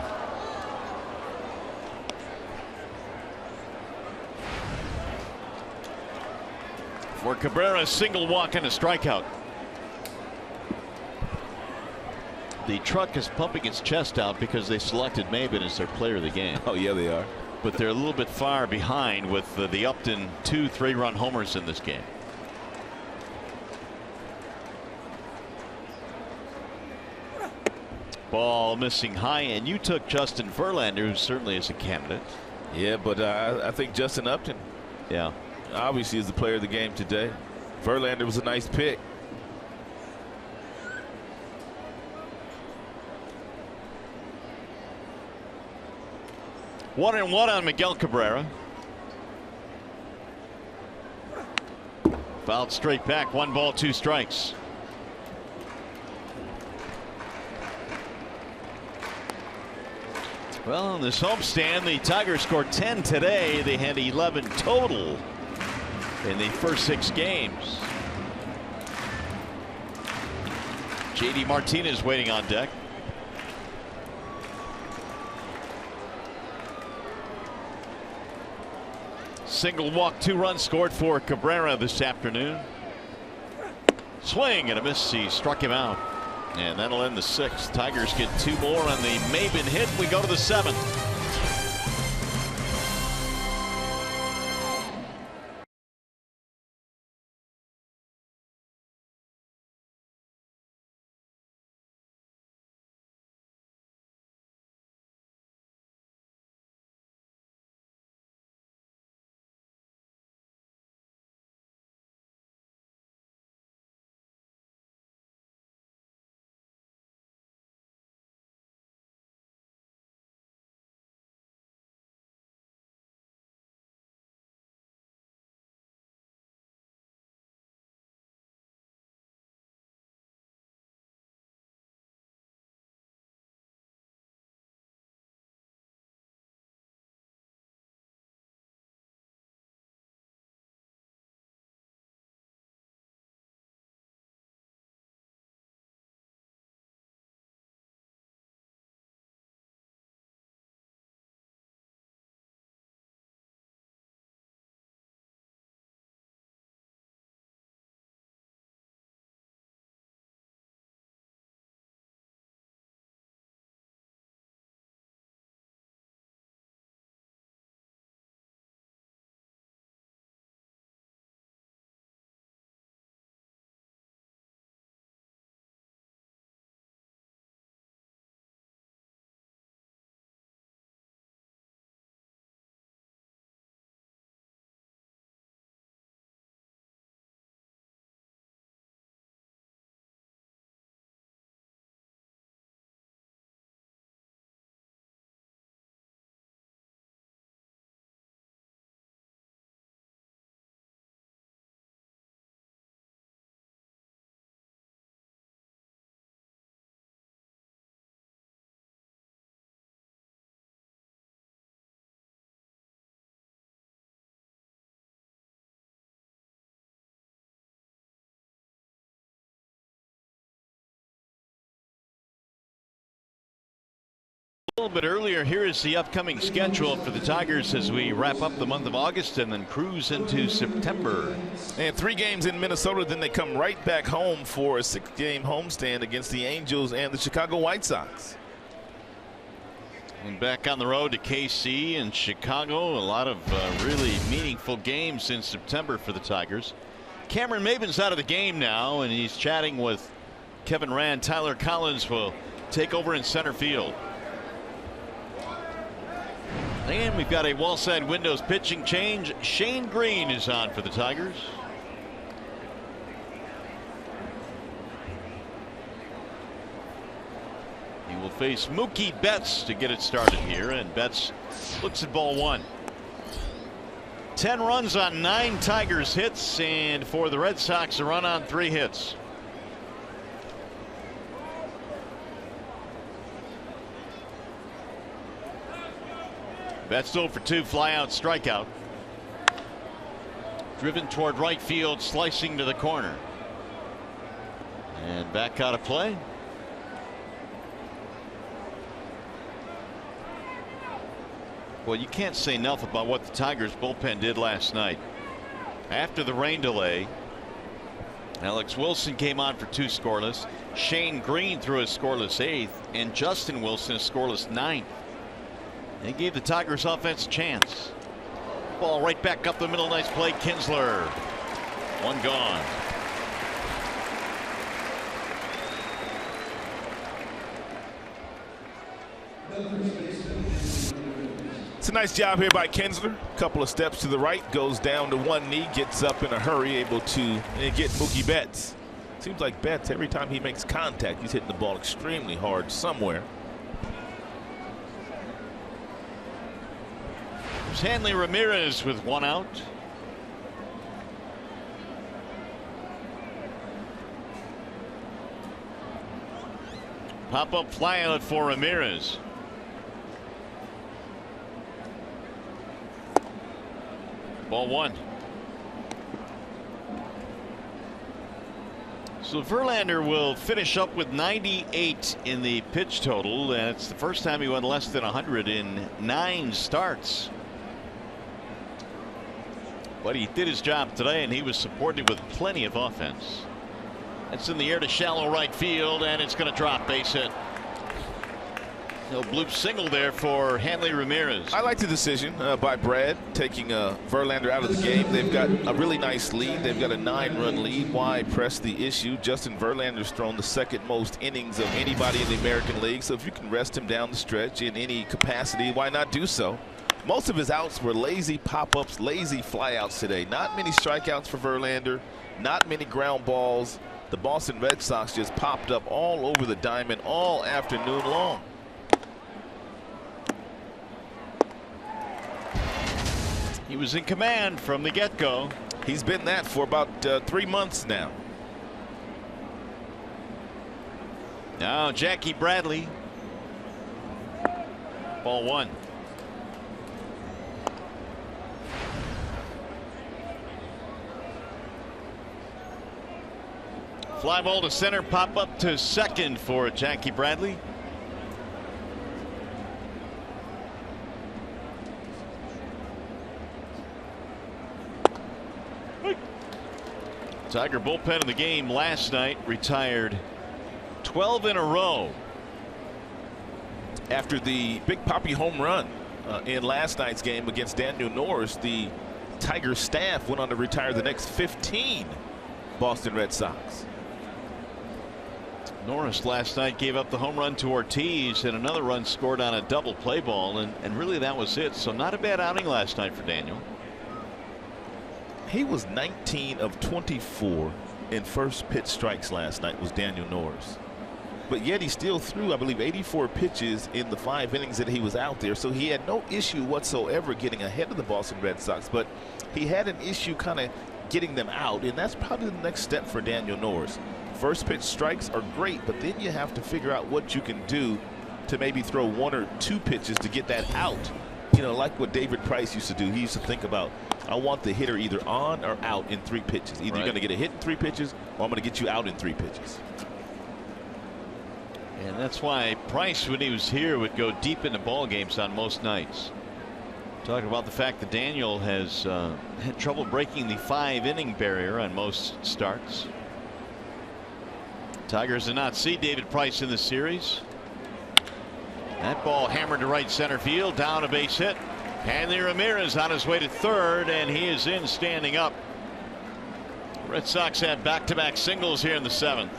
For Cabrera, single walk and a strikeout. The truck is pumping its chest out because they selected Maybin as their player of the game. Oh yeah, they are. But they're a little bit far behind with the Upton 2 3-run homers in this game. Ball missing high, and you took Justin Verlander, who certainly is a candidate. Yeah, but I think Justin Upton, obviously is the player of the game today. Verlander was a nice pick. One and one on Miguel Cabrera. Fouled straight back. 1 ball, 2 strikes. Well, in this homestand, the Tigers scored 10 today. They had 11 total in the first 6 games. JD Martinez waiting on deck. Single walk, 2 runs scored for Cabrera this afternoon. Swing and a miss. He struck him out. And that'll end the 6th. Tigers get 2 more on the Maben hit. We go to the 7th. A little bit earlier, here is the upcoming schedule for the Tigers as we wrap up the month of August and then cruise into September. And 3 games in Minnesota, then they come right back home for a 6-game homestand against the Angels and the Chicago White Sox. And back on the road to KC and Chicago. A lot of really meaningful games in September for the Tigers. Cameron Maben's out of the game now, and he's chatting with Kevin Rand. Tyler Collins will take over in center field. And we've got a wall side windows pitching change. Shane Green is on for the Tigers. He will face Mookie Betts to get it started here, and Betts looks at ball 1. 10 runs on 9 Tigers hits, and for the Red Sox a run on 3 hits. Betts 0 for 2, fly out, strikeout. Driven toward right field, slicing to the corner. And back out of play. Well, you can't say enough about what the Tigers bullpen did last night. After the rain delay, Alex Wilson came on for 2 scoreless. Shane Green threw a scoreless 8th, and Justin Wilson a scoreless 9th. They gave the Tigers offense a chance. Ball right back up the middle. Nice play. Kinsler. 1 gone. It's a nice job here by Kinsler. Couple of steps to the right, goes down to one knee, gets up in a hurry, able to get Mookie Betts. Seems like Betts, every time he makes contact, he's hitting the ball extremely hard somewhere. There's Hanley Ramirez with one out. Pop-up fly out for Ramirez. Ball one. So Verlander will finish up with 98 in the pitch total, and it's the first time he went less than 100 in 9 starts. But he did his job today, and he was supported with plenty of offense. It's in the air to shallow right field, and it's going to drop. Base hit. No bloop single there for Hanley Ramirez. I like the decision by Brad taking Verlander out of the game. They've got a really nice lead. They've got a 9-run lead. Why press the issue? Justin Verlander's thrown the second most innings of anybody in the American League. So if you can rest him down the stretch in any capacity, why not do so? Most of his outs were lazy pop-ups, lazy flyouts today. Not many strikeouts for Verlander, not many ground balls. The Boston Red Sox just popped up all over the diamond all afternoon long. He was in command from the get-go. He's been that for about 3 months now. Now Jackie Bradley. Ball one. Fly ball to center, pop up to second for Jackie Bradley. Tiger bullpen in the game last night retired 12 in a row. After the Big Papi home run in last night's game against Daniel Norris, the Tiger staff went on to retire the next 15 Boston Red Sox. Norris last night gave up the home run to Ortiz, and another run scored on a double play ball, and really that was it. So not a bad outing last night for Daniel. He was 19 of 24 in first pitch strikes last night, was Daniel Norris. But yet he still threw, I believe, 84 pitches in the 5 innings that he was out there. So he had no issue whatsoever getting ahead of the Boston Red Sox. But he had an issue kind of getting them out, and that's probably the next step for Daniel Norris. First pitch strikes are great, but then you have to figure out what you can do to maybe throw 1 or 2 pitches to get that out. You know, like what David Price used to do. He used to think about, I want the hitter either on or out in 3 pitches. Either you're going to get a hit in 3 pitches, or I'm going to get you out in 3 pitches. And that's why Price, when he was here, would go deep into ball games on most nights. Talking about the fact that Daniel has had trouble breaking the 5-inning barrier on most starts. Tigers did not see David Price in the series. That ball hammered to right center field, down a base hit. Hanley Ramirez on his way to third, and he is in standing up. Red Sox had back-to-back singles here in the 7th.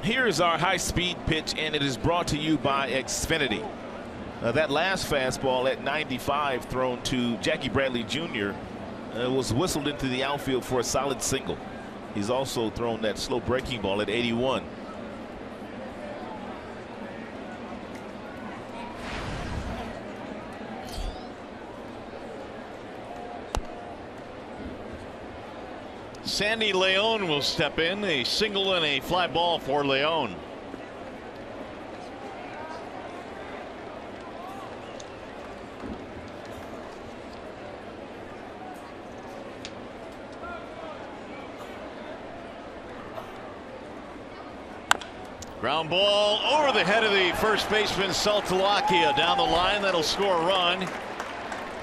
Here is our high-speed pitch, and it is brought to you by Xfinity. That last fastball at 95 thrown to Jackie Bradley Jr. Was whistled into the outfield for a solid single. He's also thrown that slow breaking ball at 81. Sandy León will step in. A single and a fly ball for León. Ground ball over the head of the first baseman Saltalamacchia down the line. That'll score a run.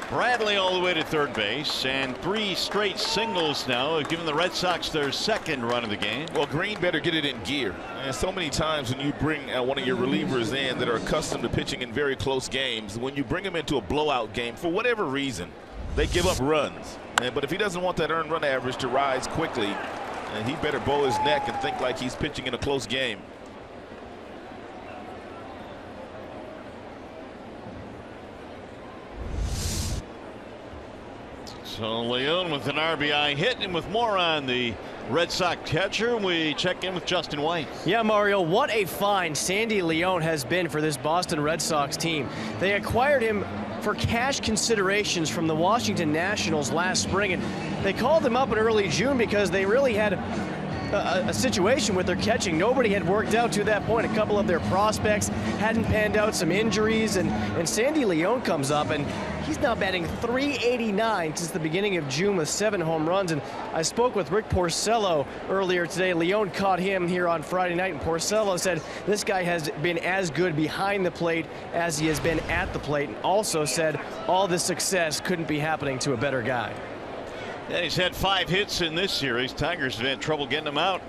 Bradley all the way to third base, and 3 straight singles now have given the Red Sox their 2nd run of the game. Well, Green better get it in gear. And so many times when you bring one of your relievers in that are accustomed to pitching in very close games, when you bring them into a blowout game for whatever reason, they give up runs. But if he doesn't want that earned run average to rise quickly, he better bow his neck and think like he's pitching in a close game. So Leone with an RBI hit, and with more on the Red Sox catcher, we check in with Justin White. Yeah, Mario, what a find Sandy Leone has been for this Boston Red Sox team. They acquired him for cash considerations from the Washington Nationals last spring, and they called him up in early June because they really had a situation with their catching. Nobody had worked out to that point. A couple of their prospects hadn't panned out, some injuries, and Sandy Leone comes up, and he's now batting .389 since the beginning of June with 7 home runs. And I spoke with Rick Porcello earlier today. Leone caught him here on Friday night, and Porcello said this guy has been as good behind the plate as he has been at the plate, and also said all this success couldn't be happening to a better guy. And he's had 5 hits in this series. Tigers have had trouble getting him out.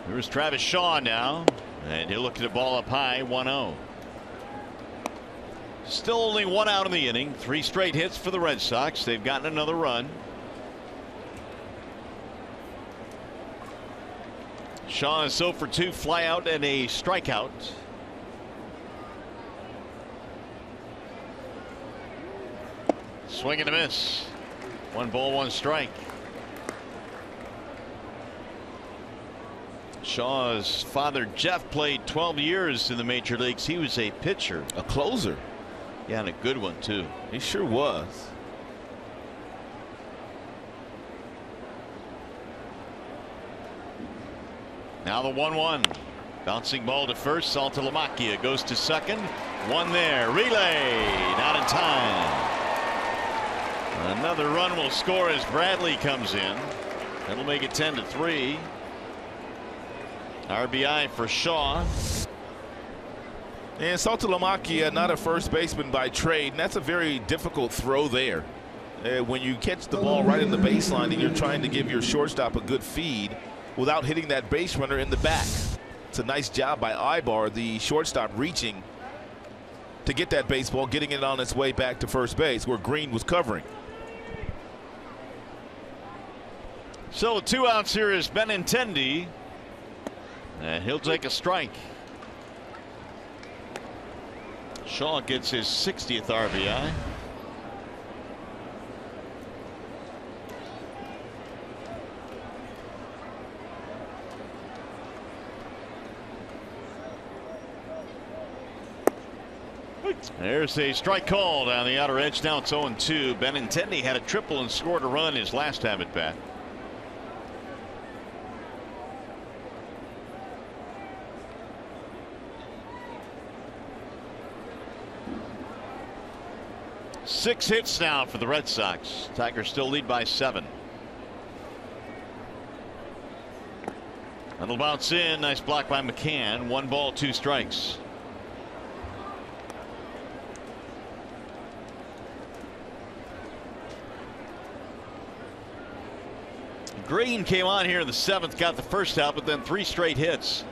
Here's Travis Shaw now, and he'll look at the ball up high, 1-0. Still only 1 out in the inning. 3 straight hits for the Red Sox. They've gotten another run. Shaw is 0 for 2, fly out and a strikeout. Swing and a miss. 1 ball, 1 strike. Shaw's father Jeff played 12 years in the major leagues. He was a pitcher, A closer. yeah, and a good one too. He sure was. Now the 1-1. Bouncing ball to first. Saltalamacchia goes to second. 1 there. Relay. Not in time. Another run will score as Bradley comes in. That'll make it 10-3. RBI for Shaw. And Saltalamacchia, not a first baseman by trade, and that's a very difficult throw there. When you catch the ball right in the baseline and you're trying to give your shortstop a good feed without hitting that base runner in the back. It's a nice job by Ibar, the shortstop, reaching to get that baseball, getting it on its way back to first base where Green was covering. So 2 outs here is Benintendi, and he'll take a strike. Shaw gets his 60th RBI. There's a strike called on the outer edge. Now it's 0-2. Benintendi had a triple and scored a run his last time at bat. Six hits now for the Red Sox. Tigers still lead by 7. That'll bounce in. Nice block by McCann. 1 ball, 2 strikes. Green came on here in the 7th, got the first out, but then 3 straight hits.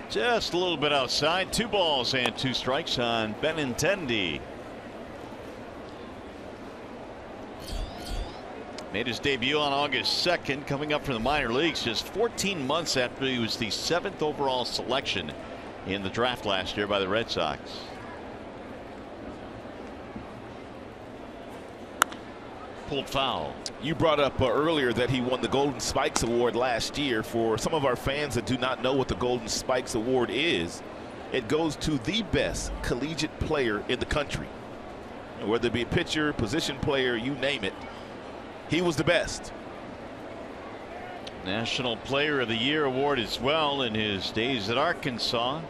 Just a little bit outside. 2 balls and 2 strikes on Benintendi. Made his debut on August 2nd, coming up from the minor leagues just 14 months after he was the 7th overall selection in the draft last year by the Red Sox. Pulled foul. You brought up earlier that he won the Golden Spikes Award last year. For some of our fans that do not know what the Golden Spikes Award is, it goes to the best collegiate player in the country. Whether it be a pitcher, position player, you name it, he was the best. National Player of the Year award as well in his days at Arkansas.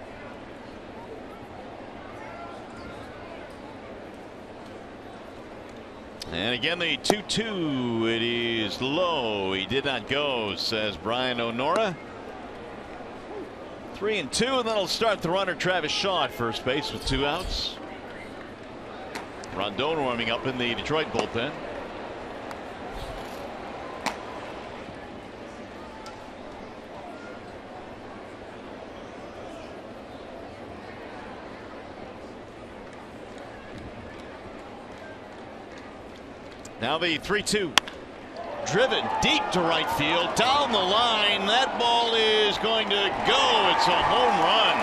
And again, the 2-2. It is low. He did not go, says Brian O'Nora. 3-2, and that'll start the runner Travis Shaw at first base with 2 outs. Rondon warming up in the Detroit bullpen. Now the 3-2. Driven deep to right field, down the line. That ball is going to go. It's a home run.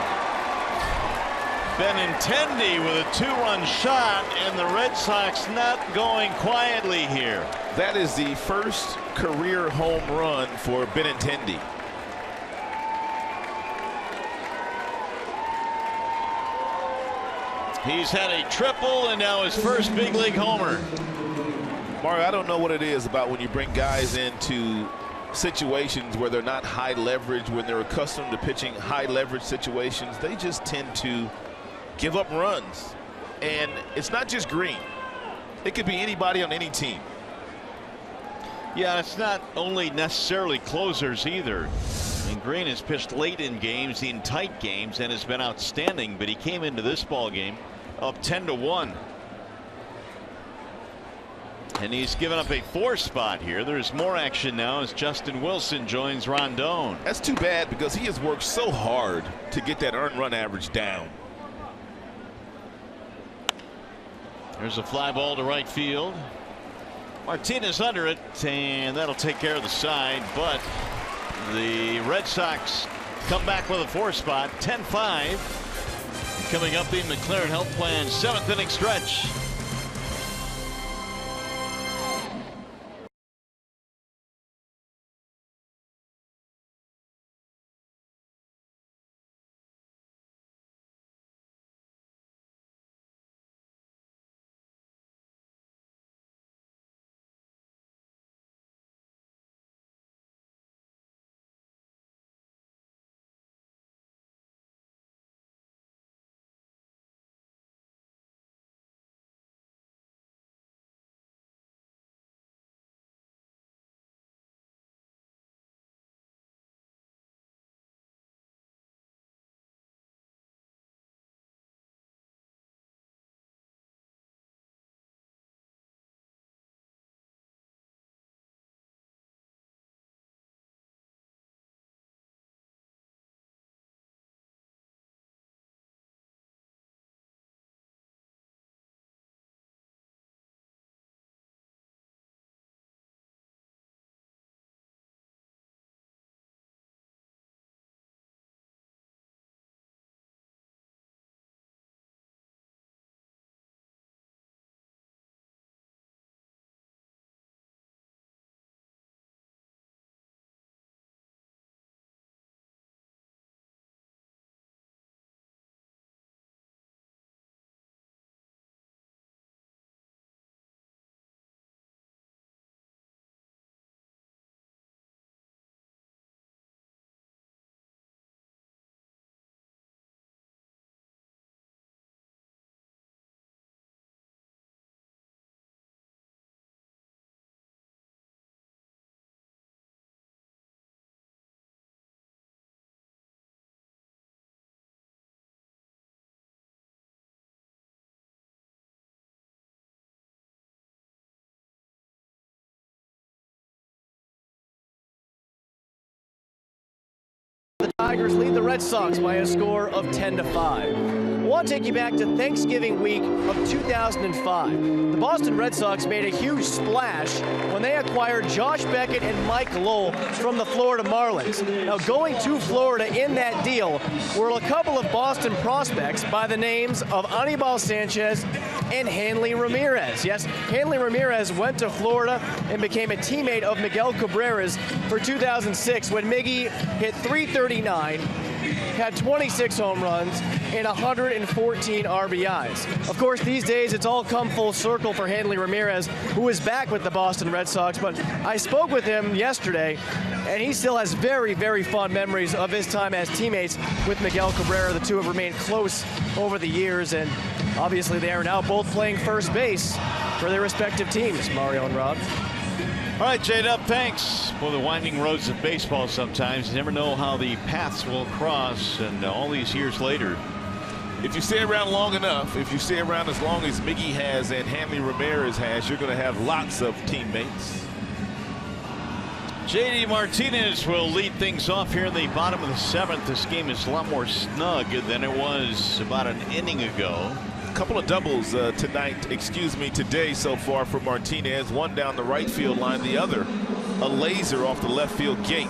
Benintendi with a 2-run shot, and the Red Sox not going quietly here. That is the first career home run for Benintendi. He's had a triple and now his first big league homer. Mario, I don't know what it is about when you bring guys into situations where they're not high leverage, when they're accustomed to pitching high leverage situations. They just tend to give up runs. And it's not just Green. It could be anybody on any team. Yeah, it's not only necessarily closers either. And Green has pitched late in games, in tight games, and has been outstanding, but he came into this ball game up 10-1. And he's given up a 4 spot here. There's more action now as Justin Wilson joins Rondon. That's too bad because he has worked so hard to get that earned run average down. There's a fly ball to right field. Martinez under it, and that'll take care of the side, but the Red Sox come back with a 4 spot, 10-5. Coming up, the McLaren Health Plan 7th inning stretch. The Tigers lead the Red Sox by a score of 10-5. I want to take you back to Thanksgiving week of 2005. The Boston Red Sox made a huge splash when they acquired Josh Beckett and Mike Lowell from the Florida Marlins. Now, going to Florida in that deal were a couple of Boston prospects by the names of Anibal Sanchez and Hanley Ramirez. Yes, Hanley Ramirez went to Florida and became a teammate of Miguel Cabrera's for 2006 when Miggy hit .339, had 26 home runs, and 114 RBIs. Of course, these days it's all come full circle for Hanley Ramirez, who is back with the Boston Red Sox, but I spoke with him yesterday, and he still has very, very fond memories of his time as teammates with Miguel Cabrera. The two have remained close over the years, and obviously they are now both playing first base for their respective teams, Mario and Rob. All right, J-Dub, thanks. For the winding roads of baseball sometimes. You never know how the paths will cross, and all these years later. If you stay around long enough, if you stay around as long as Miggy has and Hanley Ramirez has, you're going to have lots of teammates. JD Martinez will lead things off here in the bottom of the 7th. This game is a lot more snug than it was about an inning ago. couple of doubles today so far for Martinez. One down the right field line, the other a laser off the left field gate.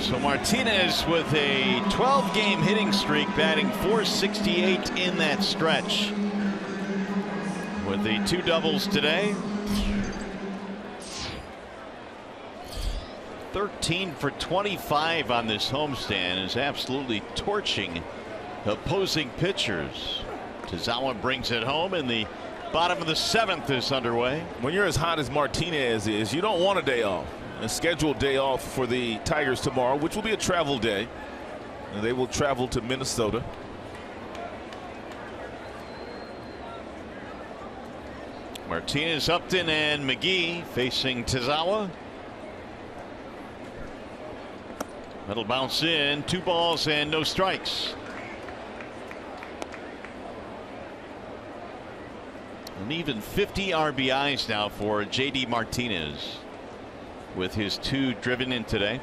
So Martinez with a 12-game hitting streak, batting .468 in that stretch. With the 2 doubles today. 13 for 25 on this homestand, is absolutely torching opposing pitchers. Tazawa brings it home, and the bottom of the 7th is underway. When you're as hot as Martinez is, you don't want a day off. A scheduled day off for the Tigers tomorrow, which will be a travel day. And they will travel to Minnesota. Martinez, Upton, and McGee facing Tazawa. That'll bounce in. 2 balls and no strikes. An even 50 RBIs now for J.D. Martinez, with his 2 driven in today.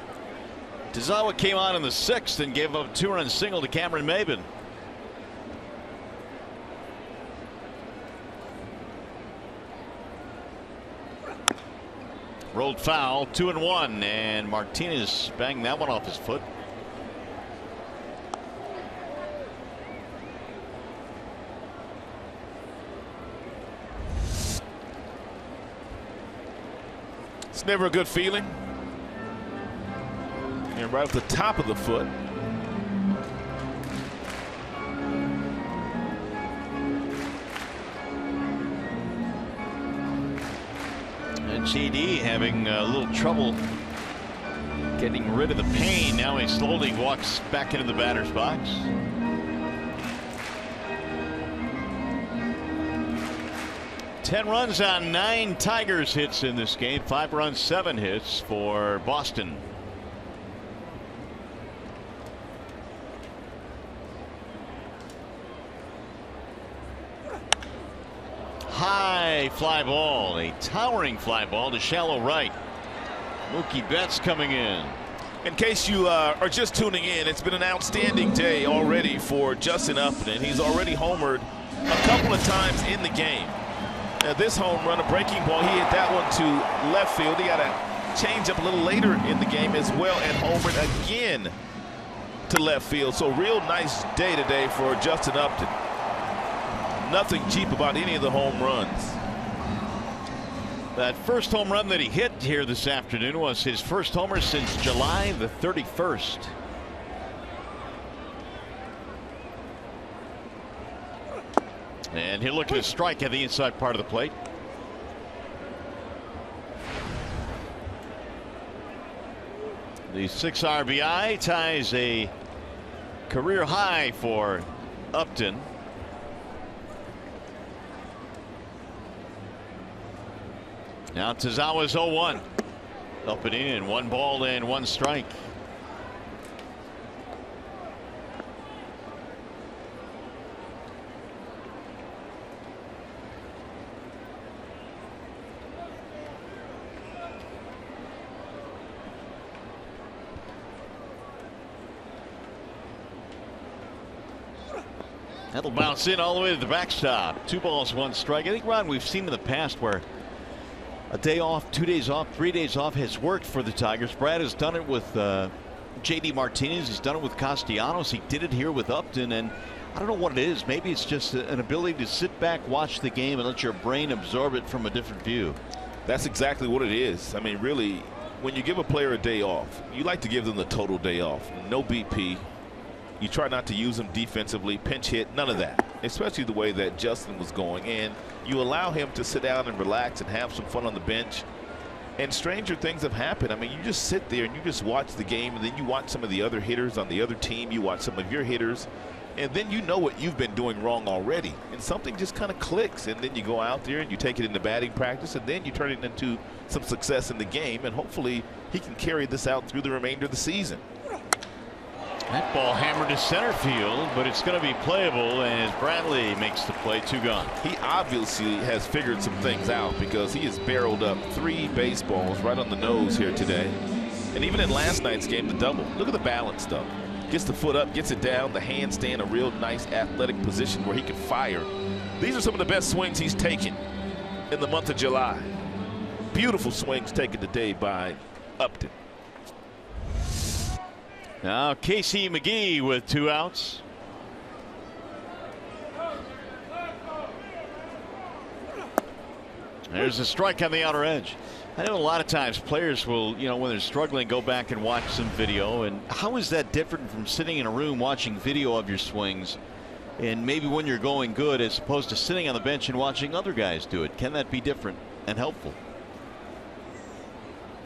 Tazawa came on in the 6th and gave up a 2-run single to Cameron Maybin. Rolled foul, 2-1, and Martinez banged that one off his foot. It's never a good feeling. And right off the top of the foot. And JD having a little trouble getting rid of the pain. Now he slowly walks back into the batter's box. Ten runs on 9 Tigers hits in this game. 5 runs, 7 hits for Boston. High fly ball, a towering fly ball to shallow right. Mookie Betts coming in. In case you are just tuning in, it's been an outstanding day already for Justin Upton. He's already homered a couple of times in the game. This home run, a breaking ball, he hit that one to left field. He got a change up a little later in the game as well, and homered again to left field. So real nice day today for Justin Upton. Nothing cheap about any of the home runs. That first home run that he hit here this afternoon was his first homer since July the 31st. And he'll look at a strike at the inside part of the plate. The 6 RBI ties a career high for Upton. Now Tazawa's 0-1. Up and in. 1 ball and 1 strike. That'll bounce in all the way to the backstop. 2 balls, 1 strike. I think, Ron, we've seen in the past where a day off, 2 days off, 3 days off has worked for the Tigers. Brad has done it with J.D. Martinez. He's done it with Castellanos. He did it here with Upton. And I don't know what it is. Maybe it's just an ability to sit back, watch the game, and let your brain absorb it from a different view. That's exactly what it is. I mean, really, when you give a player a day off, you like to give them the total day off. No BP. You try not to use him defensively, pinch hit, none of that, especially the way that Justin was going. And you allow him to sit down and relax and have some fun on the bench. And stranger things have happened. I mean, you just sit there and you just watch the game, and then you watch some of the other hitters on the other team. You watch some of your hitters, and then you know what you've been doing wrong already. And something just kind of clicks, and then you go out there and you take it into batting practice, and then you turn it into some success in the game. And hopefully he can carry this out through the remainder of the season. That ball hammered to center field, but it's going to be playable as Bradley makes the play. 2 gone. He obviously has figured some things out, because he has barreled up 3 baseballs right on the nose here today. And even in last night's game, the double. Look at the balance, though. Gets the foot up, gets it down, the handstand, a real nice athletic position where he can fire. These are some of the best swings he's taken in the month of July. Beautiful swings taken today by Upton. Now Casey McGee with 2 outs. There's a strike on the outer edge. I know a lot of times players will, when they're struggling, go back and watch some video. And how is that different from sitting in a room watching video of your swings and maybe when you're going good as opposed to sitting on the bench and watching other guys do it? Can that be different and helpful?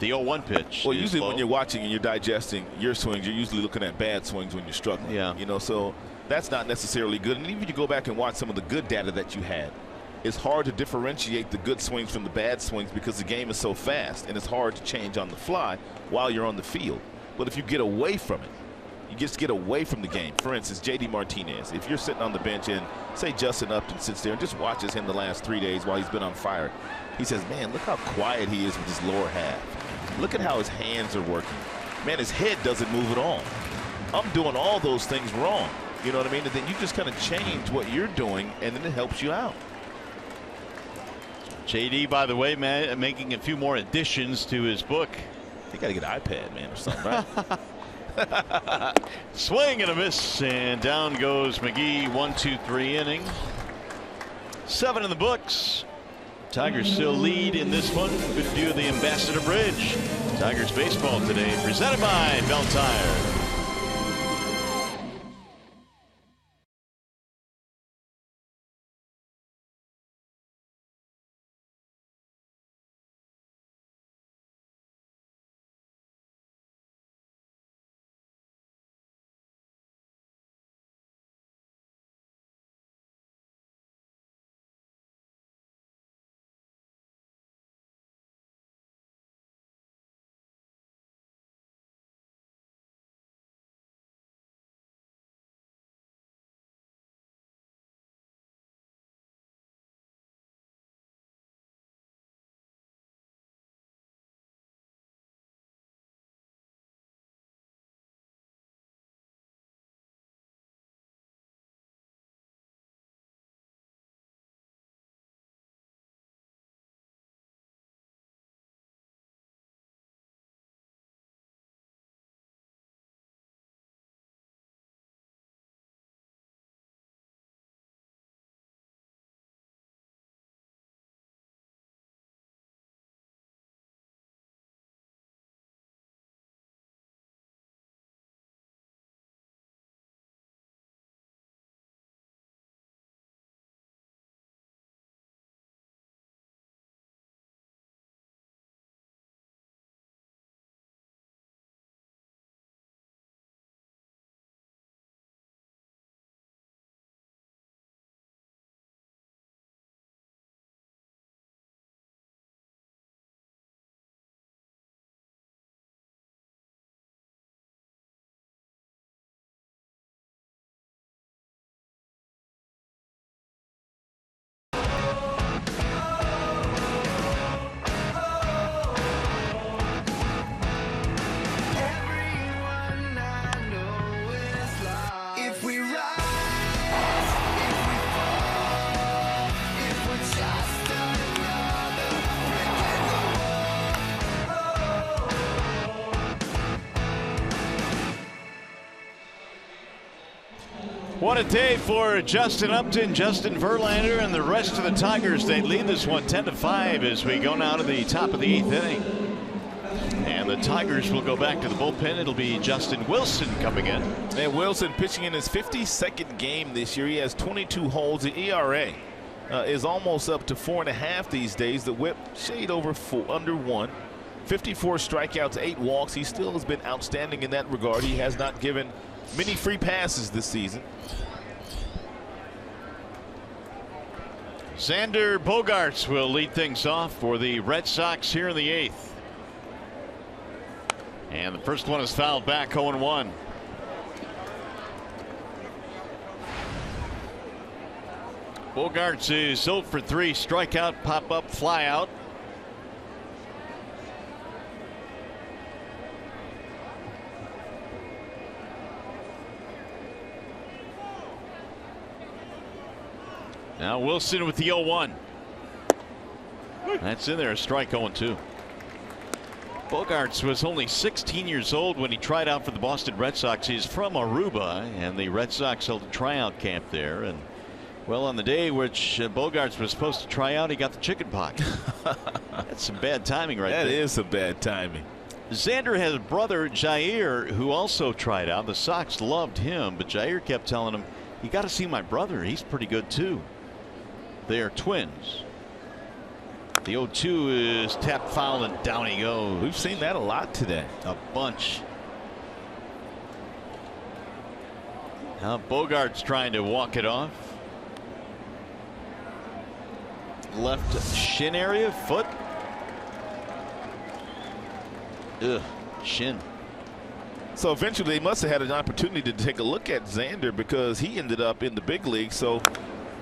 The 0-1 pitch. Well, usually when you're watching and you're digesting your swings, you're usually looking at bad swings when you're struggling. Yeah. So that's not necessarily good. And even if you go back and watch some of the good data that you had, it's hard to differentiate the good swings from the bad swings because the game is so fast and it's hard to change on the fly while you're on the field. But if you get away from it, you just get away from the game. For instance, J.D. Martinez, if you're sitting on the bench and say Justin Upton sits there and just watches him the last 3 days while he's been on fire, he says, man, look how quiet he is with his lower half. Look at how his hands are working. Man, his head doesn't move at all. I'm doing all those things wrong. You know what I mean? And then you just kind of change what you're doing and then it helps you out. JD, by the way, man, making a few more additions to his book. You got to get an iPad, man, or something, right? Swing and a miss, and down goes McGee. 1-2-3 inning. 7 in the books. Tigers still lead in this one. Good view of the Ambassador Bridge. Tigers baseball today, presented by Bell Tire. What a day for Justin Upton, Justin Verlander, and the rest of the Tigers. They lead this one 10-5 as we go now to the top of the 8th inning. And the Tigers will go back to the bullpen. It'll be Justin Wilson coming in. And Wilson pitching in his 52nd game this year. He has 22 holds. The ERA is almost up to 4.5 these days. The whip shade over 4, under 1. 54 strikeouts, 8 walks. He still has been outstanding in that regard. He has not given many free passes this season. Xander Bogaerts will lead things off for the Red Sox here in the 8th. And the first one is fouled back, 0-1. Bogaerts is 0 for 3, strikeout, pop up, fly out. Now Wilson with the 0-1. That's in there, a strike 0-2. Bogaerts was only 16 years old when he tried out for the Boston Red Sox. He's from Aruba, and the Red Sox held a tryout camp there. And well, on the day which Bogaerts was supposed to try out, he got the chicken pox. That's some bad timing right there. That is some bad timing. Xander has a brother, Jair, who also tried out. The Sox loved him, but Jair kept telling him, "You got to see my brother. He's pretty good too." They are twins. The 0-2 is tapped foul, and down he goes. We've seen that a lot today. A bunch. Now Bogaerts trying to walk it off. Left shin area, foot. Ugh, shin. So eventually they must have had an opportunity to take a look at Xander because he ended up in the big league. So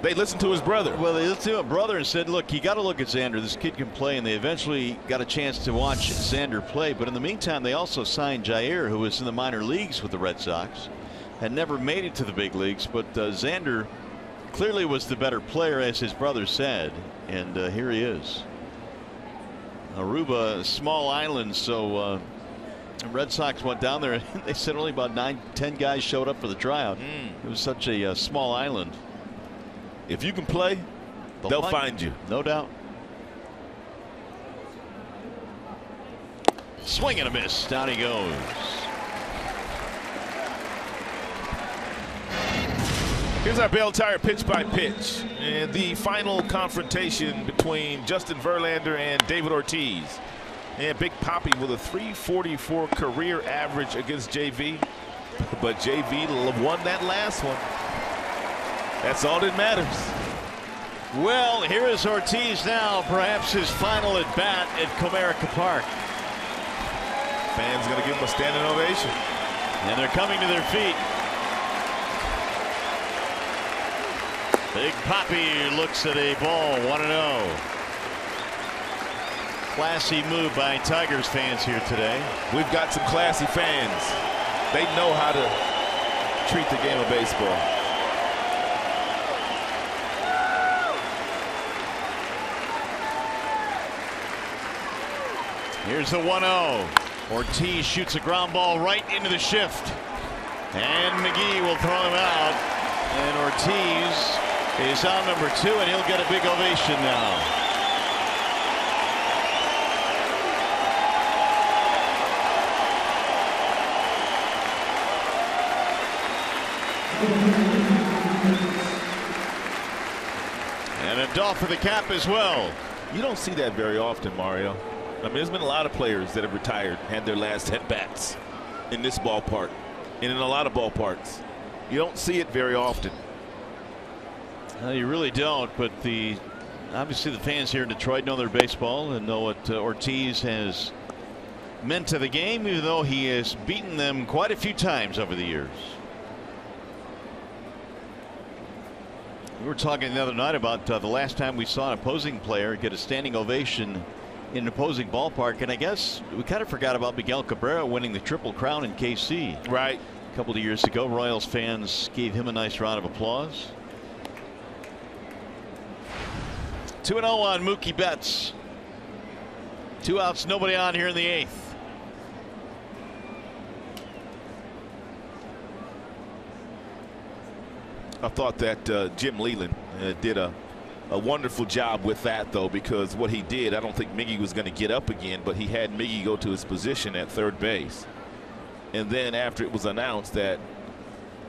they listened to his brother. Well, they listened to a brother and said, look, you got to look at Xander. This kid can play. And they eventually got a chance to watch Xander play. But in the meantime, they also signed Jair, who was in the minor leagues with the Red Sox, had never made it to the big leagues. But Xander clearly was the better player, as his brother said. And here he is. Aruba, a small island, so the Red Sox went down there, and they said only about 9-10 guys showed up for the tryout. It was such a small island. If you can play, they'll find you. No doubt. Swing and a miss. Down he goes. Here's our Bell Tire pitch by pitch. And the final confrontation between Justin Verlander and David Ortiz. And Big Papi with a .344 career average against JV. But JV won that last one. That's all that matters. Well, here is Ortiz now, perhaps his final at bat at Comerica Park. Fans going to give him a standing ovation. And they're coming to their feet. Big Papi looks at a ball, 1-0. Classy move by Tigers fans here today. We've got some classy fans. They know how to treat the game of baseball. Here's the 1-0. Ortiz shoots a ground ball right into the shift. And McGee will throw him out. And Ortiz is on number 2, and he'll get a big ovation now. And a doff for the cap as well. You don't see that very often, Mario. I mean, there's been a lot of players that have retired, had their last at-bats in this ballpark and in a lot of ballparks. You don't see it very often. No, you really don't, but obviously the fans here in Detroit know their baseball and know what Ortiz has meant to the game, even though he has beaten them quite a few times over the years. We were talking the other night about the last time we saw an opposing player get a standing ovation in an opposing ballpark, and I guess we kind of forgot about Miguel Cabrera winning the Triple Crown in KC. Right. A couple of years ago, Royals fans gave him a nice round of applause. 2-0 on Mookie Betts. 2 outs, nobody on here in the 8th. I thought that Jim Leyland did a wonderful job with that, though, because what he did, I don't think Miggy was going to get up again, but he had Miggy go to his position at third base. And then after it was announced that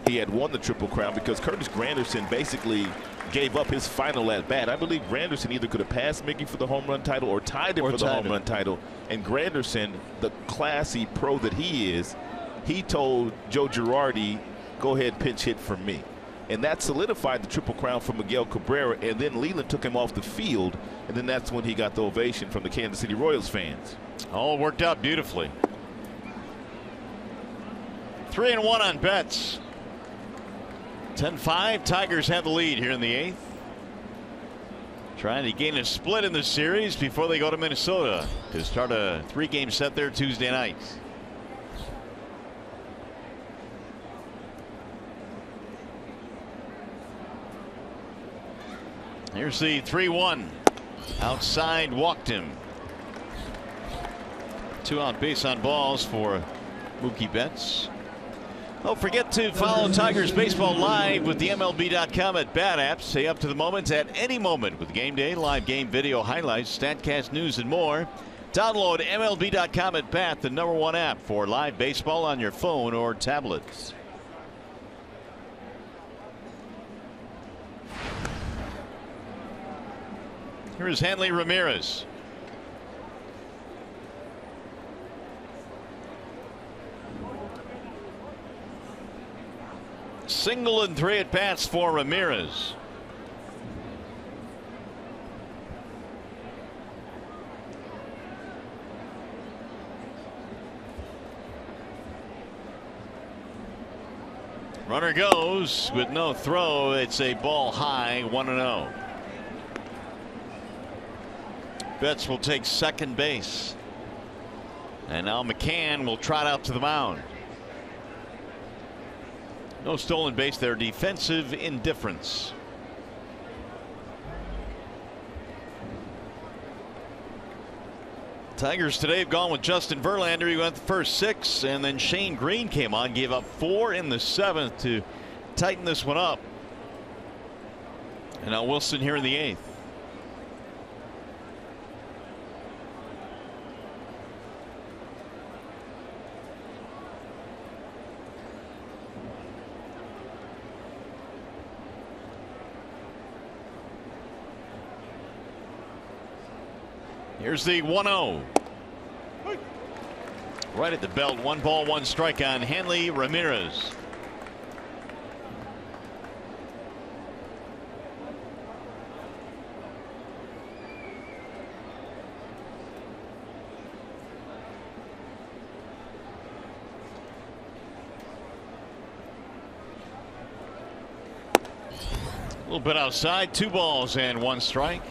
he had won the Triple Crown, because Curtis Granderson basically gave up his final at bat. I believe Granderson either could have passed Miggy for the home run title or tied him for the home run title. And Granderson, the classy pro that he is, he told Joe Girardi, go ahead, pinch hit for me. And that solidified the Triple Crown for Miguel Cabrera, and then Leyland took him off the field, and then that's when he got the ovation from the Kansas City Royals fans. All worked out beautifully. 3-1 on Betts. 10-5. Tigers have the lead here in the 8th. Trying to gain a split in the series before they go to Minnesota to start a 3-game set there Tuesday night. Here's the 3-1. Outside, walked him. 2 out base on balls for Mookie Betts. Don't forget to follow Tigers Baseball live with the MLB.com at Bat app. Stay up to the moment at any moment with game day, live game video highlights, StatCast news, and more. Download MLB.com at Bat, the #1 app for live baseball on your phone or tablets. Here's Hanley Ramirez. Single and 3 at bats for Ramirez. Runner goes with no throw. It's a ball high, 1-0. Betts will take second base. And now McCann will trot out to the mound. No stolen base there. Defensive indifference. Tigers today have gone with Justin Verlander. He went the first 6, and then Shane Green came on, gave up 4 in the 7th to tighten this one up. And now Wilson here in the 8th. Here's the 1-0. Right at the belt. 1 ball, 1 strike on Hanley Ramirez. A little bit outside. 2 balls and 1 strike.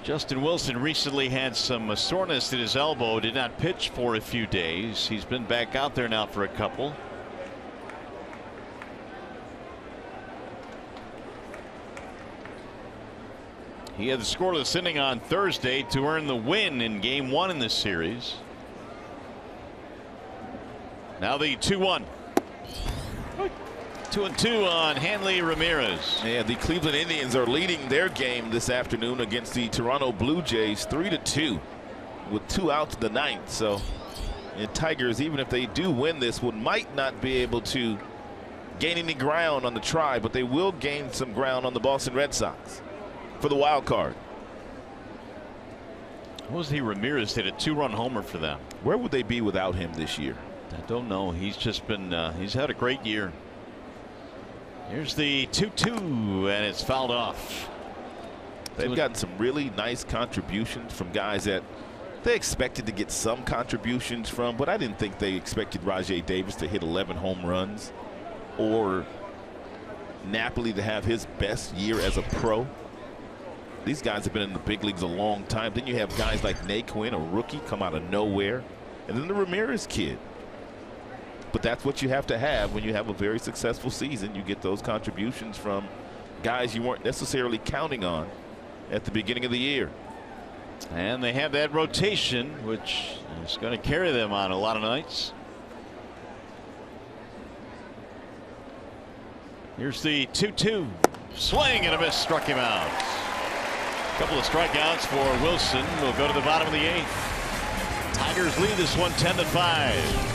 Justin Wilson recently had some soreness in his elbow, did not pitch for a few days. He's been back out there now for a couple. He had the scoreless inning on Thursday to earn the win in game 1 in this series. Now the 2-1. 2-2 on Hanley Ramirez. Yeah, the Cleveland Indians are leading their game this afternoon against the Toronto Blue Jays 3-2 with 2 outs in the 9th. So the Tigers, even if they do win this one, might not be able to gain any ground on the Tribe, but they will gain some ground on the Boston Red Sox for the wild card. Jose Ramirez hit a 2-run homer for them. Where would they be without him this year? I don't know. He's just been he's had a great year. Here's the 2-2, and it's fouled off. They've gotten some really nice contributions from guys that they expected to get some contributions from, but I didn't think they expected Rajai Davis to hit 11 home runs or Napoli to have his best year as a pro. These guys have been in the big leagues a long time. Then you have guys like Naquin, a rookie, come out of nowhere, and then the Ramirez kid. But that's what you have to have when you have a very successful season. You get those contributions from guys you weren't necessarily counting on at the beginning of the year. And they have that rotation, which is going to carry them on a lot of nights. Here's the 2-2. Swing and a miss, struck him out. A couple of strikeouts for Wilson. We'll go to the bottom of the 8th. Tigers lead this one 10-5.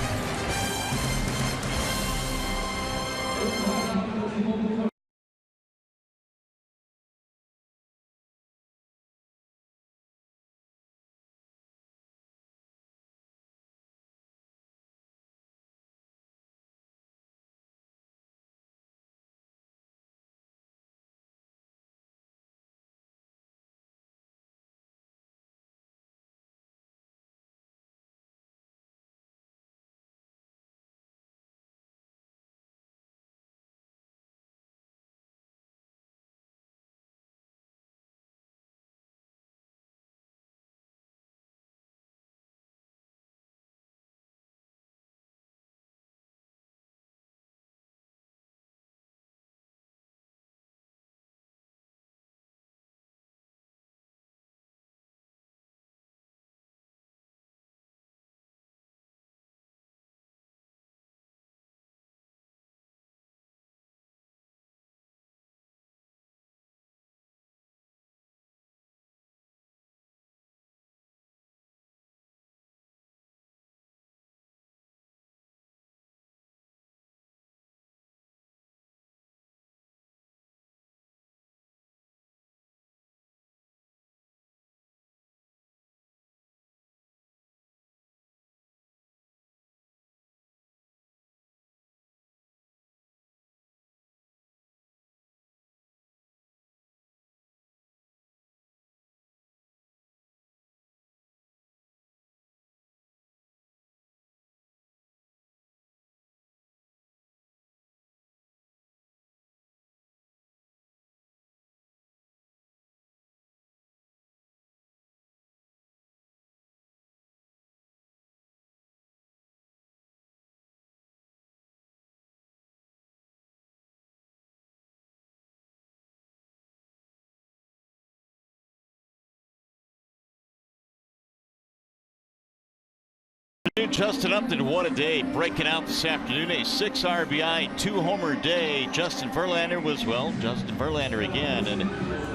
Justin Upton, what a day, breaking out this afternoon. A 6 RBI, 2-homer day. Justin Verlander was, well, Justin Verlander again. And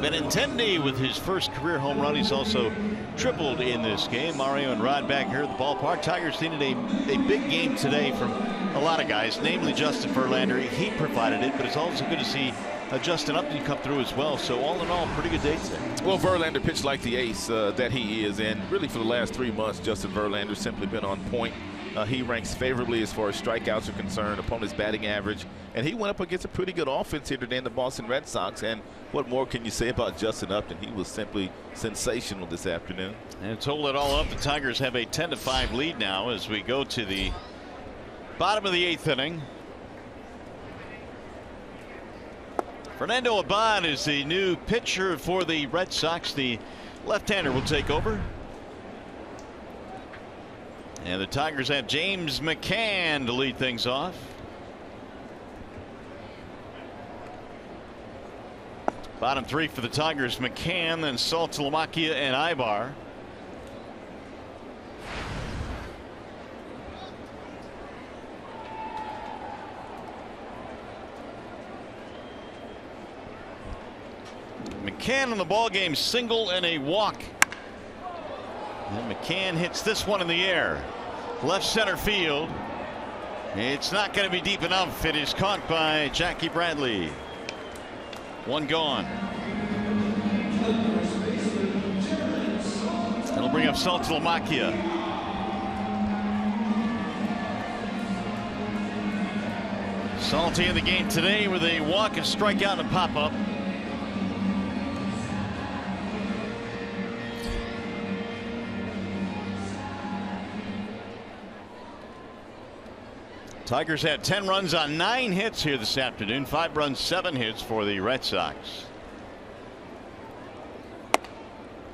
Benintendi with his first career home run. He's also tripled in this game. Mario and Rod back here at the ballpark. Tigers needed a big game today from a lot of guys, namely Justin Verlander. He provided it, but it's also good to see Justin Upton come through as well. So all in all, pretty good day today. Well, Verlander pitched like the ace that he is, and really for the last 3 months, Justin Verlander's simply been on point. He ranks favorably as far as strikeouts are concerned, opponent's batting average, and he went up against a pretty good offense here today in the Boston Red Sox. And what more can you say about Justin Upton? He was simply sensational this afternoon. And to hold it all up, the Tigers have a 10-5 lead now as we go to the bottom of the 8th inning. Fernando Abad is the new pitcher for the Red Sox. The left-hander will take over. And the Tigers have James McCann to lead things off. Bottom 3 for the Tigers, McCann, then Saltalamacchia and Ibar. McCann in the ballgame, single and a walk. And McCann hits this one in the air. Left center field. It's not going to be deep enough. It is caught by Jackie Bradley. One gone. That'll bring up Saltalamacchia. Salty in the game today with a walk and strikeout and pop up. Tigers had 10 runs on 9 hits here this afternoon. 5 runs, 7 hits for the Red Sox.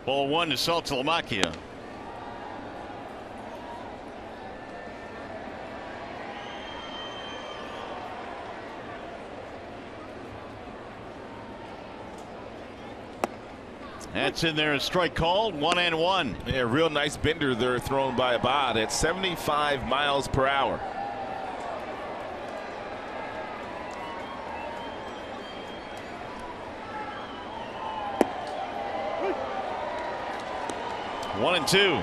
Ball 1 to Saltalamacchia. That's in there, a strike called, 1-1. Yeah, real nice bender there thrown by Abad at 75 miles per hour. One and 2.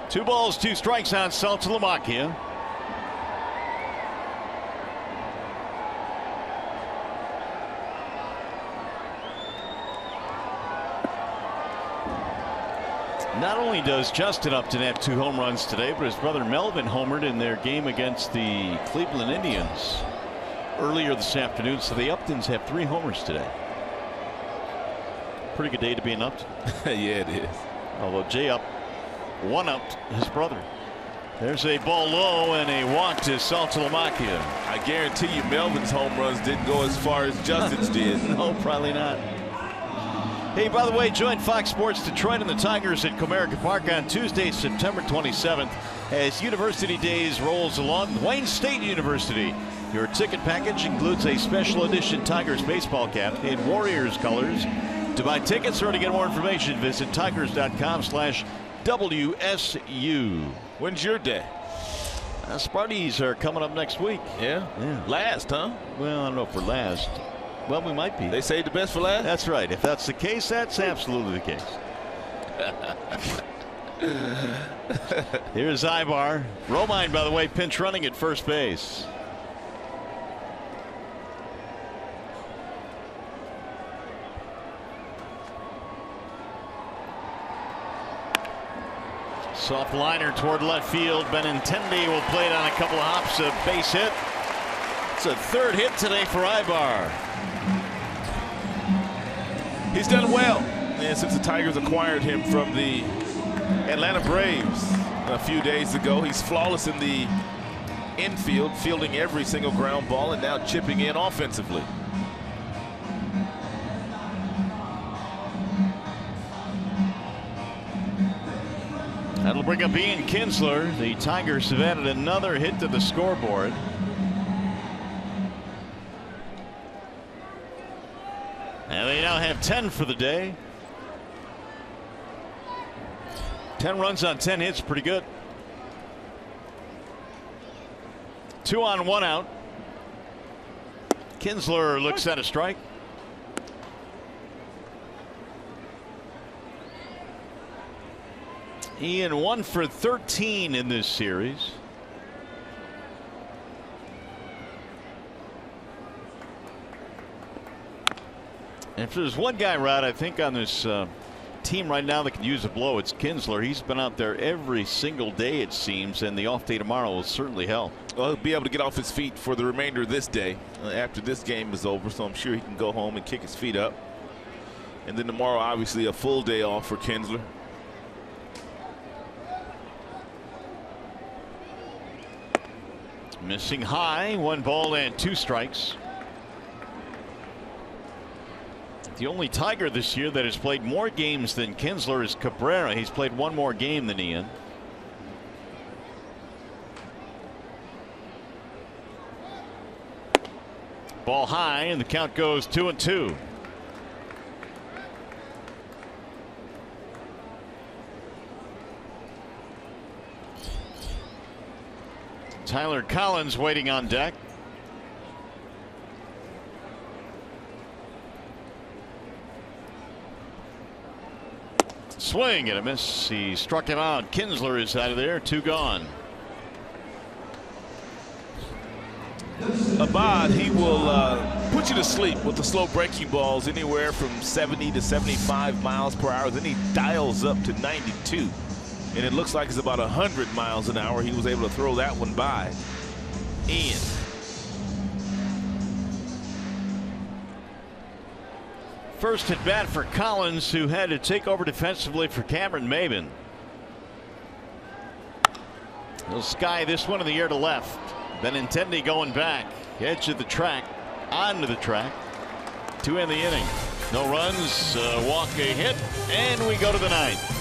Two balls, 2 strikes on Saltalamacchia. Not only does Justin Upton have 2 home runs today, but his brother Melvin homered in their game against the Cleveland Indians earlier this afternoon. So the Uptons have 3 homers today. Pretty good day to be an Upton. Yeah, it is. Although Jay Up one-upped his brother. There's a ball low and a walk to Saltalamacchia. I guarantee you Melvin's home runs didn't go as far as Justin's did. No, probably not. Hey, by the way, join Fox Sports Detroit and the Tigers at Comerica Park on Tuesday, September 27th as University Days rolls along. Wayne State University. Your ticket package includes a special edition Tigers baseball cap in Warriors colors. To buy tickets or to get more information, visit tigers.com/WSU. When's your day? Sparties are coming up next week. Yeah? Last, huh? Well, I don't know if we're last. Well, we might be. They saved the best for last? That's right. If that's the case, that's absolutely the case. Here's Ibar. Romine, by the way, pinch running at first base. Soft liner toward left field. Benintendi will play it on a couple of hops. A base hit. It's a 3rd hit today for Ibar. He's done well. And since the Tigers acquired him from the Atlanta Braves a few days ago, he's flawless in the infield, fielding every single ground ball and now chipping in offensively. That'll bring up Ian Kinsler. The Tigers have added another hit to the scoreboard. And they now have 10 for the day. 10 runs on 10 hits, pretty good. 2 on, 1 out. Kinsler looks at a strike. Ian 1 for 13 in this series. And if there's one guy, Rod, I think on this team right now that can use a blow, it's Kinsler. He's been out there every single day, it seems, and the off day tomorrow will certainly help. Well, he'll be able to get off his feet for the remainder of this day after this game is over, so I'm sure he can go home and kick his feet up. And then tomorrow, obviously, a full day off for Kinsler. Missing high, 1 ball and 2 strikes. The only Tiger this year that has played more games than Kinsler is Cabrera. He's played 1 more game than Ian. Ball high, and the count goes 2-2. Tyler Collins waiting on deck. Swing and a miss. He struck him out. Kinsler is out of there. 2 gone. Abad, he will put you to sleep with the slow breaking balls anywhere from 70 to 75 miles per hour. Then he dials up to 92. And it looks like it's about 100 miles an hour. He was able to throw that one by. Ian. First at bat for Collins, who had to take over defensively for Cameron Maybin. He'll sky this one in the air to left. Benintendi going back. Edge of the track. Onto the track. 2 in the inning. No runs, walk, a hit, and we go to the 9th.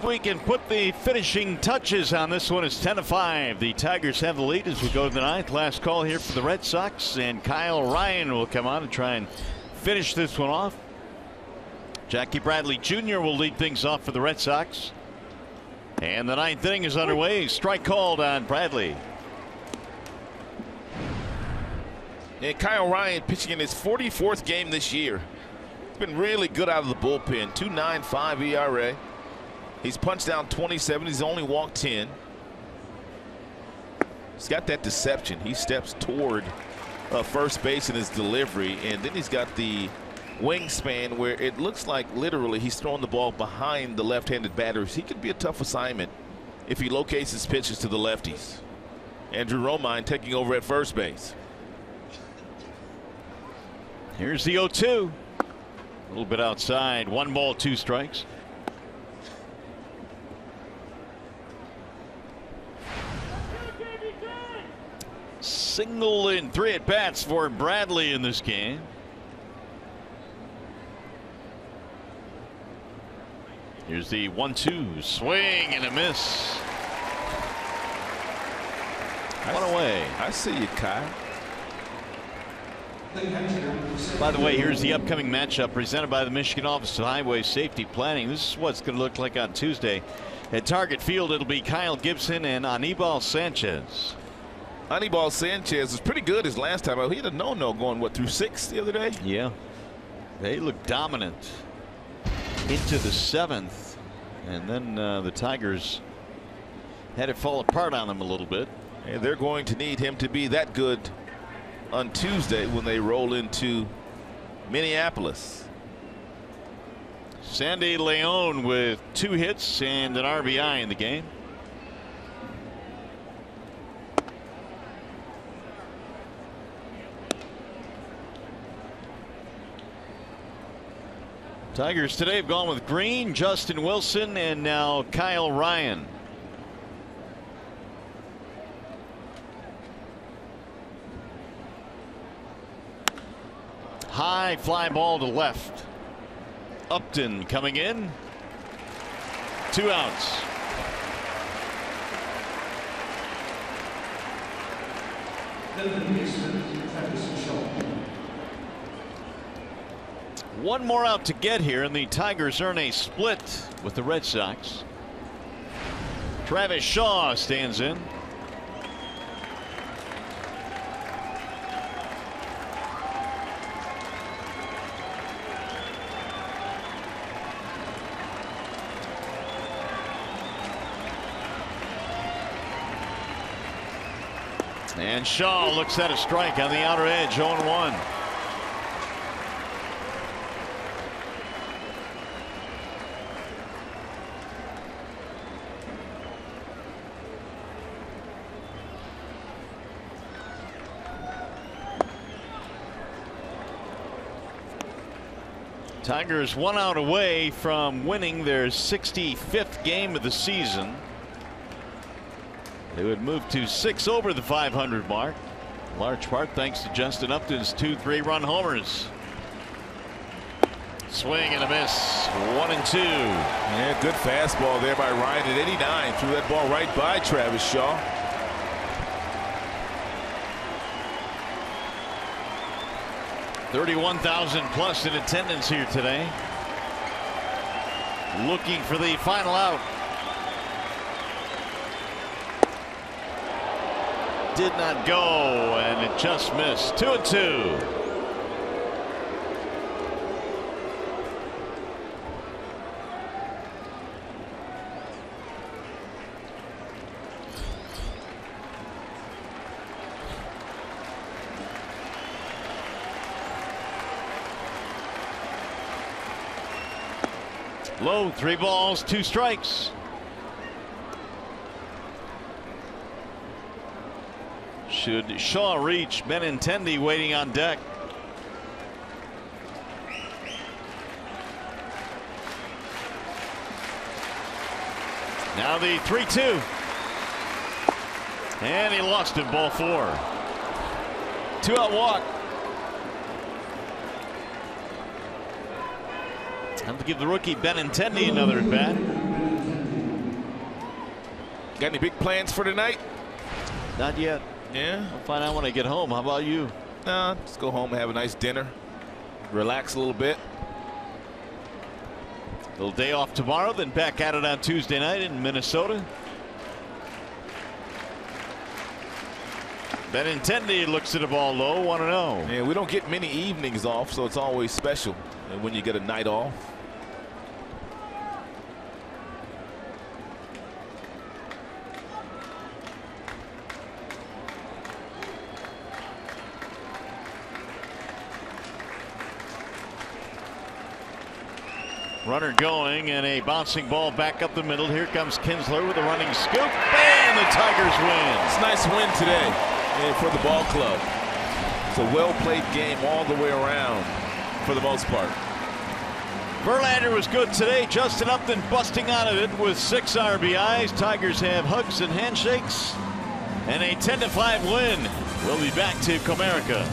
We can put the finishing touches on this one. It's 10-5. The Tigers have the lead as we go to the ninth. Last call here for the Red Sox, and Kyle Ryan will come on and try and finish this one off. Jackie Bradley Jr. will lead things off for the Red Sox. And the ninth inning is underway. Strike called on Bradley. And Kyle Ryan pitching in his 44th game this year. He's been really good out of the bullpen. 2.95 ERA. He's punched down 27. He's only walked 10. He's got that deception. He steps toward first base in his delivery, and then he's got the wingspan where it looks like literally he's throwing the ball behind the left-handed batters. He could be a tough assignment if he locates his pitches to the lefties. Andrew Romine taking over at first base. Here's the 0-2. A little bit outside. 1 ball, 2 strikes. Single in 3 at-bats for Bradley in this game. Here's the 1-2 swing and a miss. One away. I see you, Kyle. By the way, here's the upcoming matchup presented by the Michigan Office of Highway Safety Planning. This is what's going to look like on Tuesday. At Target Field, it'll be Kyle Gibson and Anibal Sanchez. Anibal Sanchez was pretty good his last time out. He had a no-no going, what, through 6 the other day? Yeah. They look dominant into the 7th. And then the Tigers had it fall apart on them a little bit. And they're going to need him to be that good on Tuesday when they roll into Minneapolis. Sandy Leon with 2 hits and an RBI in the game. Tigers today have gone with Green, Justin Wilson, and now Kyle Ryan. High fly ball to left. Upton coming in. 2 outs. One more out to get here, and the Tigers earn a split with the Red Sox. Travis Shaw stands in. And Shaw looks at a strike on the outer edge, 0-1. Tigers 1 out away from winning their 65th game of the season. They would move to 6 over the 500 mark. Large part thanks to Justin Upton's 2 3-run homers. Swing and a miss. 1-2. Yeah, good fastball there by Ryan at 89. Threw that ball right by Travis Shaw. $31,000 plus in attendance here today. Looking for the final out. Did not go, and it just missed. 2-2. Low, 3 balls, 2 strikes. Should Shaw reach, Benintendi waiting on deck. Now the 3-2. And he lost it, ball 4. 2-out walk. Have to give the rookie Benintendi another at bat. Got any big plans for tonight? Not yet. Yeah? I'll find out when I get home. How about you? Nah, just go home and have a nice dinner. Relax a little bit. Little day off tomorrow, then back at it on Tuesday night in Minnesota. Benintendi looks at the ball low, 1-0. Yeah, we don't get many evenings off, so it's always special when you get a night off. Runner going and a bouncing ball back up the middle. Here comes Kinsler with a running scoop, and the Tigers win. It's a nice win today for the ball club. It's a well-played game all the way around for the most part. Verlander was good today. Justin Upton busting out of it with 6 RBIs. Tigers have hugs and handshakes and a 10-5 win. We'll be back to Comerica.